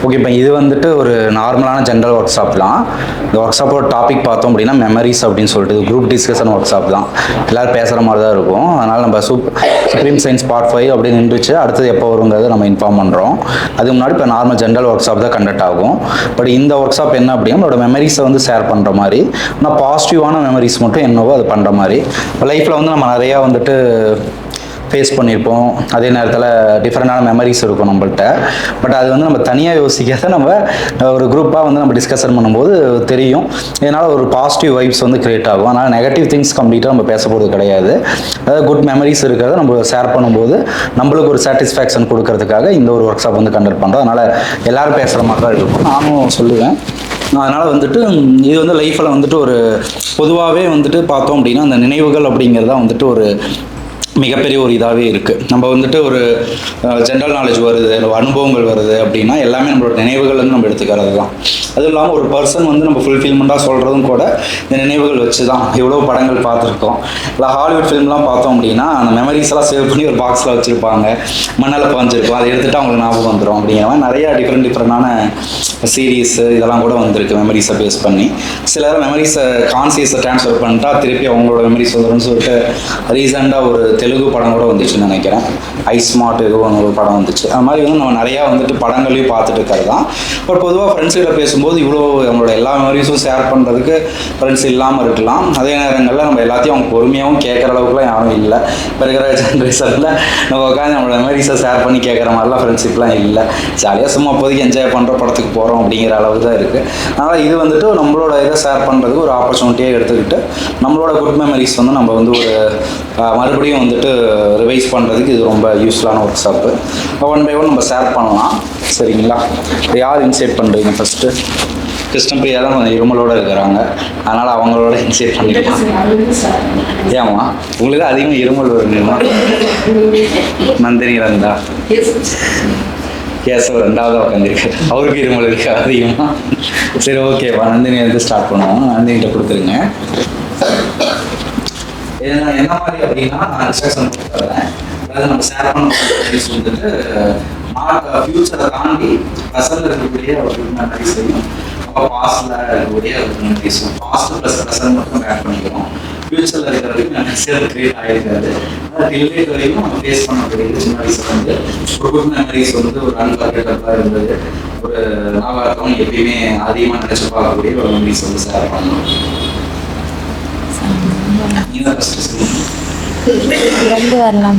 Okay, இப்போ இது வந்துட்டு ஒரு நார்மலான ஜென்ரல் ஒர்க் ஷாப் தான். இந்த ஒர்க் ஷாப்போட டாபிக் பார்த்தோம் அப்படின்னா மெமரிஸ் அப்படின்னு சொல்லிட்டு குரூப் டிஸ்கஷன் ஒர்க் ஷாப் தான். எல்லோரும் பேசுகிற மாதிரி தான் இருக்கும். அதனால் நம்ம சுப்ரீம் சயின்ஸ் பார்ட் 5 அப்படின்னு நின்றுச்சு. அடுத்தது எப்போ வருங்கிறத நம்ம இன்ஃபார்ம் பண்ணுறோம். அதுக்கு முன்னாடி இப்போ நார்மல் ஜென்ரல் ஒர்க் ஷாப் தான் கண்டக்ட் ஆகும். பட் இந்த ஒர்க் ஷாப் என்ன அப்படின்னா நம்மளோட மெமரிஸை வந்து ஷேர் பண்ணுற மாதிரி, ஆனால் பாசிட்டிவான மெமரிஸ் மட்டும் என்னவோ அது பண்ணுற மாதிரி. இப்போ லைஃப்பில் வந்து நம்ம நிறையா வந்துட்டு ஃபேஸ் பண்ணியிருப்போம். அதே நேரத்தில் டிஃப்ரெண்டான மெமரிஸ் இருக்கும் நம்மள்கிட்ட. பட் அது வந்து நம்ம தனியாக யோசிக்காத நம்ம ஒரு குரூப்பாக வந்து நம்ம டிஸ்கஷன் பண்ணும்போது தெரியும். இதனால் ஒரு பாசிட்டிவ் வைப்ஸ் வந்து கிரியேட் ஆகும். அதனால் நெகட்டிவ் திங்ஸ் கம்ப்ளீட்டாக நம்ம பேச போகிறது கிடையாது. அதாவது குட் மெமரிஸ் இருக்கிறத நம்ம ஷேர் பண்ணும்போது நம்மளுக்கு ஒரு சாட்டிஸ்ஃபேக்ஷன் கொடுக்கறதுக்காக இந்த ஒரு ஒர்க் ஷாப் வந்து கண்டக்ட் பண்ணுறோம். அதனால் எல்லோரும் பேசுகிற மாதிரி தான் இருக்கும். நானும் சொல்லுவேன். அதனால் வந்துட்டு இது வந்து லைஃப்பில் வந்துட்டு ஒரு பொதுவாகவே வந்துட்டு பார்த்தோம் அப்படின்னா அந்த நினைவுகள் அப்படிங்கிறதான் வந்துட்டு ஒரு மிகப்பெரிய ஒரு இதாகவே இருக்குது. நம்ம வந்துட்டு ஒரு ஜென்ரல் நாலேஜ் வருது, அனுபவங்கள் வருது அப்படின்னா எல்லாமே நம்மளோட நினைவுகள் வந்து நம்ம எடுத்துக்கிறது தான். அதுவும் இல்லாமல் ஒரு பர்சன் வந்து நம்ம ஃபுல்ஃபில்மெண்ட்டாக சொல்கிறதும் கூட இந்த நினைவுகள் வச்சு தான். எவ்வளோ படங்கள் பார்த்துருக்கோம். இல்லை ஹாலிவுட் ஃபிலிம்லாம் பார்த்தோம் அப்படின்னா அந்த மெமரிஸ் எல்லாம் சேவ் பண்ணி ஒரு பாக்ஸில் வச்சுருப்பாங்க, மண்ணில் பாஞ்சிருக்கும். அதை எடுத்துகிட்டு அவங்களுக்கு ஞாபகம் வந்துடும். அப்படிங்கிற மாதிரி நிறையா டிஃப்ரெண்டான சீரீஸ் இதெல்லாம் கூட வந்திருக்கு மெமரிஸை பேஸ் பண்ணி. சிலர் மெமரிஸை கான்சியஸை ட்ரான்ஸ்ஃபர் பண்ணிட்டா திருப்பி அவங்களோட மெமரிஸ் வந்துடும்னு சொல்லிட்டு ரீசெண்டாக ஒரு தெலுங்கு படம் கூட வந்துச்சுன்னு நினைக்கிறேன். ஐஸ்மார்ட் ஏதோ ஒரு படம் வந்துச்சு. அது மாதிரி வந்து நம்ம நிறையா வந்துட்டு படங்களையும் பார்த்துட்டு இருக்கிறது தான். பட் பொதுவாக ஃப்ரெண்ட்ஸ்கிட்ட பேசும்போது இவ்வளோ நம்மளோட எல்லா மெமரிஸும் ஷேர் பண்ணுறதுக்கு ஃப்ரெண்ட்ஸ் இல்லாமல் இருக்கலாம். அதே நேரங்களில் நம்ம எல்லாத்தையும் அவங்க பொறுமையாகவும் கேட்குற அளவுக்குலாம் யாரும் இல்லை. இப்போ இருக்கிற ஜென்ரேஷனில் நம்ம உட்காந்து நம்மளோட மெமரிஸை ஷேர் பண்ணி கேட்குற மாதிரிலாம் ஃப்ரெண்ட்ஷிப்லாம் இல்லை. ஜாலியாக சும்மா அப்போதைக்கு என்ஜாய் பண்ணுற படத்துக்கு போகிறோம் அப்படிங்கிற அளவுக்கு தான் இருக்குது. அதனால் இது வந்துட்டு நம்மளோட இதை ஷேர் பண்ணுறதுக்கு ஒரு ஆப்பர்ச்சுனிட்டியாக எடுத்துக்கிட்டு நம்மளோட குட் மெமரிஸ் வந்து நம்ம வந்து ஒரு மறுபடியும் வந்துட்டு ரிவைஸ் பண்ணுறதுக்கு இது ரொம்ப யூஸ்ஃபுல்லான workshop. One by one நம்ம ஷேர் பண்ணலாம். சரிங்களா? யார் இன்சைட் பண்ணுறீங்க ஃபஸ்ட்டு? கிருஷ்ணபிரியா தான் கொஞ்சம் இருமலோடு இருக்கிறாங்க. அதனால் அவங்களோட இன்சைட் பண்ணிக்கலாம். ஏமா உங்களுக்கு அதிகமாக இருமல் வருமா? நந்தினி இருந்தா கேசவ ரெண்டாவது உட்காந்துருக்கு. அவருக்கு இருமல் இருக்கு அதிகமாக. சரி, ஓகேவா. நந்தினி வந்து ஸ்டார்ட் பண்ணுவோம். நந்தினிகிட்ட கொடுத்துருங்க. என்ன மாதிரி அப்படின்னா நான் இன்ஸ்ட்ரக்ஷன் கொடுத்துறேன். அதாவது நம்ம ஷேர் பண்ண வந்துட்டு ஃபியூச்சரை தாண்டி ப்ரெசன்ட்ல இருக்கக்கூடிய ஒரு மெமரிஸையும் நம்ம பாஸ்ட்ல இருக்கக்கூடிய ஒரு மெமரிஸும் பாஸ்ட் ப்ளஸ் ப்ரெசன்ட் மட்டும் ஆட் பண்ணிக்கிறோம். ஃபியூச்சரில் இருக்கிறதுக்கு மெமரிஸில் கிரியேட் ஆகிருக்காது. டிலேட் வரையும் நம்ம ஃபேஸ் பண்ணக்கூடிய சின்ன வயசுல வந்து ஒரு குட் மெமரிஸ் வந்து ஒரு அன்ஃபர்கெட்டபிளாக இருந்தது. ஒரு ஞாபகம் எப்பயுமே அதிகமாக நினச்சி பார்க்கக்கூடிய ஒரு மெமரிஸ் வந்து ஷேர் பண்ணணும். ரெண்டு வரலாம்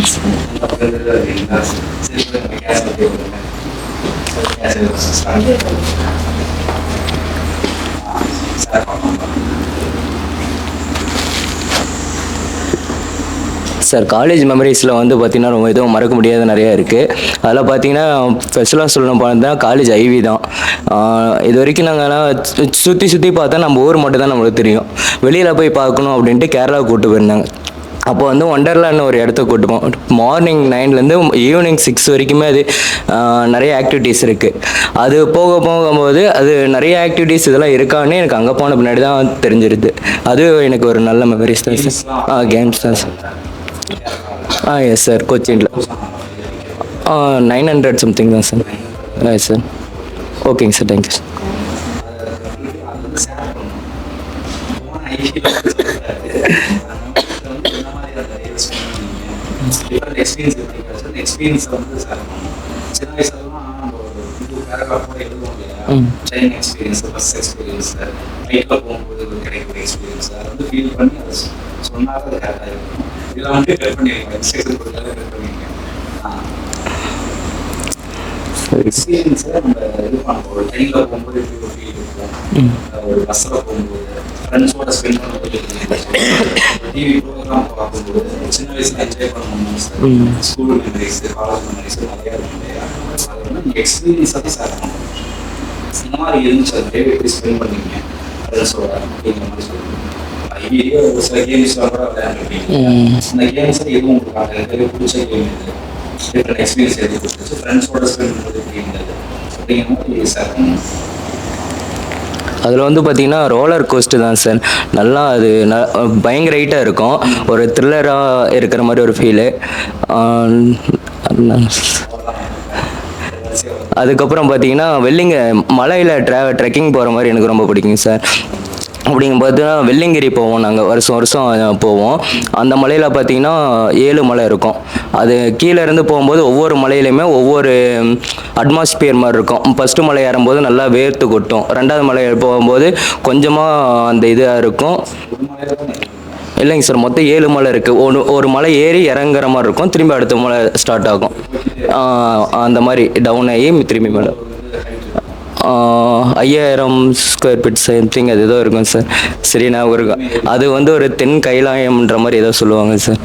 சார். காலேஜ் மெமரிஸில் வந்து பார்த்திங்கன்னா ரொம்ப எதுவும் மறக்க முடியாத நிறையா இருக்குது. அதில் பார்த்திங்கன்னா ஸ்பெஷலாக சொல்லணும் பார்த்தா காலேஜ் ஐவி தான். இது வரைக்கும் நாங்கள்லாம் சுற்றி பார்த்தா நம்ம ஊர் மட்டும் தான் நம்மளுக்கு தெரியும். வெளியில் போய் பார்க்கணும் அப்படின்ட்டு கேரளாவுக்கு கூப்பிட்டு போயிருந்தாங்க. அப்போ வந்து ஒண்டர்லான்னு ஒரு இடத்த கூட்டுப்போம். மார்னிங் 9லேருந்து ஈவினிங் 6 வரைக்குமே அது நிறைய ஆக்டிவிட்டீஸ் இருக்குது. அது போகும்போது அது நிறைய ஆக்டிவிட்டீஸ் இதெல்லாம் இருக்கான்னு எனக்கு அங்கே போன பின்னாடி தான் தெரிஞ்சிருது. அது எனக்கு ஒரு நல்ல மெமரிஸ் தான் சார். கேம்ஸ் தான் சார். Yes sir. கொச்சினில் 900 சம்திங் தான் சார். Yes sir. ஓகேங்க சார். Thank you sir. எக்ஸ்பீரியன்ஸ் வந்து சார் சின்ன வயசுலாம் நம்ம ஒரு பேராகிராஃப் கூட எழுதுவோம் இல்லையா? ட்ரெயின் எக்ஸ்பீரியன்ஸ், பஸ் எக்ஸ்பீரியன்ஸ், பைக்கில் போகும்போது கிடைக்கிற எக்ஸ்பீரியன்ஸ், அதை வந்து ஃபீல் பண்ணி அதை சொன்னாலும் அது கரெக்டாக இருக்கும். இதெல்லாம் வந்து கட் பண்ணியிருக்கேன். இன்ஸ்ட்ரக்ஷன் கொடுத்தாலும் கட் பண்ணியிருக்கேன். எக்ஸ்பீரியன்ஸை நம்ம இது பண்ணுவோம். ஒரு ட்ரெயினில் போகும்போது எப்படி ஒரு ஃபீல் இருக்கும், ஒரு பஸ்ஸில் போகும்போது ஃப்ரெண்ட்ஸோட ஸ்பெண்ட் பண்ணும்போது, டிவி ப்ரோக்ராம் பார்க்கும்போது சின்ன வயசுல என்ஜாய் பண்ணணும் sir. School memories, college memories நிறையா இருக்கும் இல்லையா? அதை வந்து நீங்கள் எக்ஸ்பீரியன்ஸ் பற்றி ஷேர் பண்ணணும். இந்த மாதிரி இருந்துச்சு அது டே எப்படி ஸ்பெண்ட் பண்ணிங்க ஃப்ரெண்ட்ஸோட அப்படிங்கிற மாதிரி சொல்லுங்கள். ஐடியா ஒரு சில கேம்ஸ்லாம் கூட விளையாண்டுருப்பீங்க. அந்த கேம்ஸில் எதுவும் உங்களுக்கு பிடிச்ச கேம் இது, டிஃப்ரெண்ட் எக்ஸ்பீரியன்ஸ் எது கொடுத்துச்சு, ஃப்ரெண்ட்ஸோட ஸ்பெண்ட் பண்ணுறது எப்படி இருந்தது அப்படிங்கிற மாதிரி ஷேர் பண்ணணும். அதில் வந்து பார்த்திங்கன்னா ரோலர் கோஸ்ட்டு தான் சார். நல்லா அது பயங்கர ஹைட்டாக இருக்கும். ஒரு த்ரில்லராக இருக்கிற மாதிரி ஒரு ஃபீலு. அதுக்கப்புறம் பார்த்தீங்கன்னா மலையில் ட்ரெக்கிங் போகிற மாதிரி எனக்கு ரொம்ப பிடிக்குங்க சார். அப்படிங்க பார்த்தீங்கன்னா வெள்ளியங்கிரி போவோம், நாங்கள் வருஷம் போவோம். அந்த மலையில் பார்த்தீங்கன்னா 7 மலை இருக்கும். அது கீழே இருந்து போகும்போது ஒவ்வொரு மலையிலையுமே ஒவ்வொரு அட்மாஸ்பியர் மாதிரி இருக்கும். ஃபஸ்ட்டு மலை ஏறும்போது நல்லா வேர்த்து கொட்டும், 2வது மலை போகும்போது கொஞ்சமாக அந்த இதாக இருக்கும். இல்லைங்க சார், மொத்தம் 7 மலை இருக்குது. ஒரு மலை ஏறி இறங்குற மாதிரி இருக்கும், திரும்பி அடுத்த மலை ஸ்டார்ட் ஆகும். அந்த மாதிரி டவுன் ஆகி திரும்பி மேலே 5000 ஸ்கொயர் ஃபீட் சம்திங் அது ஏதோ இருக்கும் சார், சரி ஞாபகம் இருக்கும். அது வந்து ஒரு தென் கைலாயம்ன்ற மாதிரி ஏதோ சொல்லுவாங்க சார்.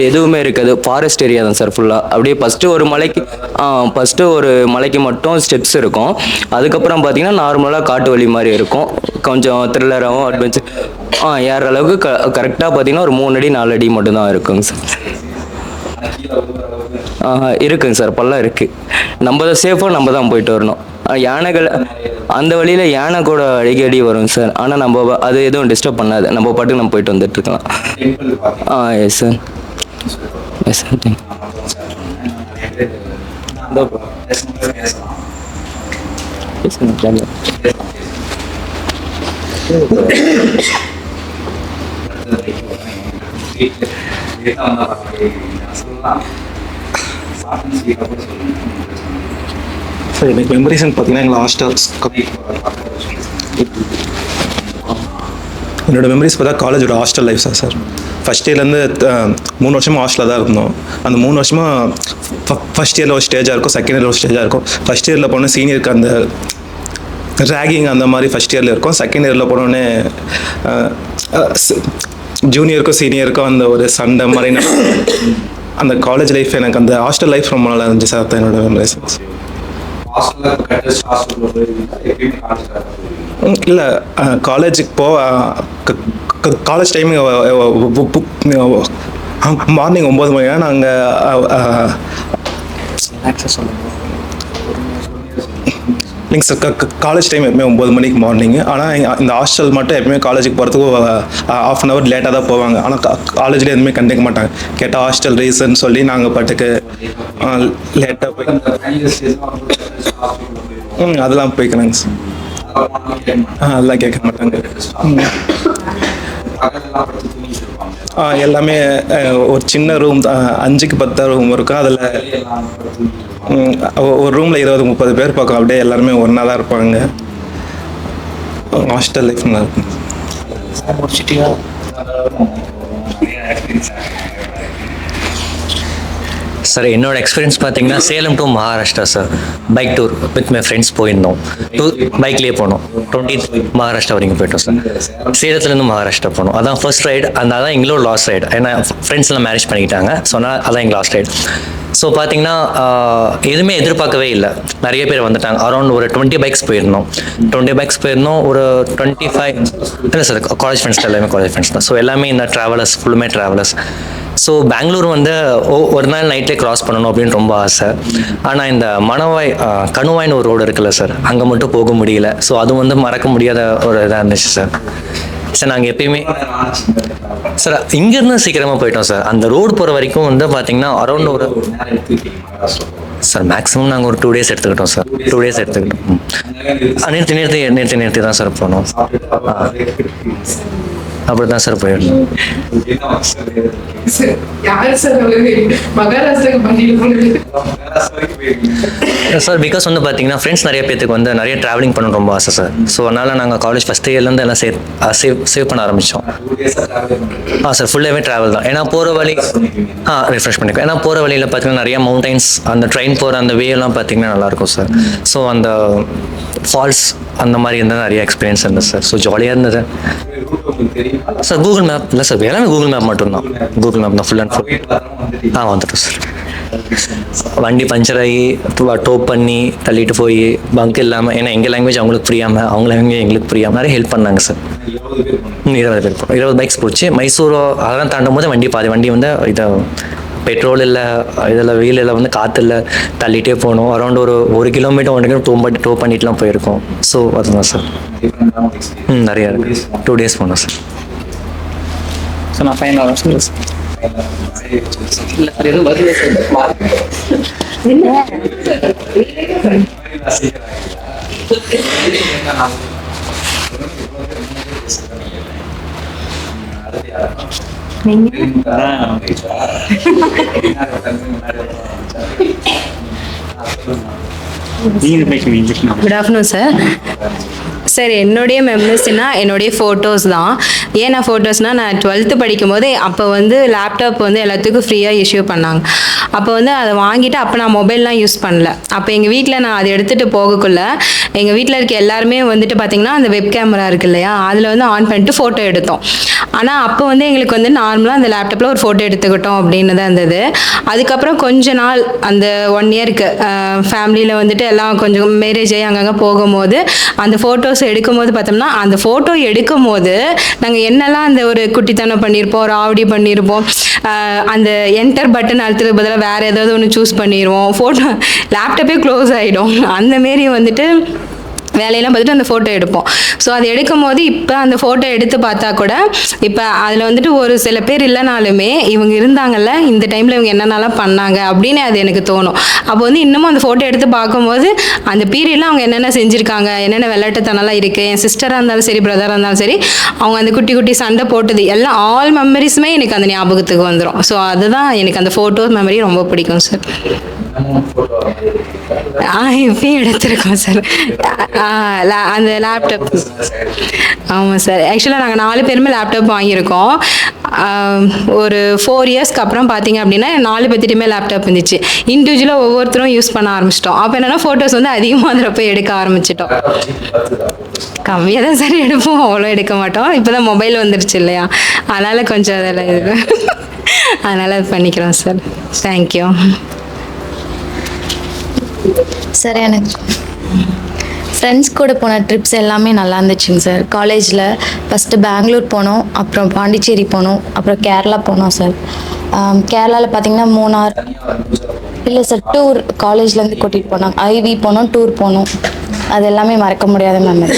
எதுவுமே இருக்காது, ஃபாரஸ்ட் ஏரியா தான் சார் ஃபுல்லாக. அப்படியே ஃபஸ்ட்டு ஒரு மலைக்கு மட்டும் ஸ்டெப்ஸ் இருக்கும். அதுக்கப்புறம் பார்த்தீங்கன்னா நார்மலாக காட்டு வழி மாதிரி இருக்கும், கொஞ்சம் த்ரில்லராகவும் அட்வென்ச்சர் ஏறுற அளவுக்கு கரெக்டாக பார்த்தீங்கன்னா ஒரு 3 அடி 4 அடி மட்டும்தான் இருக்குங்க சார். இருக்குங்க சார், பள்ளம் இருக்குது. நம்ம சேஃபாக நம்ம தான் போயிட்டு வரணும். யானைகள் அந்த வழியில் யானை கூட அடிக்கடி வரும் சார், ஆனால் நம்ம அது எதுவும் டிஸ்டர்ப் பண்ணாது, நம்ம பாட்டுக்கு நம்ம போயிட்டு வந்துட்டு இருக்கலாம். Yes sir, yes sir. Sir எனக்கு மெமரிஸ்ன்னு பார்த்தீங்கன்னா எங்களை ஹாஸ்டல்ஸ், என்னோடய மெமரிஸ் பார்த்தா காலேஜோட ஹாஸ்டல் லைஃப் தான் சார். ஃபஸ்ட் இயர்லேருந்து 3 வருஷமாக ஹாஸ்டலில் தான் இருந்தோம். அந்த 3 வருஷமாக ஃபஸ்ட் இயரில் ஒரு ஸ்டேஜாக இருக்கும், செகண்ட் இயரில் ஒரு ஸ்டேஜாக இருக்கும். ஃபஸ்ட் இயரில் போனால் சீனியருக்கு அந்த ரேகிங் அந்த மாதிரி ஃபஸ்ட் இயரில் இருக்கும். செகண்ட் இயரில் போனோடனே ஜூனியருக்கும் சீனியருக்கும் அந்த ஒரு சண்டை மாதிரி அந்த காலேஜ் லைஃப், எனக்கு அந்த ஹாஸ்டல் லைஃப் ரொம்ப நல்லா இருந்துச்சு சார். தான் என்னோட மெமரிஸ். இல்லை, காலேஜுக்கு காலேஜ் டைமிங் மார்னிங் 9 மணினா நாங்கள் இல்லைங்க சார், காலேஜ் டைம் எப்பவுமே 9 மணிக்கு மார்னிங்கு. ஆனால் இந்த ஹாஸ்டல் மட்டும் எப்பவுமே காலேஜுக்கு போகிறதுக்கு ½ அன் ஹவர் லேட்டாக தான் போவாங்க. ஆனால் காலேஜில் எதுவுமே கண்டுக்க மாட்டாங்க. கேட்டால் ஹாஸ்டல் ரீசன் சொல்லி நாங்கள் பாட்டுக்கு லேட்டாக போய் அதெல்லாம் போய்க்கலாங்க சார். அதெல்லாம் கேட்க மாட்டாங்க. எல்லாமே ஒரு சின்ன ரூம் 5க்கு 10 ரூம் இருக்கும். அதில் ஒரு ரூமில் 20-30 பேர் பார்க்கும். அப்படியே எல்லாருமே ஒன்றா தான் இருப்பாங்க. ஹாஸ்டல் லைஃப் நல்லா இருக்கும். சார் என்னோட எக்ஸ்பீரியன்ஸ் பார்த்தீங்கன்னா Salem to Maharashtra sir, bike tour with my friends போயிருந்தோம். பைக்லேயே போனோம். 20th மகாராஷ்டிரா வரைக்கும் போயிட்டோம் சார். சேலத்துலேருந்து மகாராஷ்டிரா போனோம். அதான் ஃபர்ஸ்ட் ரைடு. அதான் எங்களோட லாஸ்ட் ரைடு. ஏன்னா ஃப்ரெண்ட்ஸ்லாம் மேரேஜ் பண்ணிக்கிட்டாங்க. ஸோ அதான் எங்கள் லாஸ்ட் ரைடு. ஸோ பார்த்தீங்கன்னா எதுவுமே எதிர்பார்க்கவே இல்லை. நிறைய பேர் வந்துட்டாங்க. அரௌண்ட் ஒரு 20 பைக்ஸ் போயிருந்தோம். 20 பைக்ஸ் போயிருந்தோம். ஒரு 25 இல்லை சார், காலேஜ் ஃப்ரெண்ட்ஸ் எல்லாமே காலேஜ் ஃப்ரெண்ட்ஸ் தான். ஸோ எல்லாமே இந்த ட்ராவலர்ஸ், ஃபுல்லுமே ட்ராவலர்ஸ். ஸோ பெங்களூர் வந்து ஒரு நாள் நைட்லேயே கிராஸ் பண்ணணும் அப்படின்னு ரொம்ப ஆசை. ஆனால் இந்த கணுவாய்னு ஒரு ரோடு இருக்குல்ல சார், அங்கே மட்டும் போக முடியல. ஸோ அது வந்து மறக்க முடியாத ஒரு இதாக இருந்துச்சு சார். சார் நாங்கள் எப்பயுமே சார் இங்கேருந்து சீக்கிரமாக போயிட்டோம் சார். அந்த ரோடு போகிற வரைக்கும் வந்து பார்த்தீங்கன்னா அரௌண்ட் ஒரு சார் மேக்ஸிமம் நாங்கள் ஒரு 2 days எடுத்துக்கிட்டோம் சார். 2 days எடுத்துக்கிட்டோம். நிறுத்தி தான் சார் போனோம். அப்படி தான் சார் போயிடணும் சார். பிகாஸ் வந்து பார்த்தீங்கன்னா ஃப்ரெண்ட்ஸ் நிறைய பேருக்கு வந்து நிறைய ட்ராவலிங் பண்ண ரொம்ப ஆசை சார். ஸோ அதனால் நாங்கள் காலேஜ் ஃபஸ்ட் இயர்லேருந்து எல்லாம் சேவ் பண்ண ஆரம்பித்தோம். சார் ஃபுல்லாகவே ட்ராவல் தான். ஏன்னா போகிற வழி ரிஃப்ரெஷ் பண்ணிக்கோ. ஏன்னா போகிற வழியில் பார்த்தீங்கன்னா நிறைய மவுண்டைன்ஸ், அந்த ட்ரெயின் போகிற அந்த வேலாம் பார்த்தீங்கன்னா நல்லாயிருக்கும் சார். ஸோ அந்த ஃபால்ஸ் அந்த மாதிரி இருந்தால் நிறைய எக்ஸ்பீரியன்ஸ் இருந்தது சார். ஸோ ஜாலியாக இருந்தது சார். கூகுள் மேப் இல்லை சார், எல்லாமே கூகுள் மேப் மட்டும்தான். கூகுள் மேப் தான் ஃபுல் அண்ட் ஃபுல். வந்துட்டோம் சார். வண்டி பஞ்சர் ஆகி டோப் பண்ணி தள்ளிட்டு போய் பங்க் இல்லாமல், ஏன்னா எங்கள் லாங்குவேஜ் அவங்களுக்கு புரியாமல், அவங்க லாங்குவேஜ் எங்களுக்கு புரியாமல் நிறைய ஹெல்ப் பண்ணாங்க சார். 20 பேர் போகிறோம். 20 பைக்ஸ் போச்சு. மைசூரோ அதெல்லாம் தாண்டும் போது வண்டி வந்து இதை பெட்ரோல் இல்லை, இதில் வீலில் வந்து காற்றுல தள்ளிகிட்டே போகணும். அரௌண்ட் ஒரு 1 கிலோமீட்டர் 1 கிலோமீட்டர் டோ பண்ணிட்டுலாம் போயிருக்கோம். ஸோ அதுதான் சார். நிறையா இருக்குது. 2 days போனோம் சார். நான் ஃபைனல் இல்லை சார், எதுவும் வரல sir. Good afternoon sir. Sir என்னுடைய மெமரிஸ்னால் என்னுடைய ஃபோட்டோஸ் தான். ஏன் நான் ஃபோட்டோஸ்னால் நான் 12th படிக்கும்போது அப்போ வந்து லேப்டாப் வந்து எல்லாத்துக்கும் ஃப்ரீயாக இஷ்யூ பண்ணாங்க. அப்போ வந்து அதை வாங்கிட்டு அப்போ நான் மொபைல்லாம் யூஸ் பண்ணல. அப்போ எங்கள் வீட்டில் நான் அதை எடுத்துகிட்டு போகக்குள்ள எங்கள் வீட்டில் இருக்க எல்லாருமே வந்துட்டு பார்த்திங்கன்னா அந்த வெப் கேமரா இருக்கு இல்லையா, அதில் வந்து ஆன் பண்ணிட்டு ஃபோட்டோ எடுத்தோம். ஆனால் அப்போ வந்து எங்களுக்கு வந்து நார்மலாக அந்த லேப்டாப்பில் ஒரு ஃபோட்டோ எடுத்துக்கிட்டோம் அப்படின்னு தான் இருந்தது. அதுக்கப்புறம் கொஞ்ச நாள் அந்த 1 இயருக்கு ஃபேமிலியில் வந்துட்டு எல்லாம் கொஞ்சம் மேரேஜ் ஆகி அங்கங்கே போகும்போது அந்த ஃபோட்டோஸ் எடுக்கும்போது பார்த்தோம்னா அந்த ஃபோட்டோ எடுக்கும்போது நாங்கள் என்னெல்லாம் அந்த ஒரு குட்டித்தனம் பண்ணியிருப்போம், ராவடி பண்ணியிருப்போம், அந்த என்டர் பட்டன் அழுத்துறதுக்கு பதிலாக வேறு ஏதாவது ஒன்று சூஸ் பண்ணிடுவோம், ஃபோட்டோ லேப்டாப்பே க்ளோஸ் ஆகிடும். அந்தமாரி வந்துட்டு வேலையெல்லாம் பார்த்துட்டு அந்த ஃபோட்டோ எடுப்போம். ஸோ அது எடுக்கும் போது இப்போ அந்த ஃபோட்டோ எடுத்து பார்த்தா கூட இப்போ அதில் வந்துட்டு ஒரு சில பேர் இல்லைனாலுமே இவங்க இருந்தாங்கல்ல இந்த டைமில் இவங்க என்னென்னலாம் பண்ணாங்க அப்படின்னு அது எனக்கு தோணும். அப்போ வந்து இன்னமும் அந்த ஃபோட்டோ எடுத்து பார்க்கும்போது அந்த பீரியடில் அவங்க என்னென்ன செஞ்சுருக்காங்க, என்னென்ன விளையாட்டுத்தனம்லாம் இருக்குது, என் சிஸ்டராக இருந்தாலும் சரி பிரதராக இருந்தாலும் சரி அவங்க அந்த குட்டி குட்டி சண்டை போட்டது எல்லாம் ஆல் மெமரிஸுமே எனக்கு அந்த ஞாபகத்துக்கு வந்துடும். ஸோ அதுதான் எனக்கு அந்த ஃபோட்டோஸ் மெமரி ரொம்ப பிடிக்கும் சார். இப்பயும் எடுத்திருக்கோம் சார் அந்த லேப்டாப். ஆமாம் சார், ஆக்சுவலாக நாங்கள் 4 பேருமே லேப்டாப் வாங்கியிருக்கோம். ஒரு 4 இயர்ஸ்க்கு அப்புறம் பார்த்தீங்க அப்படின்னா 4 பேர்த்திட்டுமே லேப்டாப் இருந்துச்சு. இண்டிவிஜுவலாக ஒவ்வொருத்தரும் யூஸ் பண்ண ஆரம்பிச்சிட்டோம். அப்போ என்னென்னா ஃபோட்டோஸ் வந்து அதிகமாக அதில் போய் எடுக்க ஆரம்பிச்சிட்டோம். கம்மியாக தான் சார் எடுப்போம், அவ்வளோ எடுக்க மாட்டோம். இப்போ தான் மொபைல் வந்துருச்சு இல்லையா, அதனால் கொஞ்சம் அதில் இது அதனால் அது பண்ணிக்கிறோம் சார். Thank you sir. எனக்கு ஃப்ரெண்ட்ஸ் கூட போன ட்ரிப்ஸ் எல்லாமே நல்லா இருந்துச்சுங்க சார். காலேஜில் ஃபஸ்ட்டு பெங்களூர் போனோம், அப்புறம் பாண்டிச்சேரி போனோம், அப்புறம் கேரளா போனோம் சார். கேரளாவில் பார்த்தீங்கன்னா மூணார் இல்லை சார் டூர் காலேஜ்லேருந்து கூட்டிகிட்டு போனாங்க. ஐவி போனோம், டூர் போனோம். அது எல்லாமே மறக்க முடியாத மெமரி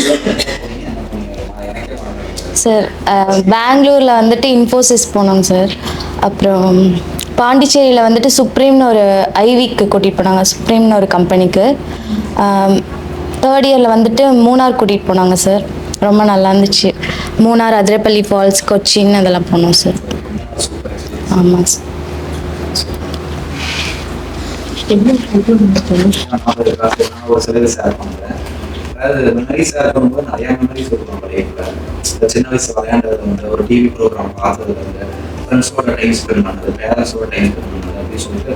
சார். பெங்களூரில் வந்துட்டு இன்ஃபோசிஸ் போனோங்க சார். அப்புறம் பாண்டிச்சேரியில் வந்துட்டு சுப்ரீம்னு ஒரு ஐவிக்கு கூட்டிகிட்டு போனாங்க, சுப்ரீம்னு ஒரு கம்பெனிக்கு. 3rd இயரில் வந்துட்டு மூணார் கூட்டிகிட்டு போனாங்க சார். ரொம்ப நல்லா இருந்துச்சு. மூணார், அதிரப்பள்ளி ஃபால்ஸ், கொச்சின் அதெல்லாம் போனோம் சார். ஆமாம் சார். ஒரு சிலது ஷேர் பண்ணுறேன். அதாவது மெமரி ஷேர் பண்ணும்போது நிறையா மெமரிஸ் இருக்கும் லைஃப்பில். சின்ன வயசு விளையாண்டது வந்து, ஒரு டிவி ப்ரோக்ராம் பார்த்தது வந்து, ஃப்ரெண்ட்ஸோட டைம் ஸ்பெண்ட் பண்ணது, பேரண்ட்ஸோட டைம் ஸ்பெண்ட் பண்ணது அப்படின்னு சொல்லிட்டு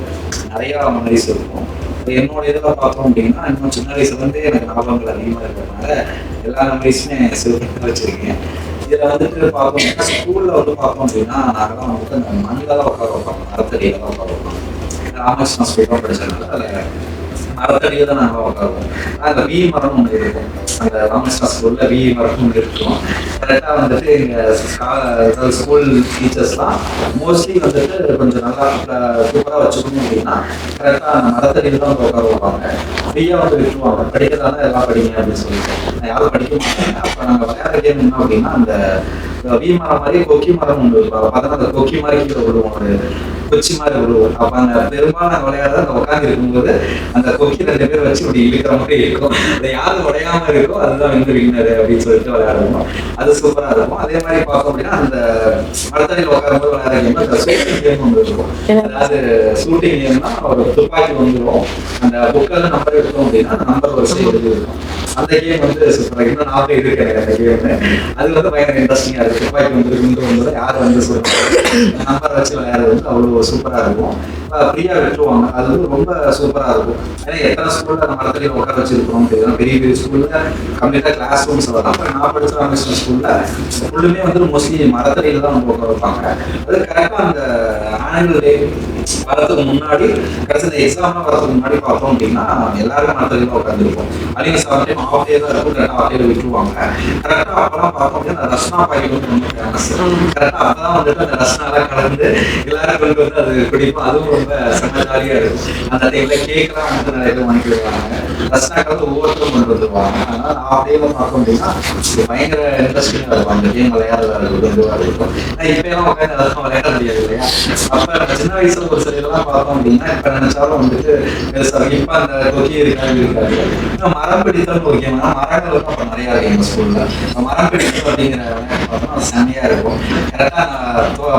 நிறையா மெமரிஸ் இருக்கும். இப்போ என்னோட இதில் பார்த்தோம் அப்படின்னா இன்னும் சின்ன வயசுலேருந்தே எனக்கு ஞாபகங்கள் அதிகமாக இருக்கிறதுனால எல்லா மெமரிஸுமே சேவ் பண்ணி வச்சுருக்கேன். இதில் வந்துட்டு பார்த்தோம் அப்படின்னா ஸ்கூலில் வந்து பார்த்தோம் அப்படின்னா நாங்கள்லாம் வந்துட்டு அந்த மண்ணில் தான் உட்கார வைப்போம், மரத்தடியில் தான் உட்கார வைப்போம். ராமகிருஷ்ணா ஸ்கூலில் படித்ததுனால அதில் மரத்தடியில் தான் நாங்கள் உட்காருவோம். அந்த வி மரம் ஒன்று இருக்கும், அந்த ராமகிருஷ்ணா ஸ்கூலில் வி மரம் ஒன்று இருக்கும். கரெக்டாக வந்துட்டு எங்கள் ஸ்கூல் டீச்சர்ஸ்லாம் மோஸ்ட்லி வந்துட்டு கொஞ்சம் நல்லா சூப்பராக வச்சுக்கணும் அப்படின்னா கரெக்டாக அந்த மரத்தடியில் தான் உட்கார வைப்பாங்க. ஃப்ரீயாக வந்து விட்டுருவாங்க, படிக்கிறதால எல்லாம் படிங்க அப்படின்னு சொல்லிட்டு. நான் யாரும் படிக்க மாட்டாங்க. அப்போ நாங்கள் விளையாட கேம் என்ன அப்படின்னா அந்த வி மரம் மாதிரி கொக்கி மரம் ஒன்று இருக்கும். பார்த்தா அந்த கொக்கி மாதிரி கீழே விடுவோம், ஒரு கொச்சி மாதிரி விடுவோம். அப்போ அந்த பெரும்பாலும் நாங்கள் விளையாட அந்த உட்காந்து இருக்கும்போது அந்த கொக்கி 2 பேர் வச்சு இப்படி இழுக்கிற மாதிரி இருக்கும். அதை யாரு உடையாம இருக்கோ அதுதான் வந்து வின்னர் அப்படின்னு சொல்லிட்டு விளையாடுவோம். அது சூப்பராக இருக்கும். அதே மாதிரி பார்த்தோம் அப்படின்னா அந்த மரத்தடியில் உட்காரும்போது விளையாட கேம் அந்த ஷூட்டிங் கேம் ஒன்று இருக்கும். அதாவது ஷூட்டிங் கேம்னா ஒரு துப்பாக்கி வந்துடும், அந்த புக்கில் நம்பர் எடுத்தோம் அப்படின்னா அந்த நம்பர் ஒரு சைடு இருக்கும். அந்த கேம் வந்து சூப்பராக இன்னும் நான் இருக்கு எனக்கு அந்த கேம். அது வந்து பயங்கர இன்ட்ரெஸ்டிங்காக இருக்குது. துப்பாக்கி வந்து யார் வந்து நம்பர் வச்சு விளையாடுறது வந்து அவ்வளோ சூப்பராக இருக்கும். ஃப்ரீயாக விட்டுருவாங்க, அது வந்து ரொம்ப சூப்பராக இருக்கும். ஏன்னா எத்தனை ஸ்கூலில் நம்ம மரத்தடியில் உட்கார வச்சிருக்கிறோம் தெரியும். பெரிய பெரிய ஸ்கூலில் கம்ப்ளீட்டாக கிளாஸ் ரூம்ஸ் வரலாம். அப்புறம் நான் படித்த ராமகிருஷ்ணா ஸ்கூலில் ஃபுல்லுமே வந்து மோஸ்ட்லி மரத்தடியில் தான் வந்து உட்கார வைப்பாங்க. அது கரெக்டாக அந்த ஆனுவல் டே வரதுக்கு முன்னாடி கடைசி இந்த எக்ஸாம்லாம் வரதுக்கு முன்னாடி பார்த்தோம் அப்படின்னா எல்லாருமே மரத்தடியில் உட்காந்துருப்போம். அதிக சாப்பிட்டு ஆஃப் டே தான் இருக்கும், கரெக்டாக ஆஃப் டே விட்டுருவாங்க. கரெக்டாக அப்போலாம் பார்த்தோம் அப்படின்னா அந்த ரஸ்னா பாக்கெட் வந்து ரொம்ப ஃபேமஸ். கரெக்டாக அப்போ தான் வந்துட்டு அந்த ரஸ்னாலாம் கலந்து எல்லாரும் கொண்டு வந்து அது குடிப்போம். அதுவும் ரொம்ப செம்ம ஜாலியாக இருக்கும். அந்த டைமில் கேக்கெலாம் வந்து நிறைய பேர் வாங்கி வருவாங்க. ரஸ்னா கலந்து ஒவ்வொருத்தரும் கொண்டு வந்துருவாங்க. அதனால் ஆஃப் டேவில் பார்த்தோம் அப்படின்னா பயங்கர இன்ட்ரெஸ்டிங்காக இருக்கும். அந்த கேம் விளையாடுறது இதுவாக இருக்கும். இப்போ எல்லாம் உட்காந்து அதெல்லாம் விளையாட முடியாது இல்லையா. அப்போ அப்போ சின்ன வயசுல ஒரு சில இதெல்லாம் பார்த்தோம் அப்படின்னா இப்போ நினைச்சாலும் வந்துட்டு இப்போ அந்த கொக்கி இருக்காது. இன்னும் மரம் பிடித்தல் ஒரு கேம். மரங்கள் வந்து அப்போ நிறையா இருக்கு எங்கள் ஸ்கூலில். மரம் பிடித்தல் அப்படிங்கிற பார்த்தோம்னா செம்மையாக இருக்கும். கரெக்டாக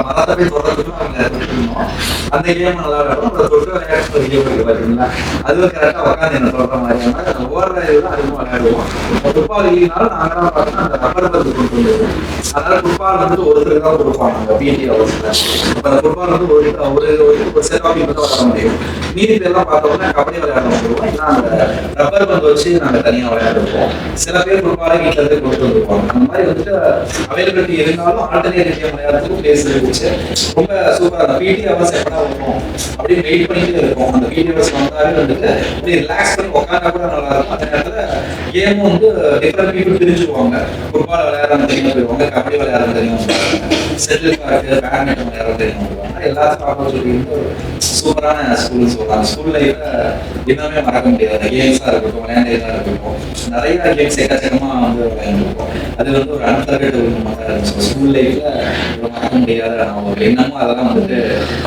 மரத்தை போய் தொடர்றதுக்கும் அவங்க தொட்டுருந்தோம். அந்த கேம் நல்லா விளையாடும். அப்புறம் தொட்டு விளையாட்டு ஒரு கேம் இருக்கு பார்த்தீங்களா, அதுவும் கரெக்டாக உட்காந்து என்ன சொல்கிற மாதிரியான அந்த ஓடுற இதுதான் அதிகமாக விளையாடுவோம். ஃபுட்பால் இல்லைனாலும் நாங்களாம் பார்த்தோம்னா அந்த ரப்பர் பந்து கொண்டு வந்துருவோம். அதனால ஃபுட்பால் வந்துட்டு ஒருத்தருக்கு தான் கொடுப்பாங்க அந்த பிடி ஹவர்ஸில். அப்போ அந்த ஃபுட்பால் வந்து ஒரு செட் ஆஃப் மட்டும் விளையாட முடியும். மீதி பேர்லாம் பார்த்தோம்னா கபடி விளையாட வந்துருவோம். இல்லை அந்த ரப்பர் பந்து வச்சு நாங்கள் தனியாக விளையாடுவோம். சில பேர் ஃபுட்பாலை வீட்டில் இருந்து கொண்டு வந்துருப்பாங்க. அந்த மாதிரி வந்துட்டு அவைலபிலிட்டி இருந்தாலும் ஆல்டர்னேட்டிவ் கேம் விளையாடுறதுக்கு பிளேஸ் இருந்துச்சு. ரொம்ப சூப்பராக அந்த பிடி ஹவர்ஸ் எப்படா வரும் அப்படின்னு வெயிட் பண்ணிட்டு இருக்கும். அந்த பிடி ஹவர்ஸ் வந்தாலே வந்துட்டு அப்படி ரிலாக்ஸ் பண்ணி உட்காந்தா கூட நல்லா இருக்கும். அந்த நேரத்தில் கேமும் வந்து டிஃப்ரெண்ட் பீப்புள் பிரிஞ்சுக்குவாங்க. ஃபுட்பால் விளையாடுறது தெரியும் போயிடுவாங்க, கபடி விளையாடுறது தெரியும், செட்டில் கார்க்கு பேட்மிண்டன் விளையாடுறது தெரியும் போயிடுவாங்க. எல்லாத்துக்கும் ஆப்பர்ச்சுனிட்டி வந்து சூப்பரான ஸ்கூல்னு சொல்லலாம். ஸ்கூல் லைஃப்ல இன்னுமே மறக்க முடியாது. கேம்ஸாக இருக்கட்டும், விளையாண்டதாக இருக்கட்டும், நிறைய கேம்ஸ் எக்கச்சக்கமாக வந்து விளையாண்டுருக்கோம். அது வந்து ஒரு அன்ஃபர்கெட்டபிள் மூமெண்ட்டாக இருந்துச்சு. ஸ்கூல் லைஃப்ல மறக்க முடியாத ஒரு இன்னமும் அதெல்லாம் வந்துட்டு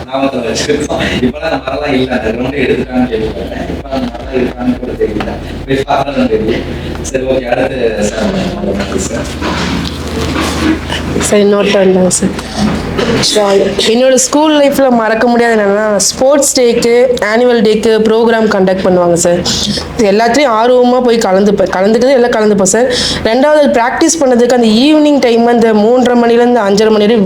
ஞாபகத்தில் வச்சிருக்கோம். இப்போலாம் அந்த மாதிரிலாம் இல்லை. அந்த கிரௌண்டை எடுத்துட்டான்னு கேள்விப்பட்டேன். இப்போ அந்த மாதிரிலாம் இருக்கான்னு கூட தெரியல. போய் பார்த்தா தெரியும். சரி, ஓகே. அடுத்து சார். சார் இன்னொரு டர்ன் தாங்க சார். என்னோட ஸ்கூல் லைஃப்பில் மறக்க முடியாது என்னென்னா, ஸ்போர்ட்ஸ் டேக்கு, ஆனுவல் டேக்கு ப்ரோக்ராம் கண்டக்ட் பண்ணுவாங்க சார். எல்லாத்துலேயும் ஆர்வமாக போய் கலந்துக்கிறது எல்லாம் கலந்துப்போம் சார். ரெண்டாவது ப்ராக்டிஸ் பண்ணதுக்கு அந்த ஈவினிங் டைம் அந்த 3:30 மணிலேருந்து 5:30 மணி வரையும்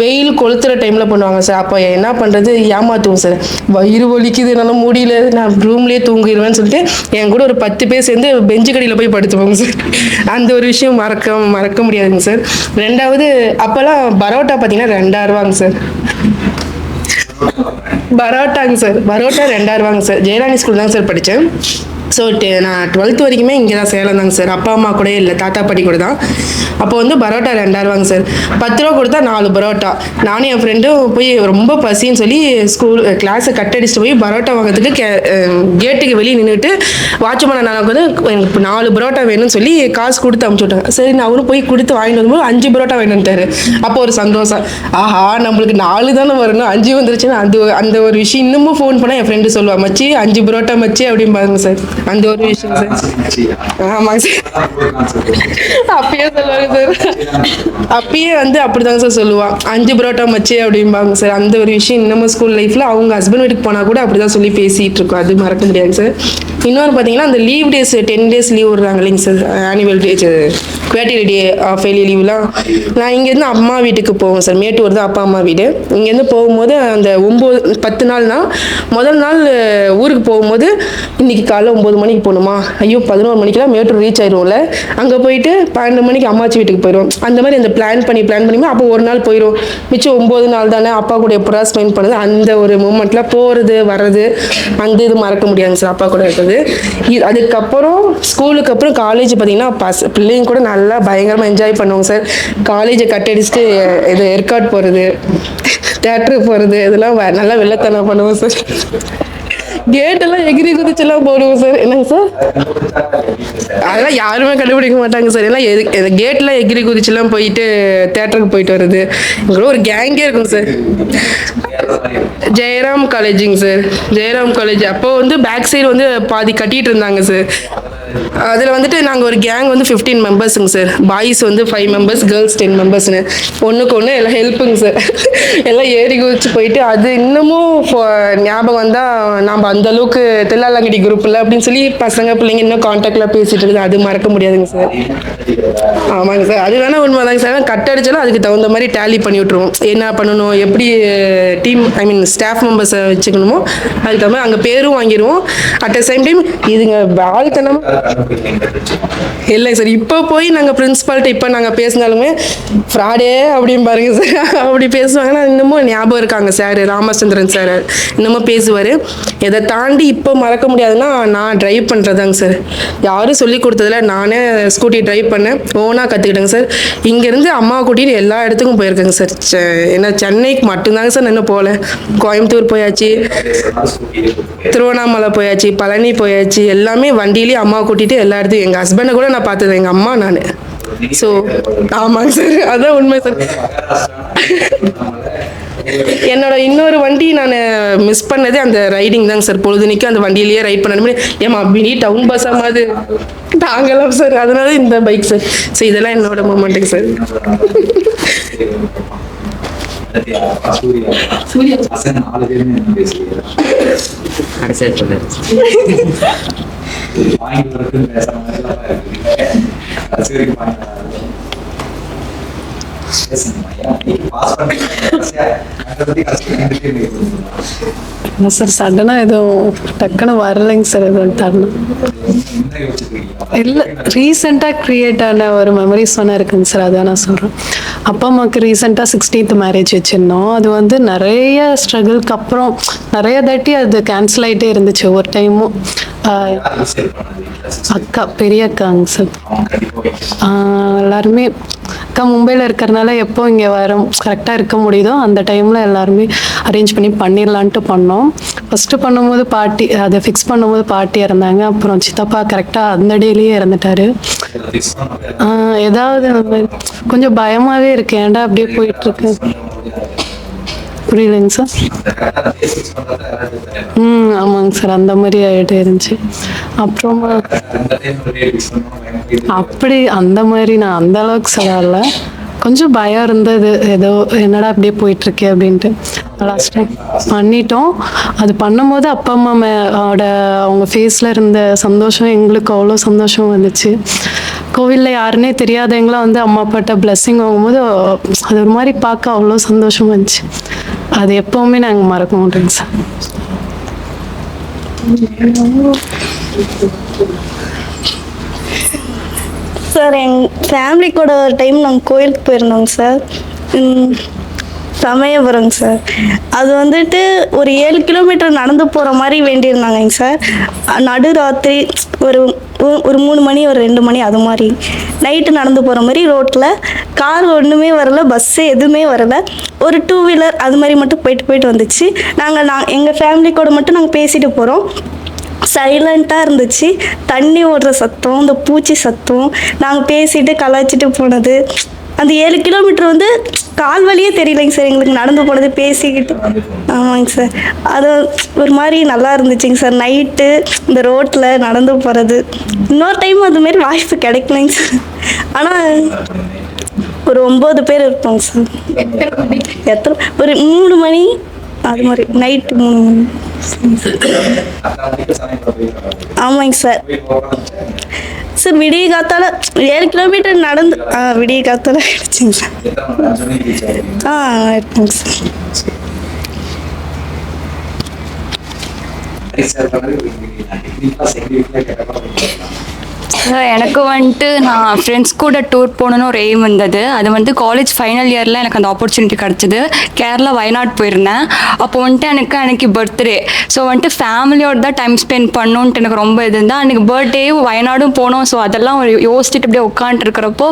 வெயில் கொளுத்துற டைமில் பண்ணுவாங்க சார். அப்போ என்ன பண்ணுறது, ஏமாற்றுவோம் சார். வயிறு வலிக்குது, என்னால் முடியல, நான் ரூம்லேயே தூங்கிடுவேன்னு சொல்லிட்டு என் கூட ஒரு 10 பேர் சேர்ந்து பெஞ்சு கடியில் போய் படுத்துவோங்க சார். அந்த ஒரு விஷயம் மறக்க முடியாதுங்க சார். ரெண்டாவது அப்போல்லாம் பரோட்டா பார்த்தீங்கன்னா 2000 ரூபாங்க சார். பரோட்டாங்க சார், பரோட்டா 2000 ரூபாங்க சார். ஜெயராணி ஸ்கூல் தாங்க சார் படித்தேன். ஸோ நான் 12th வரைக்குமே இங்கே தான் சேலம் தாங்க சார். அப்பா அம்மா கூட இல்லை, தாத்தா பாட்டி கூட தான். அப்போ வந்து பரோட்டா 2000 ரூபாங்க சார். 10 ரூபா கொடுத்தா 4 பரோட்டா. நானும் என் ஃப்ரெண்டும் போய் ரொம்ப பசின்னு சொல்லி கிளாஸை கட் அடிச்சுட்டு போய் பரோட்டா வாங்கிறதுக்கு கேட்டுக்கு வெளியே நின்றுட்டு வாட்ச்மேன் எனக்கு வந்து எனக்கு 4 பரோட்டா வேணும்னு சொல்லி காசு கொடுத்து அமுச்சு விட்டாங்க. சரி, நான் அவரும் போய் கொடுத்து வாங்கிட்டு வரும்போது 5 பரோட்டா வேணும்ட்டாரு. அப்போ ஒரு சந்தோஷம், ஆஹா நம்மளுக்கு 4 தானே வரணும், 5 வந்துருச்சுன்னா அந்த ஒரு விஷயம் இன்னமும் ஃபோன் பண்ணால் என் ஃப்ரெண்டு சொல்லுவா, மச்சி 5 பரோட்டா மச்சி அப்படிம்பாருங்க சார். அந்த ஒரு விஷயம் சார். ஆமாங்க சார், அப்பயே சொல்லுவாங்க சார். அப்பயே வந்து அப்படிதாங்க சார் சொல்லுவான், 5 பரோட்டா மச்சி அப்படிம்பாங்க சார். அந்த ஒரு விஷயம் இன்னமும் ஸ்கூல் லைஃப்ல அவங்க ஹஸ்பண்ட் வீட்டுக்கு போனால் கூட அப்படிதான் சொல்லி பேசிட்டு இருக்கோம். அது மறக்க முடியாது சார். இன்னொரு பார்த்தீங்கன்னா அந்த லீவ் டேஸ் 10 days லீவ் விடுறாங்க இல்லைங்க sir, annual day, quarterly day, half yearly லீவ்லாம். நான் இங்கேருந்து அம்மா வீட்டுக்கு போவேன் சார். மேட்டூர் தான் அப்பா அம்மா வீடு. இங்கேருந்து போகும்போது அந்த 10 நாள்னா முதல் நாள் ஊருக்கு போகும்போது இன்னைக்கு காலைல 9 மணிக்கு போகணுமா, ஐயோ 11 மணிக்கெலாம் மேட்டூர் ரீச் ஆயிடுவோம்ல, அங்கே போயிட்டு 12 மணிக்கு அம்மாச்சி வீட்டுக்கு போயிடுவோம். அந்த மாதிரி அந்த பிளான் பண்ணி அப்போ ஒரு நாள் போயிடும். மிச்சம் 9 நாள் தானே அப்பா கூட எப்படா ஸ்பெண்ட் பண்ணுது. அந்த ஒரு மூமெண்ட்டில் போகிறது வர்றது அந்த இது மறக்க முடியாதுங்க சார் அப்பா கூட இருக்கிறது. அதுக்கப்புறம் ஸ்கூலுக்கு அப்புறம் காலேஜ் பார்த்தீங்கன்னா பிள்ளைங்க கூட நல்லா பயங்கரமாக என்ஜாய் பண்ணுவோங்க சார். காலேஜை கட் அடிச்சுட்டு இது ஏற்காடு போகிறது, தேட்டருக்கு போகிறது, இதெல்லாம் நல்லா வெள்ளத்தனம் பண்ணுவோம் சார். கேட்டெல்லாம் எகிரி குதிச்செல்லாம் போடுவோம் சார். என்னங்க சார், அதெல்லாம் யாருமே கண்டுபிடிக்க மாட்டாங்க சார். எல்லாம் கேட்லாம் எகிரி குதிச்செல்லாம் போயிட்டு தேட்டருக்கு போயிட்டு வருது. இங்கே ஒரு கேங்கே இருக்கும் சார். ஜெயராம் காலேஜுங்க சார், ஜெயராம் காலேஜ். அப்போ வந்து பேக் சைடு வந்து பாதி கட்டிட்டு இருந்தாங்க சார். அதில் வந்துட்டு நாங்கள் ஒரு கேங் வந்து 15 மெம்பர்ஸுங்க சார். பாய்ஸ் வந்து 5 members, கேர்ள்ஸ் 10 members. ஒன்றுக்கு ஒன்று எல்லாம் ஹெல்ப்புங்க சார். எல்லாம் ஏறி குதிச்சு போயிட்டு அது இன்னமும் ஞாபகம் வந்தால் நாம் அந்த அளவுக்கு தில்லாலங்கடி குரூப்பில் அப்படின்னு சொல்லி பசங்க பிள்ளைங்க இன்னும் கான்டாக்டில் பேசிட்டு இருக்குது. அது மறக்க முடியாதுங்க சார். ஆமாங்க சார், அது வேணால் உண்மைதாங்க சார். கட் அடிச்சாலும் அதுக்கு தகுந்த மாதிரி டேலி பண்ணி விட்ருவோம். என்ன பண்ணணும், எப்படி டீம் ஸ்டாஃப் மெம்பர்ஸை வச்சுக்கணுமோ அதுக்கு தகுந்த மாதிரி அங்கே பேரும் வாங்கிடுவோம். அட் த சேம் டைம் இதுங்க வாழ்த்தனம் இல்லைங்க சார். இப்போ போய் நாங்கள் பிரின்ஸிபால்கிட்ட இப்போ நாங்கள் பேசினாலுமே ஃப்ராடே அப்படின்னு பாருங்க சார். அப்படி பேசுவாங்கன்னா இன்னமும் ஞாபகம் இருக்காங்க சார். ராமச்சந்திரன் சார் இன்னமும் பேசுவார். இதை தாண்டி இப்போ மறக்க முடியாதுன்னா நான் ட்ரைவ் பண்ணுறதாங்க சார். யாரும் சொல்லி கொடுத்ததில்ல, நானே ஸ்கூட்டி ட்ரைவ் பண்ணேன், ஓனாக கற்றுக்கிட்டேங்க சார். இங்கேருந்து அம்மா கூட்டிகிட்டு எல்லா இடத்துக்கும் போயிருக்கேங்க சார். ஏன்னா சென்னைக்கு மட்டும்தாங்க சார் இன்னும் போகல. கோயம்புத்தூர் போயாச்சு, திருவண்ணாமலை போயாச்சு, பழனி போயாச்சு. எல்லாமே வண்டியிலேயே அம்மா கூட்டிகிட்டு எல்லா இடத்துக்கும். எங்கள் ஹஸ்பண்டை கூட நான் பார்த்தது, எங்கள் அம்மா நான். ஸோ ஆமாங்க சார், அதான் உண்மை சார். என்னோட இன்னொரு வண்டி நான் மிஸ் பண்ணது அந்த ரைடிங் தாங்க சார். பொழுதுனிக்கும் அந்த வண்டியிலேயே ரைட் பண்ணணுமே. ஏமா மினி டவுன் பஸ் ஆகாது தாங்கலாம் சார். அதனால இந்த பைக் சார். ஸோ இதெல்லாம் என்னோட மூமெண்ட்டுங்க சார். சூர்யா 4 பேருமே பேசுறீங்க. சார் சடனாக எதுவும் டக்குன்னு வரலைங்க சார். எதுவும் தரணும் இல்லை. ரீசெண்டாக க்ரியேட் ஆன ஒரு மெமரிஸ் ஒன்று இருக்குங்க சார். அதான் நான் சொல்கிறேன். அப்பா அம்மாவுக்கு ரீசெண்டாக 16th மேரேஜ் வச்சுருந்தோம். அது வந்து நிறைய ஸ்ட்ரகிள்க்கு அப்புறம் நிறைய தாட்டி அது கேன்சல் ஆகிட்டே இருந்துச்சு. ஒரு டைமும் அக்கா, பெரிய அக்காங்க சார். எல்லாருமே அக்கா மும்பையில் இருக்கிறனால எப்போ இங்கே கரெக்டாக இருக்க முடியுதோ அந்த டைமில் எல்லாருமே அரேஞ்ச் பண்ணிடலான்ட்டு பண்ணோம். ஃபஸ்ட்டு பண்ணும்போது பாட்டி, அதை ஃபிக்ஸ் பண்ணும்போது பாட்டி இறந்தாங்க. அப்புறம் சித்தப்பா கரெக்டாக அந்த டேலேயே இறந்துட்டாரு. ஏதாவது கொஞ்சம் பயமாகவே இருக்கு. ஏன்டா அப்படியே போயிட்டுருக்கு. புரியலைங்க சார். ஆமாங்க சார். அந்த மாதிரி ஆகிட்டே இருந்துச்சு. அப்புறமா அப்படி அந்த மாதிரி நான் அந்த அளவுக்கு சொல்லல. கொஞ்சம் பயம் இருந்தது. ஏதோ என்னடா அப்படியே போயிட்டுருக்கே அப்படின்ட்டு. லாஸ்ட் டைம் பண்ணிட்டோம். அது பண்ணும்போது அப்பா அம்மாவோட அவங்க ஃபேஸில் இருந்த சந்தோஷம் எங்களுக்கு அவ்வளோ சந்தோஷம் வந்துச்சு. கோவிலில் யாருன்னே தெரியாதவங்களாம் வந்து அம்மா அப்பாட்ட பிளெஸ்ஸிங் வாங்கும்போது அது ஒரு மாதிரி பார்க்க அவ்வளோ சந்தோஷம் வந்துச்சு. அது எப்போவுமே நாங்கள் மறக்க மாட்டோங்க சார். சார் எங்கள் ஃபேமிலி கூட ஒரு டைம் நாங்கள் கோயிலுக்கு போயிருந்தோங்க சார். சமயபுரங்க சார். அது வந்துட்டு ஒரு 7 கிலோமீட்டர் நடந்து போகிற மாதிரி வேண்டியிருந்தாங்கங்க சார். நடுராத்திரி ஒரு 3 மணி ஒரு 2 மணி அது மாதிரி நைட்டு நடந்து போகிற மாதிரி ரோட்டில் கார் ஒன்றுமே வரல, பஸ்ஸு எதுவுமே வரலை. ஒரு 2 வீலர் அது மாதிரி மட்டும் போயிட்டு வந்துச்சு. எங்கள் ஃபேமிலி கூட மட்டும் நாங்கள் பேசிட்டு போகிறோம். சைலண்ட்டாக இருந்துச்சு. தண்ணி ஓடுற சத்தம், இந்த பூச்சி சத்தம், நாங்கள் பேசிட்டு கலாய்ச்சிட்டு போனது. அந்த 7 கிலோமீட்டர் வந்து கால் வழியே தெரியலைங்க சார் எங்களுக்கு நடந்து போனது பேசிக்கிட்டு. ஆமாங்க சார். அது ஒரு மாதிரி நல்லா இருந்துச்சுங்க சார். நைட்டு இந்த ரோட்டில் நடந்து போகிறது இன்னொரு டைம் அதுமாரி வாய்ப்பு கிடைக்கலைங்க சார். ஆனால் ஒரு 9 பேர் இருப்போங்க சார். எத்தனை ஒரு 3 மணி அது மாதிரி நைட்டு 3 மணி. ஆமாங்க சார். சார் விடிய காத்தால 7 கிலோமீட்டர் நடந்து விடிய காத்தால ஆயிடுச்சுங்க சார். இருக்குங்க சார். எனக்கு வந்துட்டு நான் ஃப்ரெண்ட்ஸ் கூட டூர் போகணுன்னு ஒரு எய்ம் இருந்தது. அது வந்து காலேஜ் ஃபைனல் இயரில் எனக்கு அந்த ஆப்பர்ச்சுனிட்டி கிடச்சிது. கேரளா வயநாடு போயிருந்தேன். அப்போ வந்துட்டு எனக்கு பர்த்டே. ஸோ வந்துட்டு ஃபேமிலியோடு தான் டைம் ஸ்பெண்ட் பண்ணணுன்ட்டு எனக்கு ரொம்ப இது இருந்தால் அன்றைக்கி பர்த்டேவும் வயநாடும் போனோம். ஸோ அதெல்லாம் ஒரு யோசிச்சுட்டு அப்படியே உட்காந்துருக்கிறப்போ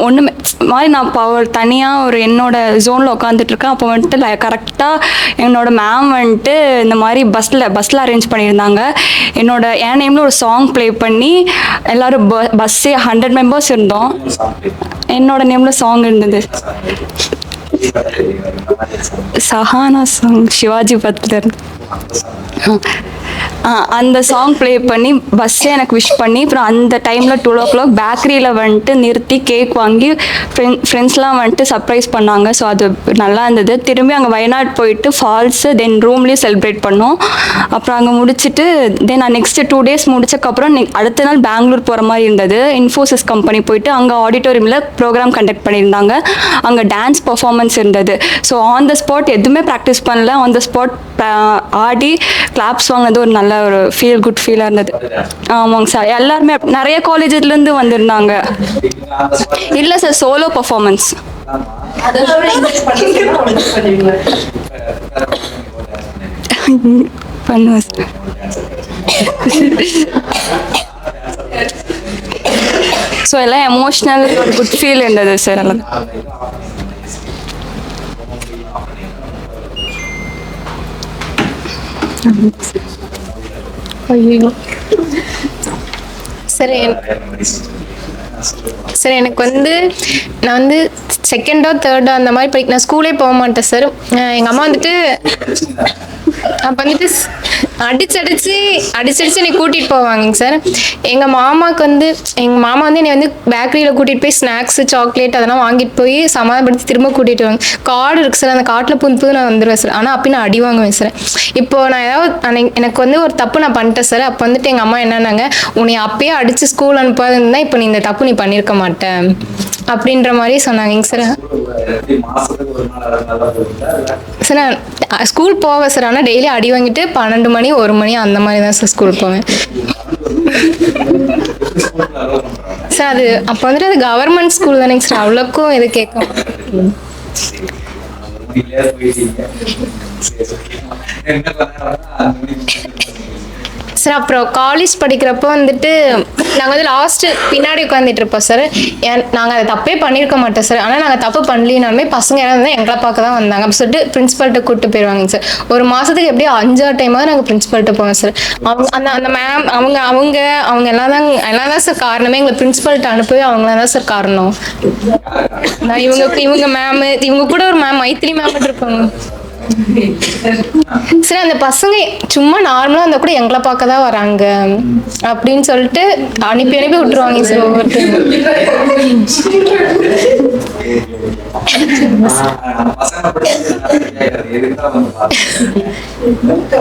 ஒன்றுமே மாதிரி நான் இப்போ ஒரு தனியாக ஒரு என்னோட ஜோனில் உட்காந்துட்ருக்கேன். அப்போ வந்துட்டு கரெக்டாக என்னோட மேம் வந்துட்டு இந்த மாதிரி பஸ்ஸில் அரேஞ்ச் பண்ணியிருந்தாங்க. என் நேமில் ஒரு சாங் ப்ளே பண்ணி எல்லாரும் பஸ்ஸே 100 மெம்பர்ஸ் இருந்தோம். என்னோட நேமில் சாங் இருந்தது. சஹானா சாங் சிவாஜி படத்துல இருந்து. அந்த சாங் ப்ளே பண்ணி பஸ்ஸே எனக்கு விஷ் பண்ணி அப்புறம் அந்த டைமில் 12 o'clock பேக்கரியில் வந்துட்டு நிறுத்தி கேக் வாங்கி ஃப்ரெண்ட்ஸ்லாம் வந்துட்டு சர்ப்ரைஸ் பண்ணாங்க. ஸோ அது நல்லா இருந்தது. திரும்பி அங்கே வயநாடு போயிட்டு ஃபால்ஸு தென் ரூம்லேயும் செலிப்ரேட் பண்ணோம். அப்புறம் அங்கே முடிச்சுட்டு தென் நான் நெக்ஸ்ட்டு 2 days முடிச்சக்கப்புறம் அடுத்த நாள் பெங்களூர் போகிற மாதிரி இருந்தது. இன்ஃபோசிஸ் கம்பெனி போயிட்டு அங்கே ஆடிட்டோரியமில் ப்ரோக்ராம் கண்டக்ட் பண்ணியிருந்தாங்க. அங்கே டான்ஸ் பர்ஃபார்மன்ஸ் இருந்தது. ஸோ ஆன் த ஸ்பாட் எதுவுமே ப்ராக்டிஸ் பண்ணல. On the spot Aadi claps வாங்கினது ஒரு நல்ல ஒரு குட் ஃபீலாக இருந்தது. ஆமாங்க சார். எல்லாருமே நிறைய காலேஜஸ்லேருந்து வந்திருந்தாங்க. இல்லை சார், சோலோ பர்ஃபார்மன்ஸ் பண்ணுவேன் சார். ஸோ எல்லாம் எமோஷ்னல் குட் ஃபீல் இருந்தது சார். எல்லாம் சரி. சார் எனக்கு வந்து நான் வந்து செகண்டோ தேர்டோ அந்த மாதிரி நான் ஸ்கூலே போக மாட்டேன் சார். எங்கள் அம்மா வந்துட்டு அப்போ வந்துட்டு அடிச்சு என்னை கூட்டிகிட்டு போவாங்க சார். எங்கள் மாமா வந்து என்னை வந்து பேக்கரியில் கூட்டிகிட்டு போய் ஸ்நாக்ஸு சாக்லேட் அதெல்லாம் வாங்கிட்டு போய் சமாதானப்படுத்தி திரும்ப கூட்டிகிட்டு வாங்க. காடு இருக்குது சார், அந்த காட்டில் புது நான் வந்துடுவேன் சார். ஆனால் அப்படி நான் அடி வாங்குவேன் சார். இப்போது நான் ஏதாவது எனக்கு வந்து ஒரு தப்பு நான் பண்ணிட்டேன் சார். அப்போ வந்துட்டு எங்கள் அம்மா என்னன்னாங்க, உன்னை அப்பயே அடித்து ஸ்கூல் அனுப்பாதுன்னு இப்போ நீ இந்த தப்பு நீ பண்ணியிருக்க மாட்டேன் அப்படின்ற மாதிரி சொன்னாங்க சார். சார் நான் ஸ்கூல் போவேன் சார், ஆனால் டெய்லி அடி வாங்கிட்டு 12 மணி 1 மணி அந்த மாதிரி தான் சார் ஸ்கூல் போவேன் சார். அது அப்போ வந்துட்டு அது கவர்மெண்ட் ஸ்கூல் தானேங்க சார், அவ்வளோக்கும் எது கேட்க சார். அப்புறம் காலேஜ் படிக்கிறப்போ வந்துட்டு நாங்கள் வந்து லாஸ்ட்டு பின்னாடி உட்காந்துட்டு இருப்போம் சார். நாங்கள் அதை தப்பே பண்ணியிருக்க மாட்டோம் சார். ஆனால் நாங்கள் தப்பு பண்ணலினாலுமே பசங்க யாராவது இருந்தால் எங்களை பார்க்க தான் வந்தாங்க அப்படி சொல்லிட்டு பிரின்ஸிபல்கிட்ட கூப்பிட்டு போயிடுவாங்க சார். ஒரு மாதத்துக்கு எப்படியும் 5-6 டைமாவது நாங்கள் பிரின்ஸிபல்கிட்ட போவோம் சார். அந்த மேம் அவங்க எல்லாம் தான் சார் காரணமே. எங்களை பிரின்ஸிபல்கிட்ட அனுப்பவே அவங்களாம் தான் சார் காரணம். இவங்க மேம், இவங்க கூட ஒரு மேம் மைத்திரி மேம் இருப்பாங்க சார். அந்த பசங்க சும்மா நார்மலாக இருந்தால் கூட எங்களை பார்க்க தான் வராங்க அப்படின்னு சொல்லிட்டு அனுப்பி விட்டுருவாங்க சார் ஒவ்வொருத்தரும்.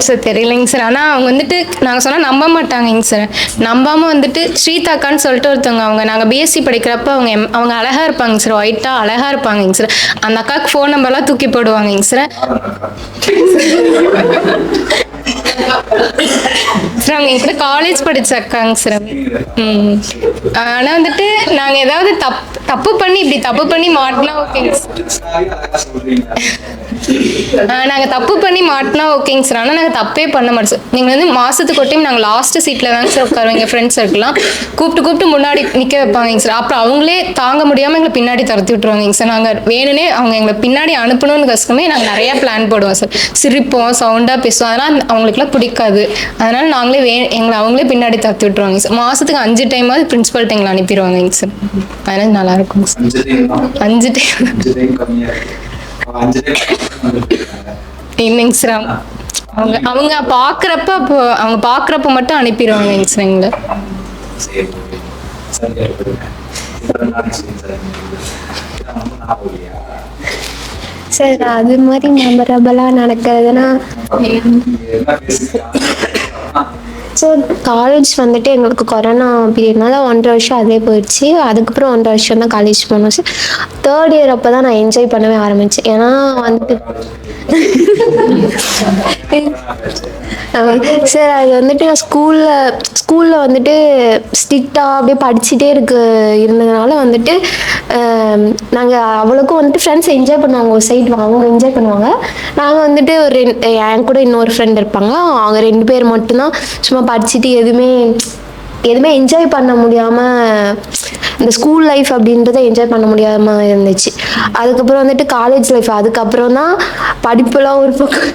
சார் தெரியலைங்க சார். ஆனால் அவங்க வந்துட்டு நாங்கள் சொன்னால் நம்ப மாட்டாங்கங்க சார். நம்பாமல் வந்துட்டு ஸ்ரீதாக்கான்னு சொல்லிட்டு ஒருத்தவங்க நாங்கள் பிஎஸ்சி படிக்கிறப்ப அவங்க அழகாக இருப்பாங்க சார், ஒயிட்டாக அழகாக இருப்பாங்கங்க சார். அந்த அக்காவுக்கு ஃபோன் நம்பர்லாம் தூக்கி போடுவாங்கங்க சார். சார் அவங்க என் கூட காலேஜ் படிச்ச அக்காங்க சார். ஆனால் வந்துட்டு நாங்கள் ஏதாவது தப்பு பண்ணி மாட்டினா ஓகேங்க சார். நாங்கள் தப்பு பண்ணி மாட்டினா ஓகேங்க சார். ஆனால் நாங்கள் தப்பே பண்ண மாட்டோம் சார். நீங்கள் வந்து மாதத்துக்கு ஒரு டைம் நாங்கள் லாஸ்ட்டு சீட்டில் தாங்க சார் உட்காருவோம். எங்கள் ஃப்ரெண்ட்ஸ் சர்க்கிள்லாம் கூப்பிட்டு முன்னாடி நிற்க வைப்பாங்க சார். அப்புறம் அவங்களே தாங்க முடியாமல் எங்களை பின்னாடி துரத்தி விட்டுருவாங்க சார். நாங்கள் வேணும்னே அவங்க எங்களை பின்னாடி அனுப்பணும்னு கஷ்டமே நாங்கள் நிறையா பிளான் போடுவோம் சார். சிரிப்போம், சவுண்டாக பேசுவோம். அதெல்லாம் அவங்களுக்குலாம் பிடிக்காது. அதனால் நாங்களே எங்களை அவங்களே பின்னாடி துரத்தி விட்டுருவாங்க சார். மாதத்துக்கு 5 டைமாவது பிரின்ஸிபல்கிட்ட எங்களை அனுப்பிடுவாங்க சார். அதனால் நல்லாயிருக்கும் சார். 5 டைம் இல்லைங்க சார். அவங்க பார்க்குறப்ப மட்டும் அனுப்பிடுவாங்க சார் எங்களை. சார் அது மாதிரி மெமரபிளாக நடக்கிறதுனா ஸோ காலேஜ் வந்துட்டு எங்களுக்கு கொரோனா பீரியட்னால 1.5 வருஷம் அதே போயிடுச்சு. அதுக்கப்புறம் 1.5 வருஷம் தான் காலேஜ் போனோம் சார். 3rd இயர் அப்போ தான் நான் என்ஜாய் பண்ணவே ஆரம்பித்தேன். ஏன்னா வந்துட்டு சார் அது வந்துட்டு நான் ஸ்கூலில் வந்துட்டு ஸ்ட்ரிக்டாக அப்படியே படிச்சுட்டே இருந்ததுனால வந்துட்டு நாங்கள் அவ்வளோக்கும் வந்துட்டு ஃப்ரெண்ட்ஸ் என்ஜாய் பண்ணுவாங்க. ஒரு சைடு அவங்க என்ஜாய் பண்ணுவாங்க. நாங்கள் வந்துட்டு என் கூட இன்னொரு ஃப்ரெண்ட் இருப்பாங்க. அவங்க 2 பேர் மட்டும்தான் சும்மா படிச்சுட்டு எதுவுமே என்ஜாய் பண்ண முடியாமல் இந்த ஸ்கூல் லைஃப் அப்படின்றத என்ஜாய் பண்ண முடியாமல் இருந்துச்சு. அதுக்கப்புறம் வந்துட்டு காலேஜ் லைஃப், அதுக்கப்புறம் தான் படிப்புலாம் ஒரு பக்கம்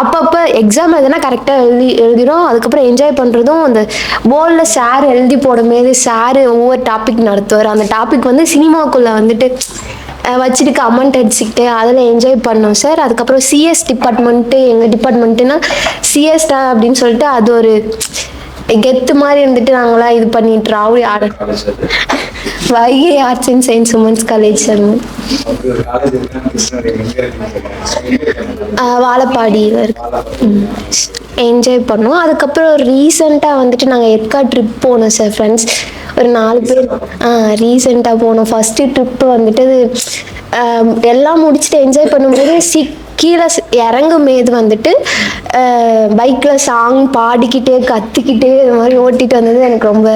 அப்பப்போ எக்ஸாம் எதுனா கரெக்டாக எழுதிடும். அதுக்கப்புறம் என்ஜாய் பண்ணுறதும் அந்த போர்டில் சார் எழுதி போடும்போது சார் ஒவ்வொரு டாபிக் நடத்துவார். அந்த டாபிக் வந்து சினிமாக்குள்ளே வந்துட்டு வச்சுட்டு கமெண்ட் அடிச்சுக்கிட்டு அதில் என்ஜாய் பண்ணோம் சார். அதுக்கப்புறம் சிஎஸ் டிபார்ட்மெண்ட்டு, எங்கள் டிபார்ட்மெண்ட்டுனா சிஎஸ் தான் அப்படின்னு சொல்லிட்டு அது ஒரு கெத்து மாதிரி இருந்துட்டு நாங்களாம் இது பண்ணிட்டு ராவுடி Vaigai arts and science women's college sir. வாழப்பாடியில் இருக்கு. என்ஜாய் பண்ணோம். அதுக்கப்புறம் ரீசெண்டாக வந்துட்டு நாங்கள் ஏற்காடு ட்ரிப் போனோம் சார். ஃப்ரெண்ட்ஸ் ஒரு 4 பேர் ரீசெண்டாக போனோம். ஃபஸ்ட்டு ட்ரிப்பு வந்துட்டு எல்லாம் முடிச்சுட்டு என்ஜாய் பண்ணும்போது கீழே இறங்கும்போது வந்துட்டு பைக்கில் சாங் பாடிக்கிட்டே கத்திக்கிட்டே இது மாதிரி ஓட்டிகிட்டு வந்தது எனக்கு ரொம்ப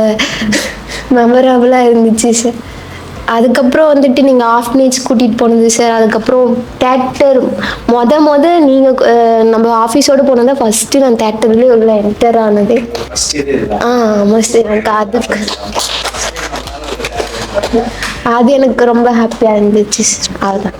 மெமரபுளாக இருந்துச்சு சார். அதுக்கப்புறம் வந்துட்டு நீங்கள் ஆஃப்னேஜ் கூட்டிகிட்டு போனது சார். அதுக்கப்புறம் தேட்டர் நீங்கள் நம்ம ஆஃபீஸோடு போனது ஃபஸ்ட்டு நான் தேட்டர்லேயே உள்ள என்டர் ஆனது. ஆமாம் சார். எனக்கு அது எனக்கு ரொம்ப ஹாப்பியாக இருந்துச்சு சார். அதுதான்.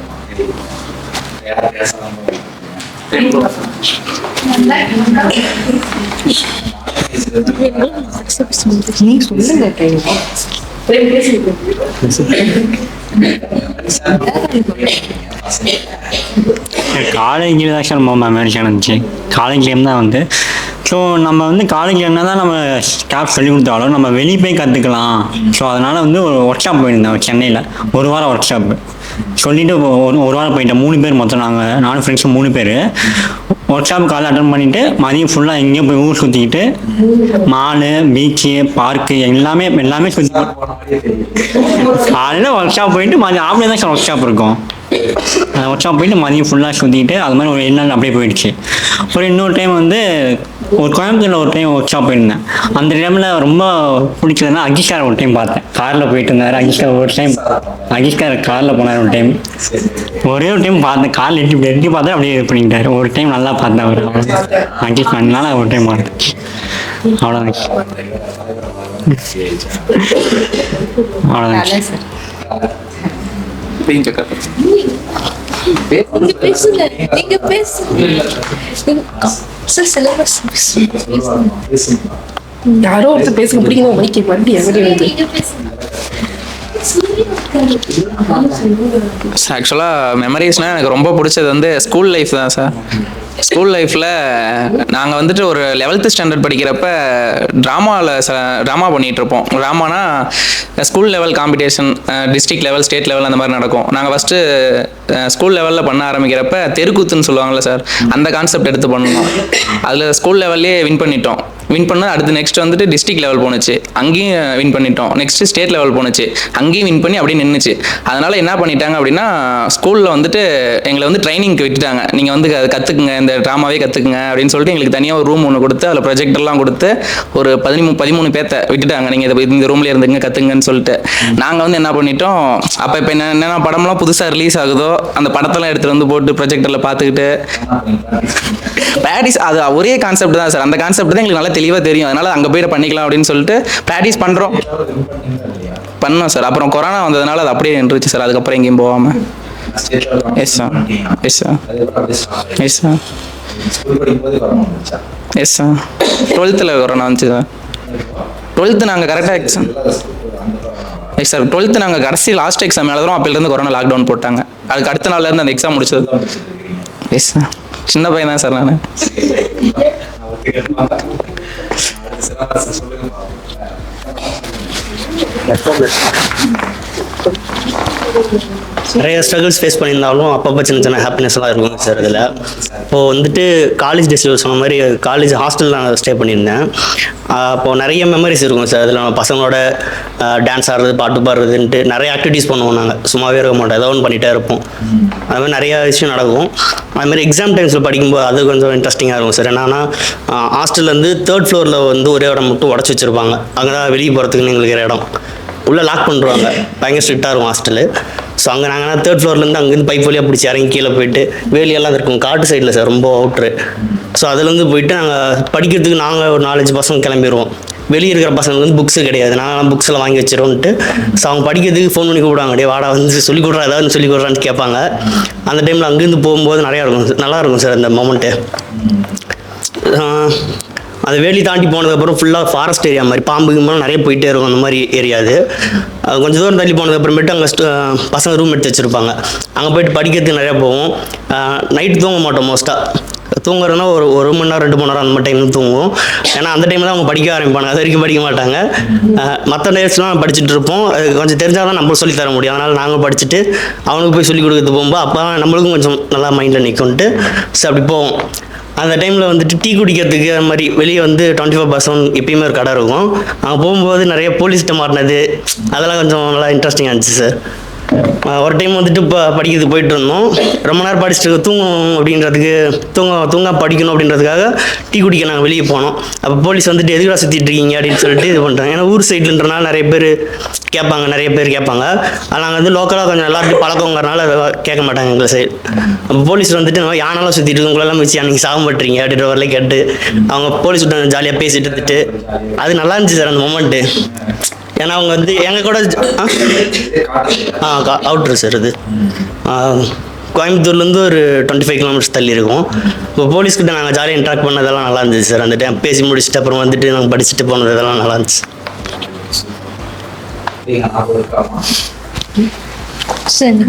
காலேஜில் தான் சார் ரொம்ப மெமரிஸாக இருந்துச்சு. காலேஜ்லேயும் தான் வந்து ஸோ நம்ம வந்து காலேஜில் என்ன தான் நம்ம ஸ்டாஃப் சொல்லி கொடுத்தாலும் நம்ம வெளியே போய் கற்றுக்கலாம். ஸோ அதனால் வந்து ஒரு ஒர்க் ஷாப் போயிருந்தேன் சென்னையில், ஒரு வாரம் ஒர்க் ஷாப்பு சொல்லிவிட்டு ஒரு வாரம் போயிட்டேன். 3 பேர் மொத்தம், நானும் ஃப்ரெண்ட்ஸும் 3 பேர். ஒர்க் ஷாப் காலையில் அட்டன் பண்ணிவிட்டு மதியம் ஃபுல்லாக எங்கேயும் போய் ஊர் சுற்றிக்கிட்டு மாலு, பீச்சு, பார்க்கு எல்லாமே சுற்றி காலையில் ஒர்க் ஷாப் போயிட்டு மதியம் ஆஃப்டே தான் சார் ஒர்க் ஷாப் இருக்கும். ஒர்க் ஷாப் போயிட்டு மதியம் ஃபுல்லாக சுற்றிக்கிட்டு அது மாதிரி ஒரு 7 நாள் அப்படியே போயிடுச்சு. அப்புறம் இன்னொரு டைம் வந்து ஒரு கோயம்புத்தூரில் ஒரு டைம் ஒர்க் ஷாப் போயிருந்தேன். அந்த டைமில் ரொம்ப பிடிச்சதுன்னா அகிஷ்கார் ஒரு டைம் பார்த்தேன். காரில் போயிட்டு இருந்தார் அகிஷ்கார். ஒரு டைம் அகிஷ்கார் காரில் போனார். ஒரு டைம் ஒரே ஒரு டைம் பார்த்தேன். காரில் எட்டி பார்த்தா அப்படியே இது பண்ணிக்கிட்டார். ஒரு டைம் நல்லா பார்த்தேன் அவர் அகிஷ்கார்னால ஒரு டைம் பார்த்தேன். அவ்வளோதான் அவ்வளோதான். யாரோ ஒருத்தர் பேசுங்க, பிடிக்கணும் மைக்கை மறுபடியும் ஆக்சுவலாக மெமரிஸ்னால் எனக்கு ரொம்ப பிடிச்சது வந்து ஸ்கூல் லைஃப் தான் சார். ஸ்கூல் லைஃப்பில் நாங்கள் வந்துட்டு ஒரு 11th ஸ்டாண்டர்ட் படிக்கிறப்ப ட்ராமா பண்ணிகிட்ருப்போம். ட்ராமானா school level competition, district level, state level அந்த மாதிரி நடக்கும். நாங்கள் ஃபஸ்ட்டு ஸ்கூல் லெவலில் பண்ண ஆரம்பிக்கிறப்ப தெருக்கூத்துன்னு சொல்லுவாங்கள்ல சார், அந்த கான்செப்ட் எடுத்து பண்ணோம். அதில் ஸ்கூல் லெவல்லே வின் பண்ணிட்டோம். வின் பண்ண அடுத்து நெக்ஸ்ட் வந்துட்டு டிஸ்ட்ரிக்ட் லெவல் போணுச்சு, அங்கேயும் வின் பண்ணிட்டோம். நெக்ஸ்ட்டு ஸ்டேட் லெவல் போணுச்சு, அங்கேயும் வின் பண்ணி அப்படியே நின்றுச்சு. அதனால் என்ன பண்ணிட்டாங்க அப்படின்னா ஸ்கூலில் வந்துட்டு எங்களை வந்து ட்ரைனிங்க்கு விட்டுட்டாங்க. நீங்கள் வந்து அதை கற்றுக்குங்க, இந்த ட்ராமாவே கற்றுக்குங்க அப்படின்னு சொல்லிட்டு எங்களுக்கு தனியாக ஒரு ரூம் ஒன்று கொடுத்து அதில் ப்ரொஜெக்டர்லாம் கொடுத்து ஒரு 13 பேர்த்த விட்டுட்டாங்க. நீங்கள் இந்த ரூம்லேயே இருந்துங்க கற்றுங்கன்னு சொல்லிட்டு. நாங்கள் வந்து என்ன பண்ணிட்டோம், அப்போ இப்போ என்னென்ன படம்லாம் புதுசாக ரிலீஸ் ஆகுதோ அந்த படத்தெல்லாம் எடுத்துகிட்டு வந்து போட்டு ப்ரொஜெக்டரில் பார்த்துக்கிட்டு ப்ராக்டிஸ், அது ஒரே கான்செப்ட் தான் சார். அந்த கான்செப்ட் தான் எங்களுக்கு நல்லா தெளிவாக தெரியும். அதனால் அங்கே போய்ட்டு பண்ணிக்கலாம் அப்படின்னு சொல்லிட்டு ப்ராக்டிஸ் பண்ணோம் சார். அப்புறம் கொரோனா வந்ததுனால அது அப்படியே நின்றுச்சு சார். அதுக்கப்புறம் எங்கேயும் போகாமல். Yes sir, yes sir, yes sir, yes sir. 12th corona வந்துச்சு சார். 12th நாங்கள் கரெக்டாக எக்ஸாம். எஸ் சார், 12th நாங்கள் கடைசி லாஸ்ட் எக்ஸாம் எழுதுறோம். அப்போலேருந்து கொரோனா லாக்டவுன் போட்டாங்க. அதுக்கு அடுத்த நாள்லேருந்து அந்த எக்ஸாம் முடிச்சது. எஸ் சார், சின்ன பையன் தான் சார் நான். நிறைய ஸ்ட்ரகிள்ஸ் ஃபேஸ் பண்ணியிருந்தாலும் அப்பப்போ சின்ன சின்ன ஹாப்பினஸ்லாம் இருக்கும் சார். இதில் இப்போது வந்துட்டு காலேஜ் டேஸில் சொன்ன மாதிரி காலேஜ் ஹாஸ்டலில் நான் ஸ்டே பண்ணியிருந்தேன். அப்போது நிறைய மெமரிஸ் இருக்கும் சார். அதில் நம்ம பசங்களோட டான்ஸ் ஆடுறது, பாட்டு பாடுறதுன்ட்டு நிறைய ஆக்டிவிட்டீஸ் பண்ணுவோம். நாங்கள் சும்மாவே இருக்க மாட்டோம், ஏதோ ஒன்று பண்ணிகிட்டே இருப்போம். அது மாதிரி நிறையா விஷயம் நடக்கும். அதுமாதிரி எக்ஸாம் டைம்ஸில் படிக்கும்போது அது கொஞ்சம் இன்ட்ரெஸ்டிங்காக இருக்கும் சார். என்னன்னா ஹாஸ்டல்லேருந்து 3rd ஃப்ளோரில் வந்து ஒரே இடம் மட்டும் உடச்சி வச்சுருப்பாங்க. அங்கே தான் வெளியே போகிறதுக்குன்னு எங்களுக்கு இடம் உள்ளே லாக் பண்ணுறாங்க. பயங்கர ஸ்ட்ரிக்டாக இருக்கும் ஹாஸ்டலு. ஸோ அங்கே நாங்கள் 3rd ஃப்ளோர்லேருந்து அங்கேருந்து பைப் வழியாக பிடிச்சி இறங்கி கீழே போயிட்டு வேலியெல்லாம் இருக்கும். காட்டு சைடில் சார், ரொம்ப அவுட்ரு. ஸோ அதுலேருந்து போயிட்டு நாங்கள் படிக்கிறதுக்கு நாங்கள் ஒரு 4-5 பசங்க கிளம்பிடுவோம். வெளியே இருக்கிற பசங்களுக்கு வந்து புக்ஸு கிடையாது, நாங்கள் புக்ஸ்லாம் வாங்கி வச்சிருவோன்ட்டு. ஸோ அவங்க படிக்கிறதுக்கு ஃபோன் பண்ணி கூப்பிடுவாங்க, டே வாடா வந்து சொல்லிக் கொடுறா, ஏதாவது சொல்லிக் கொடுறான்னு கேட்பாங்க. அந்த டைமில் அங்கேருந்து போகும்போது நிறையா இருக்கும், நல்லாயிருக்கும் சார் அந்த மொமெண்ட்டு. அது வேலி தாண்டி போனதுக்கப்புறம் ஃபுல்லாக ஃபாரஸ்ட் ஏரியா மாதிரி பாம்புக்கு மேலே நிறைய போயிட்டே இருக்கும். அந்த மாதிரி ஏரியா அது. கொஞ்சம் தூரம் தள்ளி போனதுக்கப்புறமேட்டு அங்கே பசங்க ரூம் எடுத்து வச்சுருப்பாங்க. அங்கே போய்ட்டு படிக்கிறதுக்கு நிறையா போவோம். நைட்டு தூங்க மாட்டோம். மோஸ்ட்டாக தூங்குறதுனா ஒரு மணி நேரம் 2 மணி நேரம் அந்த மாதிரி டைம் தூங்குவோம். ஏன்னா அந்த டைமில் தான் அவங்க படிக்க ஆரம்பிப்பாங்க, அது வரைக்கும் படிக்க மாட்டாங்க. மற்ற டேஸ்லாம் படிச்சுட்டு இருப்போம். கொஞ்சம் தெரிஞ்சால் தான் நம்மளுக்கு சொல்லித்தர முடியும். அதனால் நாங்கள் படிச்சுட்டு அவனுக்கு போய் சொல்லிக் கொடுக்குறது போகும்போது அப்போ நம்மளுக்கும் கொஞ்சம் நல்லா மைண்டில் நிற்கும்ட்டு ஸோ அப்படி போவோம். அந்த டைமில் வந்துட்டு டீ குடிக்கிறதுக்கு அந்த மாதிரி வெளியே வந்து 24/7 எப்பயுமே ஒரு கடை இருக்கும். அங்கே போகும்போது நிறைய போலீஸ்கிட்ட மாட்டினது அதெல்லாம் கொஞ்சம் நல்லா இன்ட்ரெஸ்டிங்காக இருந்துச்சு சார். ஒரு டைம் வந்துட்டு இப்போ படிக்கிறதுக்கு போயிட்டு இருந்தோம். ரொம்ப நேரம் படிச்சுட்டு தூங்கணும் அப்படின்றதுக்கு தூங்க படிக்கணும் அப்படின்றதுக்காக டீ குடிக்க நாங்கள் வெளியே போனோம். அப்போ போலீஸ் வந்துட்டு எதுக்காக சுற்றிட்டு இருக்கீங்க அப்படின்னு சொல்லிட்டு இது பண்ணுறாங்க. ஏன்னா ஊர் சைட்லன்றனால நிறைய பேர் கேட்பாங்க. ஆனால் நாங்கள் வந்து லோக்கலாக கொஞ்சம் எல்லாத்தையும் பழக்கங்கிறனால அதை கேட்க மாட்டாங்க எங்களை சைடு. அப்போ போலீஸ் வந்துட்டு யானாலும் சுற்றிட்டு இருக்கு, உங்களெல்லாம் வச்சு அன்றைக்கி சாக மாட்டீங்க அப்படின்ற வரலாம் கேட்டு அவங்க போலீஸ் விட்டு ஜாலியாக பேசிட்டு இருந்துட்டு அது நல்லா இருந்துச்சு சார் அந்த மொமெண்ட்டு. ஏன்னா அவங்க வந்து எங்கள் கூட அவுட்ரு சார் இது கோயம்புத்தூர்லேருந்து ஒரு 25 கிலோமீட்டர்ஸ் தள்ளி இருக்கும். இப்போ போலீஸ்கிட்ட நாங்கள் ஜாலியாக இன்ட்ராக்ட் பண்ணதெல்லாம் நல்லா இருந்துச்சு சார். அந்த டைம் பேசி முடிச்சுட்டு அப்புறம் வந்துட்டு நாங்கள் படிச்சுட்டு போனது இதெல்லாம் நல்லா இருந்துச்சு. சரி.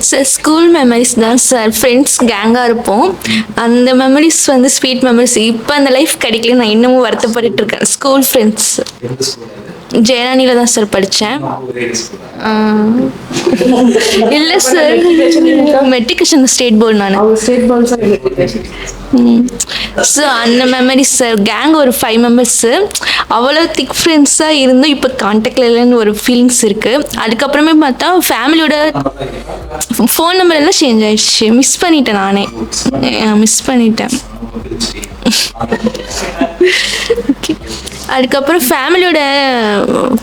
சார் ஸ்கூல் மெமரிஸ் தான் சார். ஃப்ரெண்ட்ஸ் கேங்காக இருப்போம். அந்த மெமரிஸ் வந்து ஸ்வீட் மெமரிஸ். இப்போ அந்த லைஃப் கிடைக்கல, நான் இன்னமும் வருத்தப்பட்டு இருக்கேன். ஸ்கூல் ஃப்ரெண்ட்ஸ் ஜெயராணியில் தான் சார் படித்தேன். இல்லை சார், மெட்ரிகுலேஷன் ஸ்டேட் போர்டு நான். ஸோ அந்த மெமரிஸ் சார். கேங் ஒரு 5 மெம்பர்ஸு. அவ்வளோ திக் ஃப்ரெண்ட்ஸாக இருந்தும் இப்போ கான்டாக்டில் இல்லைன்னு ஒரு ஃபீலிங்ஸ் இருக்குது. அதுக்கப்புறமே பார்த்தா ஃபேமிலியோட ஃபோன் நம்பர் எல்லாம் சேஞ்ச் ஆயிடுச்சு. மிஸ் பண்ணிட்டேன், நானே மிஸ் பண்ணிட்டேன். அதுக்கப்புறம் ஃபேமிலியோட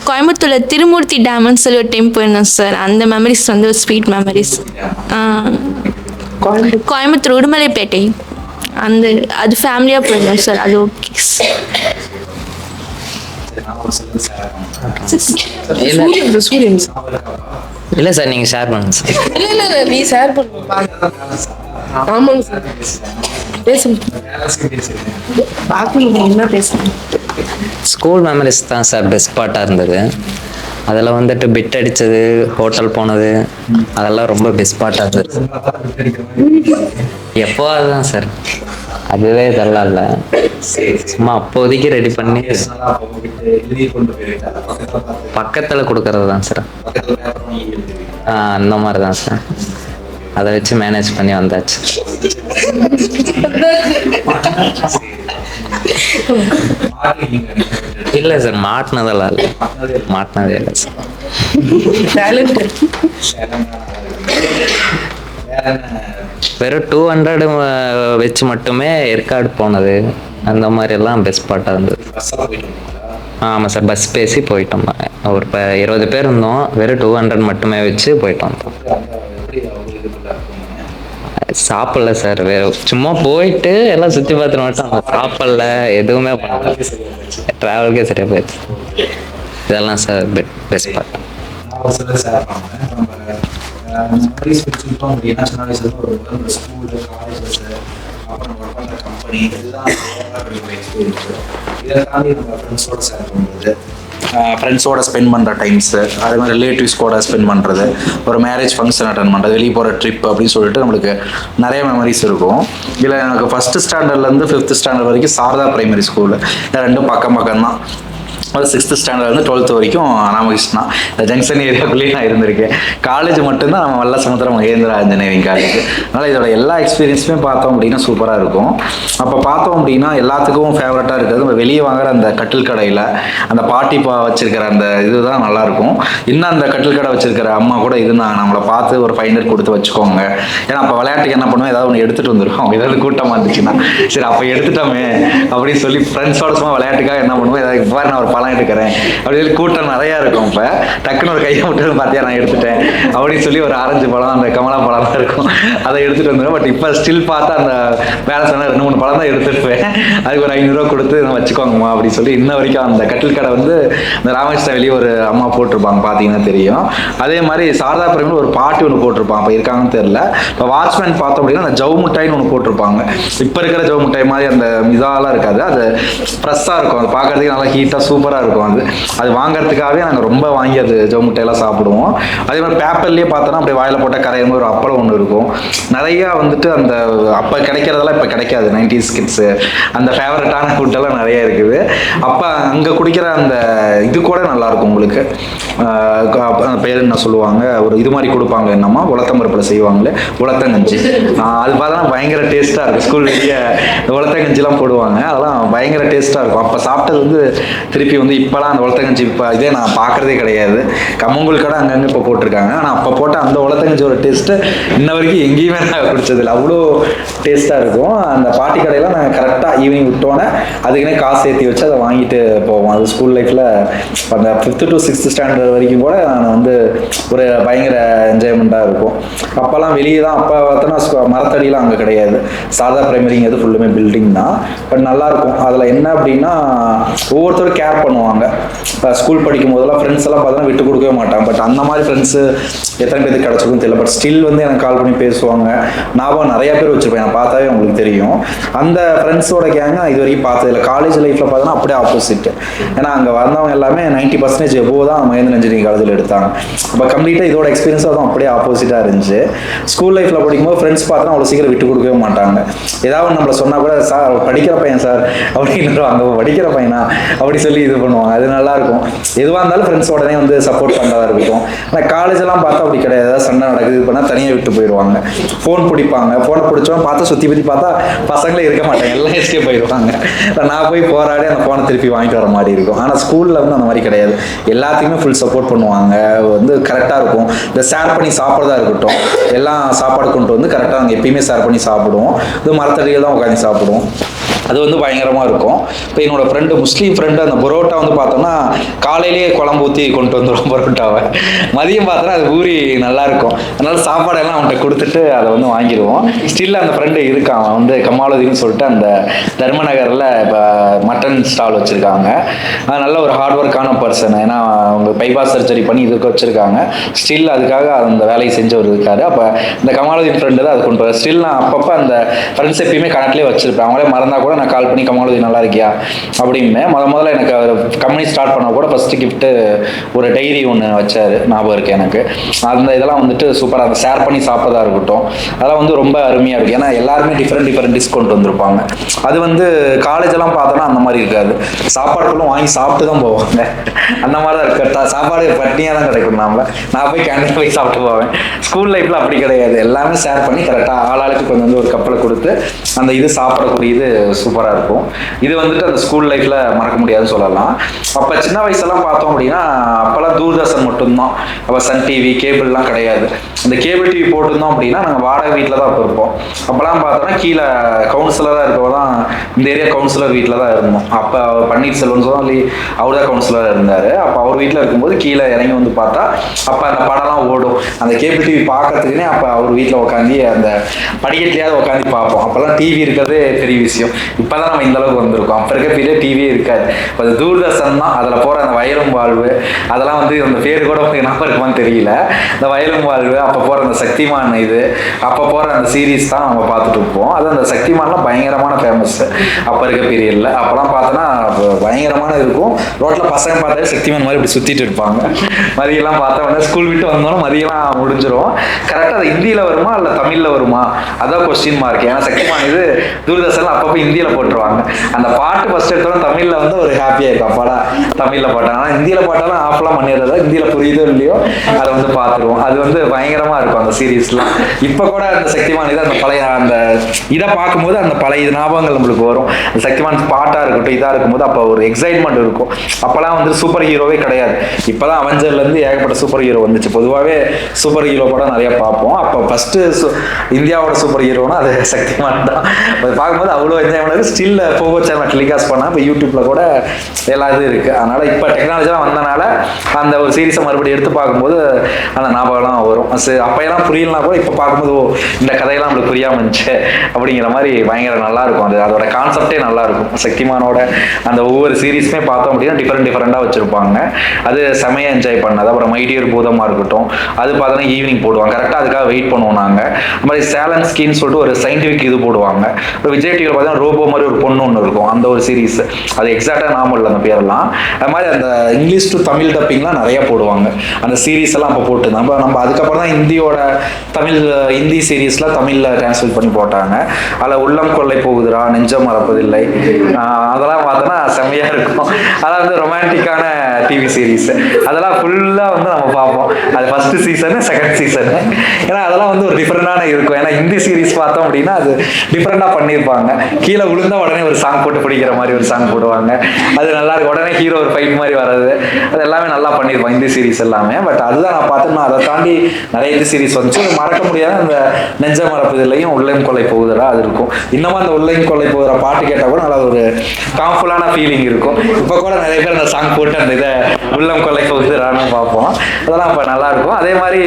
கோயம்புத்தூரில் திருமூர்த்தி டேம்னு சொல்லி ஒரு டெம்பிள் இருந்தோம் சார். அந்த மெமரிஸ் வந்து ஒரு ஸ்வீட் மெமரிஸ். கோயம்புத்தூர் உடுமலைப்பேட்டை அந்த அது ஃபேமிலியாக போயிருந்தோம் சார். அது ஓகே. இல்லை சார், நீங்கள் ஷேர் பண்ணுங்க சார். இல்லை நீ ஷேர் பண்ணுப்பா. ஆமாங்க சார், பேசுங்க. பார்க்கணும் என்ன பேசுங்க. ஸ்கூல் மெமரிஸ் தான் சார் பெஸ்ட் பார்ட்டாக இருந்தது. அதில் வந்துட்டு பிட் அடித்தது, ஹோட்டல் போனது, அதெல்லாம் ரொம்ப பெஸ்ட் பார்ட்டாக இருந்தது. எப்போ அதுதான் சார், அதுவே இதெல்லாம் இல்லை, சும்மா அப்போதைக்கு ரெடி பண்ணி பக்கத்தில் கொடுக்கறது தான் சார். அந்த மாதிரி தான் சார், அதை வச்சு மேனேஜ் பண்ணி வந்தாச்சு. இல்லை சார், மாட்டினதெல்லாம் இல்லை, மாட்டினதே இல்லை சார். வெறும் 200 வச்சு மட்டுமே ஏற்காடு போனது, அந்த மாதிரி எல்லாம் பெஸ்ட் பார்ட்டாக இருந்தது. ஆமாம் சார், பஸ் பேசி போயிட்டோம். ஒரு 20 பேர் இருந்தோம், வெறும் 200 மட்டுமே வச்சு போயிட்டோம். சாப்பிடல சார், வேற சும்மா போயிட்டு எல்லாம் சுற்றி பார்த்துட்டு மட்டும் சாப்பிடல, எதுவுமே பண்ணல. ட்ராவலுக்கே சரியா போயிடுச்சு. இதெல்லாம் சார் பெஸ்ட் பார்ட். ஃப்ரெண்ட்ஸோட ஸ்பெண்ட் பண்ணுற டைம்ஸு, அதே மாதிரி ரிலேட்டிவ்ஸ் கூட ஸ்பெண்ட் பண்ணுறது, ஒரு மேரேஜ் ஃபங்க்ஷன் அட்டன் பண்ணுறது, வெளியே போகிற ட்ரிப் அப்படின்னு சொல்லிட்டு நம்மளுக்கு நிறைய மெமரிஸ் இருக்கும். இதில் எனக்கு 1st ஸ்டாண்டர்ட்லேருந்து 5th ஸ்டாண்டர்ட் வரைக்கும் சாரதா பிரைமரி ஸ்கூலு, ரெண்டும் பக்கம் தான். அது 6th ஸ்டாண்டர்ட்லேருந்து 12th வரைக்கும் ராமகிருஷ்ணா, இந்த ஜங்ஷன் ஏரியாக்குள்ளேயே நான் இருந்திருக்கேன். காலேஜ் மட்டும்தான் நம்ம வல்லசமுத்திரம் மகேந்திரா இன்ஜினியரிங் காலேஜ். அதனால் இதோட எல்லா எக்ஸ்பீரியன்ஸுமே பார்த்தோம் அப்படின்னா சூப்பராக இருக்கும். அப்போ பார்த்தோம் அப்படின்னா எல்லாத்துக்கும் ஃபேவரட்டாக இருக்கிறது நம்ம வெளியே வாங்குற அந்த கட்டில் கடையில் அந்த பாட்டி வச்சிருக்கிற அந்த இதுதான் நல்லாயிருக்கும். இன்னும் அந்த கட்டில் கடை வச்சிருக்கிற அம்மா கூட இருந்தாங்க, நம்மளை பார்த்து ஒரு 500 கொடுத்து வச்சுக்கோங்க. ஏன்னா அப்போ விளையாட்டுக்கு என்ன பண்ணுவோம், ஏதாவது ஒன்று எடுத்துகிட்டு வந்துருக்கோம், ஏதாவது கூட்டமாக இருந்துச்சுன்னா சரி அப்போ எடுத்துட்டோமே அப்படின்னு சொல்லி ஃப்ரெண்ட்ஸோட சும்மா விளையாட்டுக்காக என்ன பண்ணுவோம், ஏதாவது இப்போ நான் ஒரு பழம் எடுக்கிறேன் அப்படி சொல்லி கூட்டம் நிறையா இருக்கும். இப்போ டக்குன்னு ஒரு கையை விட்டு பார்த்தியா நான் எடுத்துட்டேன் அப்படின்னு சொல்லி ஒரு ஆரஞ்சு பழம், அந்த கமலா பழம் தான் இருக்கும், அதை எடுத்துகிட்டு வந்துடும். பட் இப்போ ஸ்டில் பார்த்தா அந்த வேலை சொன்னால் 2-3 பழம் தான் எடுத்துருப்பேன். அதுக்கு ஒரு 500 கொடுத்து வச்சுக்கோங்கம்மா அப்படின்னு சொல்லி இன்ன வரைக்கும் அந்த கட்டில் கடை வந்து இந்த ராமகிருஷ்ணா வெளியே ஒரு அம்மா போட்டிருப்பாங்க, பார்த்தீங்கன்னா தெரியும். அதே மாதிரி சாரதா பிரைமில் ஒரு பாட்டி ஒன்று போட்டிருப்பாங்க, இப்போ இருக்காங்கன்னு தெரியல. இப்போ வாட்ச்மேன் பார்த்தோம் அப்படின்னா அந்த ஜவு மிட்டாய்னு ஒன்று போட்டிருப்பாங்க. இப்போ இருக்கிற ஜவு மிட்டாய் மாதிரி அந்த இதாலாம் இருக்காது, அது ஃப்ரெஷ்ஷாக இருக்கும், அது பார்க்கறதுக்கு நல்லா ஹீட்டாக சூப்பராக இருக்கும். அது வாங்கறதுக்காகவே நாங்கள் ரொம்ப வாங்கி அது ஜவு மிட்டாயெல்லாம் சாப்பிடுவோம். அதே மாதிரி பேப்பர்லேயே பார்த்தோன்னா அப்படியே வாயில போட்டால் கரையும் ஒரு அப்பளம் ஒன்று இருக்கும். நிறையா வந்துட்டு அந்த அப்போ கிடைக்கிறதெல்லாம் இப்போ கிடைக்காது. 90s கிட்ஸு அந்த ஃபேவரட்டான ஃபுட்டெல்லாம் நிறைய இருக்குது. அப்போ அங்கே குடிக்கிற அந்த இது கூட நல்லாயிருக்கும் உங்களுக்கு. அந்த பேர் என்ன சொல்லுவாங்க, ஒரு இது மாதிரி கொடுப்பாங்க, என்னம்மா உலத்தம்பருப்பில் செய்வாங்களே உலத்தங்கஞ்சி, அது பார்த்தா பயங்கர டேஸ்ட்டாக இருக்கும். ஸ்கூல் வெளியே உலத்தங்கஞ்சிலாம் போடுவாங்க, அதெல்லாம் பயங்கர டேஸ்ட்டாக இருக்கும். அப்போ சாப்பிட்டது வந்து திருப்பி வந்து இப்போலாம் அந்த உலத்தங்கஞ்சி இப்போ இதே நான் பார்க்குறதே கிடையாது. கம்மங்கூழ் கடை அங்கங்கே இப்போ போட்டிருக்காங்க, ஆனால் அப்போ போட்ட அந்த உலத்தங்கஞ்சியோட டேஸ்ட்டு இன்ன வரைக்கும் எங்கேயுமே நான் குடிச்சதில்லை, அவ்வளோ டேஸ்ட்டாக இருக்கும். அந்த பாட்டி கடையெல்லாம் நாங்கள் கரெக்டாக ஈவினிங் விட்டோன்னே அதுக்குன்னே காசு ஏற்றி வச்சு அதை வாங்கிட்டு போவோம். அது ஸ்கூல் லைஃப்பில் அந்த 5th to 6th ஸ்டாண்டர்ட் வரைக்கும் கூட நான் வந்து ஒரு பயங்கர என்ஜாய்மெண்ட்டாக இருக்கும். அப்போல்லாம் வெளியே தான், அப்போ பார்த்தோன்னா மரத்தடியெலாம் அங்கே கிடையாது, சாதா பிரைமரிங்கிறது ஃபுல்லுமே பில்டிங் தான். பட் நல்லாயிருக்கும். அதில் என்ன அப்படின்னா ஒவ்வொருத்தரும் கேர் பண்ணுவாங்க. ஸ்கூல் படிக்கும் போதெல்லாம் ஃப்ரெண்ட்ஸ் எல்லாம் பார்த்தீங்கன்னா விட்டு கொடுக்கவே மாட்டாங்க. பட் அந்த மாதிரி ஃப்ரெண்ட்ஸு எத்தனை பேருக்கு கிடச்சிருக்கும் தெரியல. பட் ஸ்டில் வந்து எனக்கு கால் பண்ணி பேசுவாங்க. நான் நிறைய பேர் வச்சுருப்பேன், நான் பார்த்தாவே உங்களுக்கு தெரியும். அந்த ஃப்ரெண்ட்ஸோட கேங்க இது வரைக்கும் பார்த்ததில்ல. காலேஜ் லைஃப்பில் பார்த்தோன்னா அப்படியே ஆப்போசிட். ஏன்னா அங்கே வந்தவங்க எல்லாமே 90% எபோவ் தான் மகேந்திரன் இன்ஜினியரிங் காலேஜில் எடுத்தாங்க. அப்போ கம்ப்ளீட்டாக இதோட எக்ஸ்பீரியன்ஸ் அதுவும் அப்படியே ஆப்போசிட்டாக இருந்துச்சு. ஸ்கூல் லைஃப்பில் படிக்கும்போது ஃப்ரெண்ட்ஸ் பார்த்தா அவ்வளோ சீக்கிரம் விட்டு கொடுக்கவே மாட்டாங்க. ஏதாவது நம்மளை சொன்னால் கூட சார் படிக்கிற பையன் சார் அப்படின்னு அங்கே படிக்கிற பையனா அப்படி சொல்லி இது பண்ணுவாங்க. அது நல்லாயிருக்கும். எதுவாக இருந்தாலும் ஃப்ரெண்ட்ஸ் உடனே வந்து சப்போர்ட் பண்ணுறதா இருக்கட்டும். ஆனால் காலேஜெல்லாம் பார்த்தா அப்படி கிடையாது. ஏதாவது சண்டை நடக்குது இது பண்ணால் தனியாக விட்டு போயிடுவாங்க. ஃபோன் பிடிப்பாங்க. ஃபோனை பிடிச்சவங்க பார்த்தா சுற்றி பற்றி பார்த்தா பசங்களே இருக்க மாட்டாங்க, எல்லாம் எஸ்கேப் போயிடுவாங்க. நான் போய் போராடி அந்த ஃபோனை திருப்பி வாங்கிட்டு வர மாதிரி இருக்கும். ஆனால் ஸ்கூலில் வந்து அந்த மாதிரி கிடையாது. எல்லாத்துக்குமே ஃபுல் சப்போர்ட் பண்ணுவாங்க. வந்து கரெக்டாக இருக்கும். இந்த ஷேர் பண்ணி சாப்பிட்றதா இருக்கட்டும், எல்லாம் சாப்பாடு கொண்டு வந்து கரெக்டாக நாங்கள் எப்பயுமே ஷேர் பண்ணி சாப்பிடுவோம். இது மரத்தடியில் தான் உட்காந்து சாப்பிடுவோம். அது வந்து பயங்கரமாக இருக்கும். இப்போ என்னோட ஃப்ரெண்டு முஸ்லீம் ஃப்ரெண்டு அந்த பரோட்டா வந்து பார்த்தோம்னா காலையிலேயே குழம்பு ஊற்றி கொண்டு வந்துடும் பரோட்டாவை. மதியம் பார்த்தோன்னா அது ஊறி நல்லாயிருக்கும். அதனால சாப்பாடெல்லாம் அவன்கிட்ட கொடுத்துட்டு அதை வந்து வாங்கிடுவோம். ஸ்டில் அந்த ஃப்ரெண்டு இருக்கான். அவன் வந்து கமாலுதீன் சொல்லிட்டு அந்த தர்மநகரில் இப்போ மட்டன் ஸ்டால் வச்சுருக்காங்க. நல்ல ஒரு ஹார்ட் ஒர்க்கான பர்சன். ஏன்னா அவங்க பைபாஸ் சர்ஜரி பண்ணி இதுக்கு வச்சுருக்காங்க. ஸ்டில் அதுக்காக அந்த வேலையை செஞ்சவர் இருக்காரு. அப்போ இந்த கமாலுதீன் ஃப்ரெண்டு தான் அது கொண்டு வர. ஸ்டில் நான் அப்பப்போ அந்த ஃப்ரெண்ட்ஸ் எப்பயுமே கனெக்ட்லேயே வச்சுருப்பேன். அவங்களே மறந்தா கூட நான் கால் பண்ணி கமாலுதீன் நல்லா இருக்கியா அப்படின்னு முதல்ல எனக்கு கம்பெனி ஸ்டார்ட் பண்ண கூட ஃபஸ்ட்டு கிஃப்ட்டு ஒரு டைரி ஒன்று வச்சார், ஞாபகம் இருக்குது எனக்கு. அந்த இதெல்லாம் வந்துட்டு சூப்பராக அந்த ஷேர் பண்ணி சாப்பிட்றதா இருக்கட்டும், அதெல்லாம் வந்து ரொம்ப அருமையாக இருக்குது. ஏன்னா எல்லாருமே டிஃப்ரெண்ட் டிஸ்கவுண்ட் வந்திருப்பாங்க. அது வந்து காலேஜெல்லாம் பார்த்தோன்னா அந்த மாதிரி இருக்காது. சாப்பாடுகளும் வாங்கி சாப்பிட்டு தான் போவாங்க. அந்த மாதிரி தான் இருக்கு. சாப்பாடு பட்டினியாக தான் கிடைக்கும். நான் போய் கேண்டீன் போய் சாப்பிட்டு போவேன். ஸ்கூல் லைஃப்பில் அப்படி கிடையாது. எல்லாமே ஷேர் பண்ணி கரெக்டாக ஆளாளுக்கு கொஞ்சம் வந்து ஒரு கப்பலை கொடுத்து அந்த இது சாப்பிடக்கூடிய இது சூப்பராக இருக்கும். இது வந்துட்டு அந்த ஸ்கூல் லைஃப்பில் மறக்க முடியாதுன்னு சொல்லலாம். அப்போ சின்ன வயசுலாம் பார்த்தோம் அப்படின்னா அப்போல்லாம் தூர்தர்ஷன் மட்டும்தான். அப்போ சன் டிவி கேபிள்லாம் கிடையாது. அந்த கேபிள் டிவி போட்டிருந்தோம் அப்படின்னா நாங்கள் வாடகை வீட்டில் தான் இப்போ இருப்போம். அப்போல்லாம் பார்த்தோன்னா கீழே கவுன்சிலராக இருக்கவ தான் இந்த ஏரியா கவுன்சிலர் வீட்டில் தான் இருந்தோம். அப்போ பன்னீர்செல்வம் சொல்லி அவர் தான் கவுன்சிலராக இருந்தார். அப்போ அவர் வீட்டில் இருக்கும்போது கீழே இறங்கி வந்து பார்த்தா அப்போ அந்த படம்லாம் ஓடும். அந்த கேபிள் டிவி பார்க்கறதுக்குன்னே அப்போ அவர் வீட்டில் உட்காந்து அந்த படிக்கட்டிலேயாவது உட்காந்து பார்ப்போம். அப்போல்லாம் டிவி இருக்கிறதே பெரிய விஷயம். இப்போ தான் நம்ம இந்த அளவுக்கு வந்திருக்கோம். அப்போ இருக்க பெரிய டிவியே இருக்காது. இப்போ அது தூர்தர்ஷன் தான். அதில் போகிற அந்த வயலும் வாழ்வு அதெல்லாம் வந்து அந்த பேர் கூட நம்ப இருக்குமான்னு தெரியல. இந்த வயலும் வாழ்வு அப்போ போகிற அந்த சக்திமான் இது அப்போ போகிற அந்த சீரீஸ் தான் நம்ம பார்த்துட்டு இருப்போம். அது அந்த சக்திமான்லாம் பயங்கரமான ஃபேமஸ் அப்போ இருக்க பீரியடில். அப்போலாம் பார்த்தோன்னா பயங்கரமான இருக்கும். ரோட்டில் பசங்க பார்த்தாலே சக்திமான் மாதிரி இப்படி சுற்றிட்டு இருப்பாங்க. மதியெல்லாம் பார்த்தா வந்து ஸ்கூல் விட்டு வந்தோன்னா மதியெல்லாம் முடிஞ்சிடும். கரெக்டாக அது ஹிந்தியில் வருமா இல்லை தமிழில் வருமா அதான் கொஸ்டின் மார்க். ஏன்னா சக்திமான் இது தூர்தர்ஷனில் அப்பப்போ ஹிந்தியில் போட்டுருவாங்க. அந்த பாட்டு ஃபஸ்ட் எடுத்தோம் தமிழில் வந்து ஒரு ஹாப்பியாக இருக்கும். அப்பாடா தமிழில் பாட்டாங்க. ஆனால் ஹிந்தியில் பாட்டாலும் ஆஃப்லாம் பண்ணிடுறதா ஹிந்தியில் புரியுதோ இல்லையோ அதை வந்து பார்த்துருவோம். அது வந்து பயங்கரமாக இருக்கும் அந்த சீரீஸ்லாம். இப்போ கூட அந்த சக்திமான் இது அந்த பழைய அந்த இதை பார்க்கும்போது அந்த பழைய ஞாபகங்கள் நம்மளுக்கு வரும். அந்த சக்திமான் பாட்டாக இருக்கட்டும் இதாக இருக்கும்போது அப்போ ஒரு எக்ஸைட்மெண்ட் இருக்கும். அப்போல்லாம் வந்து சூப்பர் ஹீரோவே கிடையாது. இப்போ தான் அவெஞ்சர்லேருந்து ஏகப்பட்ட சூப்பர் ஹீரோ வந்துச்சு. பொதுவாகவே சூப்பர் ஹீரோ படம் நிறைய பார்ப்போம். அப்போ ஃபஸ்ட்டு இந்தியாவோட சூப்பர் ஹீரோனா அது சக்திமான் தான். அதை பார்க்கும்போது அவ்வளோ என்ஜாய் பண்ணது. ஸ்டில் போகோ சேனல் டெலிகாஸ்ட் பண்ணால் இப்போ யூடியூப்பில் கூட எல்லா இதுவும் இருக்குது. அதனால் இப்போ டெக்னாலஜிலாம் வந்தனால அந்த ஒரு சீரீஸை மறுபடியும் எடுத்து பார்க்கும்போது அந்த ஞாபகம்லாம் வரும். அப்போயெல்லாம் புரியலனா கூட இப்போ பார்க்கும்போது இந்த கதையெல்லாம் நம்மளுக்கு புரியாமல் இருந்துச்சு அப்படிங்கிற மாதிரி பயங்கர நல்லாயிருக்கும். அதோட கான்செப்டே நல்லாயிருக்கும். சக்திமானோட அந்த ஒவ்வொரு சீரீஸுமே பார்த்தோம் அப்படின்னா டிஃப்ரெண்டாக வச்சுருப்பாங்க. அது செமையாக என்ஜாய் பண்ணது. அப்புறம் மைடியர் பூதமாக இருக்கட்டும் அது பார்த்தோன்னா ஈவினிங் போடுவாங்க. கரெக்டாக அதுக்காக வெயிட் பண்ணுவோம் நாங்கள். அது மாதிரி சேலன் ஸ்கின்னு சொல்லிட்டு ஒரு சயின்டிஃபிக் இது போடுவாங்க. இப்போ விஜய் டிவியில் பார்த்தீங்கன்னா ரோபோ மாதிரி ஒரு பொண்ணு ஒன்று இருக்கும். அந்த ஒரு சீரீஸ் அது எக்ஸாக்டாக நாம இல்லை அந்த பேரெல்லாம். அது மாதிரி அந்த இங்கிலீஷ் டு தமிழ் டப்பிங்லாம் நிறைய போடுவாங்க. அந்த சீரீஸ் எல்லாம் அப்போ போட்டு நம்ம அதுக்கப்புறம் தான் ஹிந்தி சீரீஸ்லாம் தமிழில் டிரான்ஸ்லேட் பண்ணி போட்டாங்க. அதில் உள்ளம் கொள்ளை போகுதுரா, நெஞ்சம் மறப்பதில்லை அதெல்லாம் பார்த்தோன்னா செம்மையாக இருக்கும். அதெல்லாம் வந்து ரொமான்டிக்கான டிவி சீரீஸ். அதெல்லாம் ஃபுல்லாக வந்து நம்ம பார்ப்போம். அது ஃபஸ்ட்டு சீசனு செகண்ட் சீசனு. ஏன்னா அதெல்லாம் வந்து ஒரு டிஃப்ரெண்டான இருக்கும். ஏன்னா ஹிந்தி சீரீஸ் பார்த்தோம் அப்படின்னா அது டிஃப்ரெண்டாக பண்ணியிருப்பாங்க. கீழே விழுந்தா உடனே ஒரு சாங் போட்டு பிடிக்கிற மாதிரி ஒரு சாங் போடுவாங்க. அது நல்லா இருக்கும். உடனே ஹீரோ ஒரு ஃபைட் மாதிரி வர்றது அது எல்லாமே நல்லா பண்ணியிருப்போம் ஹிந்தி சீரிஸ் எல்லாமே. பட் அதுதான் நான் பார்த்தேன். நான் அதை தாண்டி நிறைய ஹிந்தி சீரிஸ் வந்துச்சு. மறக்க முடியாத அந்த நெஞ்ச மறப்பதிலையும் உள்ளம் கொலை போகுதுடா அது இருக்கும். இன்னமும் அந்த உள்ளம் கொலை போகிற பாட்டு கேட்டால் கூட நல்லா ஒரு காம்ஃபுல்லான ஃபீலிங் இருக்கும். இப்போ கூட நிறைய பேர் அந்த சாங் போட்டு அந்த இதை உள்ளம் கொலை போகுதுடான்னு பார்ப்போம். அதெல்லாம் இப்போ நல்லா இருக்கும். அதே மாதிரி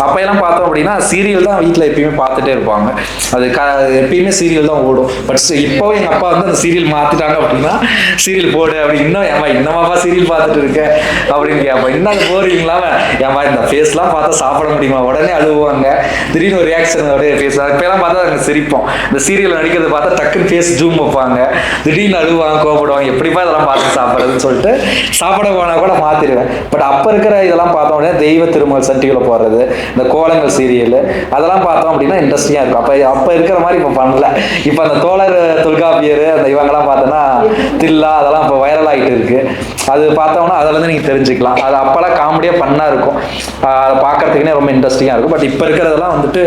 அப்போயெல்லாம் பார்த்தோம் அப்படின்னா சீரியல் தான் வீட்டில் எப்பயுமே பார்த்துட்டே இருப்பாங்க. அது எப்பயுமே சீரியல் தான் ஓடும். பட் இப்போ எங்கள் அப்பா வந்து அந்த சீரியல் மாற்றிட்டாங்க அப்படின்னா சீரியல் போடு அப்படி இன்னமாப்பா சீரியல் பார்த்துட்டு இருக்கேன் அப்படின்னு கேட்பேன். இன்னும் அது போறீங்களா ஏன்பா இந்த ஃபேஸ்லாம் பார்த்தா சாப்பிட முடியுமா, உடனே அழுவாங்க. திடீர்னு ஒரு ரியாக்ஷன் அப்படியே ஃபேஸ். இப்போலாம் பார்த்தா நாங்கள் சிரிப்போம். இந்த சீரியல் நடிக்கிறத பார்த்தா டக்குன்னு ஃபேஸ் ஜூம் வைப்பாங்க, திடீர்னு அழுவாங்க, கோவப்படுவாங்க. எப்படிப்பா இதெல்லாம் பார்த்து சாப்பிட்றதுன்னு சொல்லிட்டு சாப்பிட போனால் கூட மாற்றிடுவேன். பட் அப்போ இருக்கிற இதெல்லாம் பார்த்தோம் அப்படின்னா தெய்வ திருமல் சன் டிவியில் போடுறது, இந்த கோலங்கள் சீரியல் அதெல்லாம் பார்த்தோம் அப்படின்னா இன்ட்ரெஸ்டிங்காக இருக்கும். அப்போ இருக்கிற மாதிரி இப்போ பண்ணல. இப்போ அந்த தோழர் தொல்காப்பியர் அந்த இவங்கெல்லாம் பார்த்தோன்னா தில்லா அதெல்லாம் இப்போ வைரல் ஆகிட்டு இருக்கு. அது பார்த்தோம்னா அதிலேருந்து நீங்கள் தெரிஞ்சுக்கலாம். அது அப்போல்லாம் காமெடியாக பண்ணால் இருக்கும். அதை பார்க்கறதுக்குனே ரொம்ப இன்ட்ரெஸ்டிங்காக இருக்கும். பட் இப்போ இருக்கிறதெல்லாம் வந்துட்டு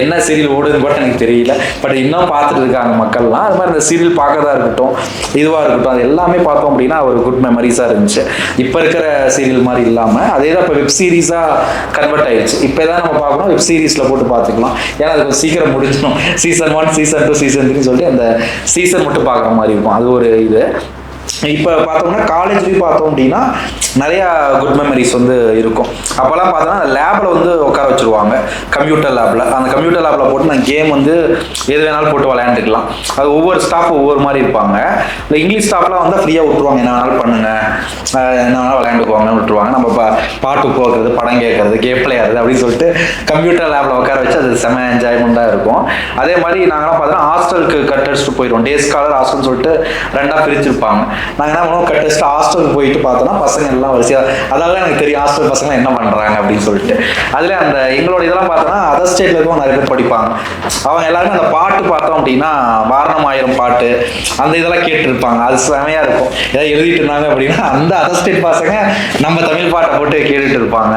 என்ன சீரியல் ஓடுதுன்னு கூட எனக்கு தெரியல. பட் இன்னும் பார்த்துட்டு இருக்காங்க மக்கள்லாம். அது மாதிரி இந்த சீரியல் பார்க்கறதா இருக்கட்டும், இதுவாக இருக்கட்டும், அது எல்லாமே பார்த்தோம் அப்படின்னா ஒரு குட் மெமரிஸாக இருந்துச்சு. இப்போ இருக்கிற சீரியல் மாதிரி இல்லாமல் அதே தான் இப்போ வெப் சீரிஸாக கன்வெர்ட் ஆயிடுச்சு. இப்போ தான் நம்ம பார்க்கணும் வெப் சீரிஸில் போட்டு பார்த்துக்கலாம். ஏன்னா அது கொஞ்சம் சீக்கிரம் முடிஞ்சிடும். சீசன் 1 சீசன் 2 சீசன் 3 சொல்லிட்டு அந்த சீசன் மட்டும் பார்க்குற மாதிரி இருக்கும். அது ஒரு இது. இப்போ பார்த்தோம்னா காலேஜ்லேயும் பார்த்தோம் அப்படின்னா நிறையா குட் மெமரிஸ் வந்து இருக்கும். அப்போல்லாம் பார்த்தோன்னா அந்த லேபில் வந்து உட்கார வச்சுருவாங்க, கம்ப்யூட்டர் லேபில். அந்த கம்ப்யூட்டர் லேபில் போட்டு நான் கேம் வந்து எது வேணாலும் போட்டு விளையாண்டுக்கலாம். அது ஒவ்வொரு ஸ்டாஃப் ஒவ்வொரு மாதிரி இருப்பாங்க. இல்லை இங்கிலீஷ் ஸ்டாஃப்லாம் வந்து ஃப்ரீயாக விட்டுருவாங்க, என்ன வேணாலும் பண்ணுங்க, என்ன வேணாலும் விளையாண்டுக்குவாங்கன்னு விட்டுருவாங்க. நம்ம பாட்டு போக்குறது, படம் கேட்கறது, கேம் விளையாடுறது அப்படின்னு சொல்லிட்டு கம்ப்யூட்டர் லேபில் உட்கார வச்சு அது செம என்ஜாய்மெண்ட்டாக இருக்கும். அதே மாதிரி நாங்களாம் பார்த்தோன்னா ஹாஸ்டலுக்கு கட் அடிச்சுட்டு போயிடுவோம். டே ஸ்காலர் ஹாஸ்டல்னு சொல்லிட்டு 2ஆக பிரிச்சிருப்பாங்க. நாங்கள் என்ன பண்ணுவோம், கட் அடிச்சுட்டு ஹாஸ்டலுக்கு போயிட்டு பார்த்தோன்னா பசங்க எல்லாம் வரிசையாக, அதெல்லாம் எனக்கு தெரியும் ஹாஸ்டல் பசங்க என்ன பண்ணுறாங்க அப்படின்னு சொல்லிட்டு. அதில் அந்த எங்களோட இதெல்லாம் பார்த்தோன்னா அதர் ஸ்டேட்டில் இருக்கவும் நிறைய பேர் படிப்பாங்க. அவங்க எல்லாருமே அந்த பாட்டு பார்த்தோம் அப்படின்னா வாரணம் ஆயிரம் பாட்டு அந்த இதெல்லாம் கேட்டுருப்பாங்க. அது செமையாக இருக்கும். ஏதாவது எழுதிட்டு இருந்தாங்க அப்படின்னா அந்த அதர் ஸ்டேட் பசங்க நம்ம தமிழ் பாட்டை போட்டு கேட்டுட்டு இருப்பாங்க.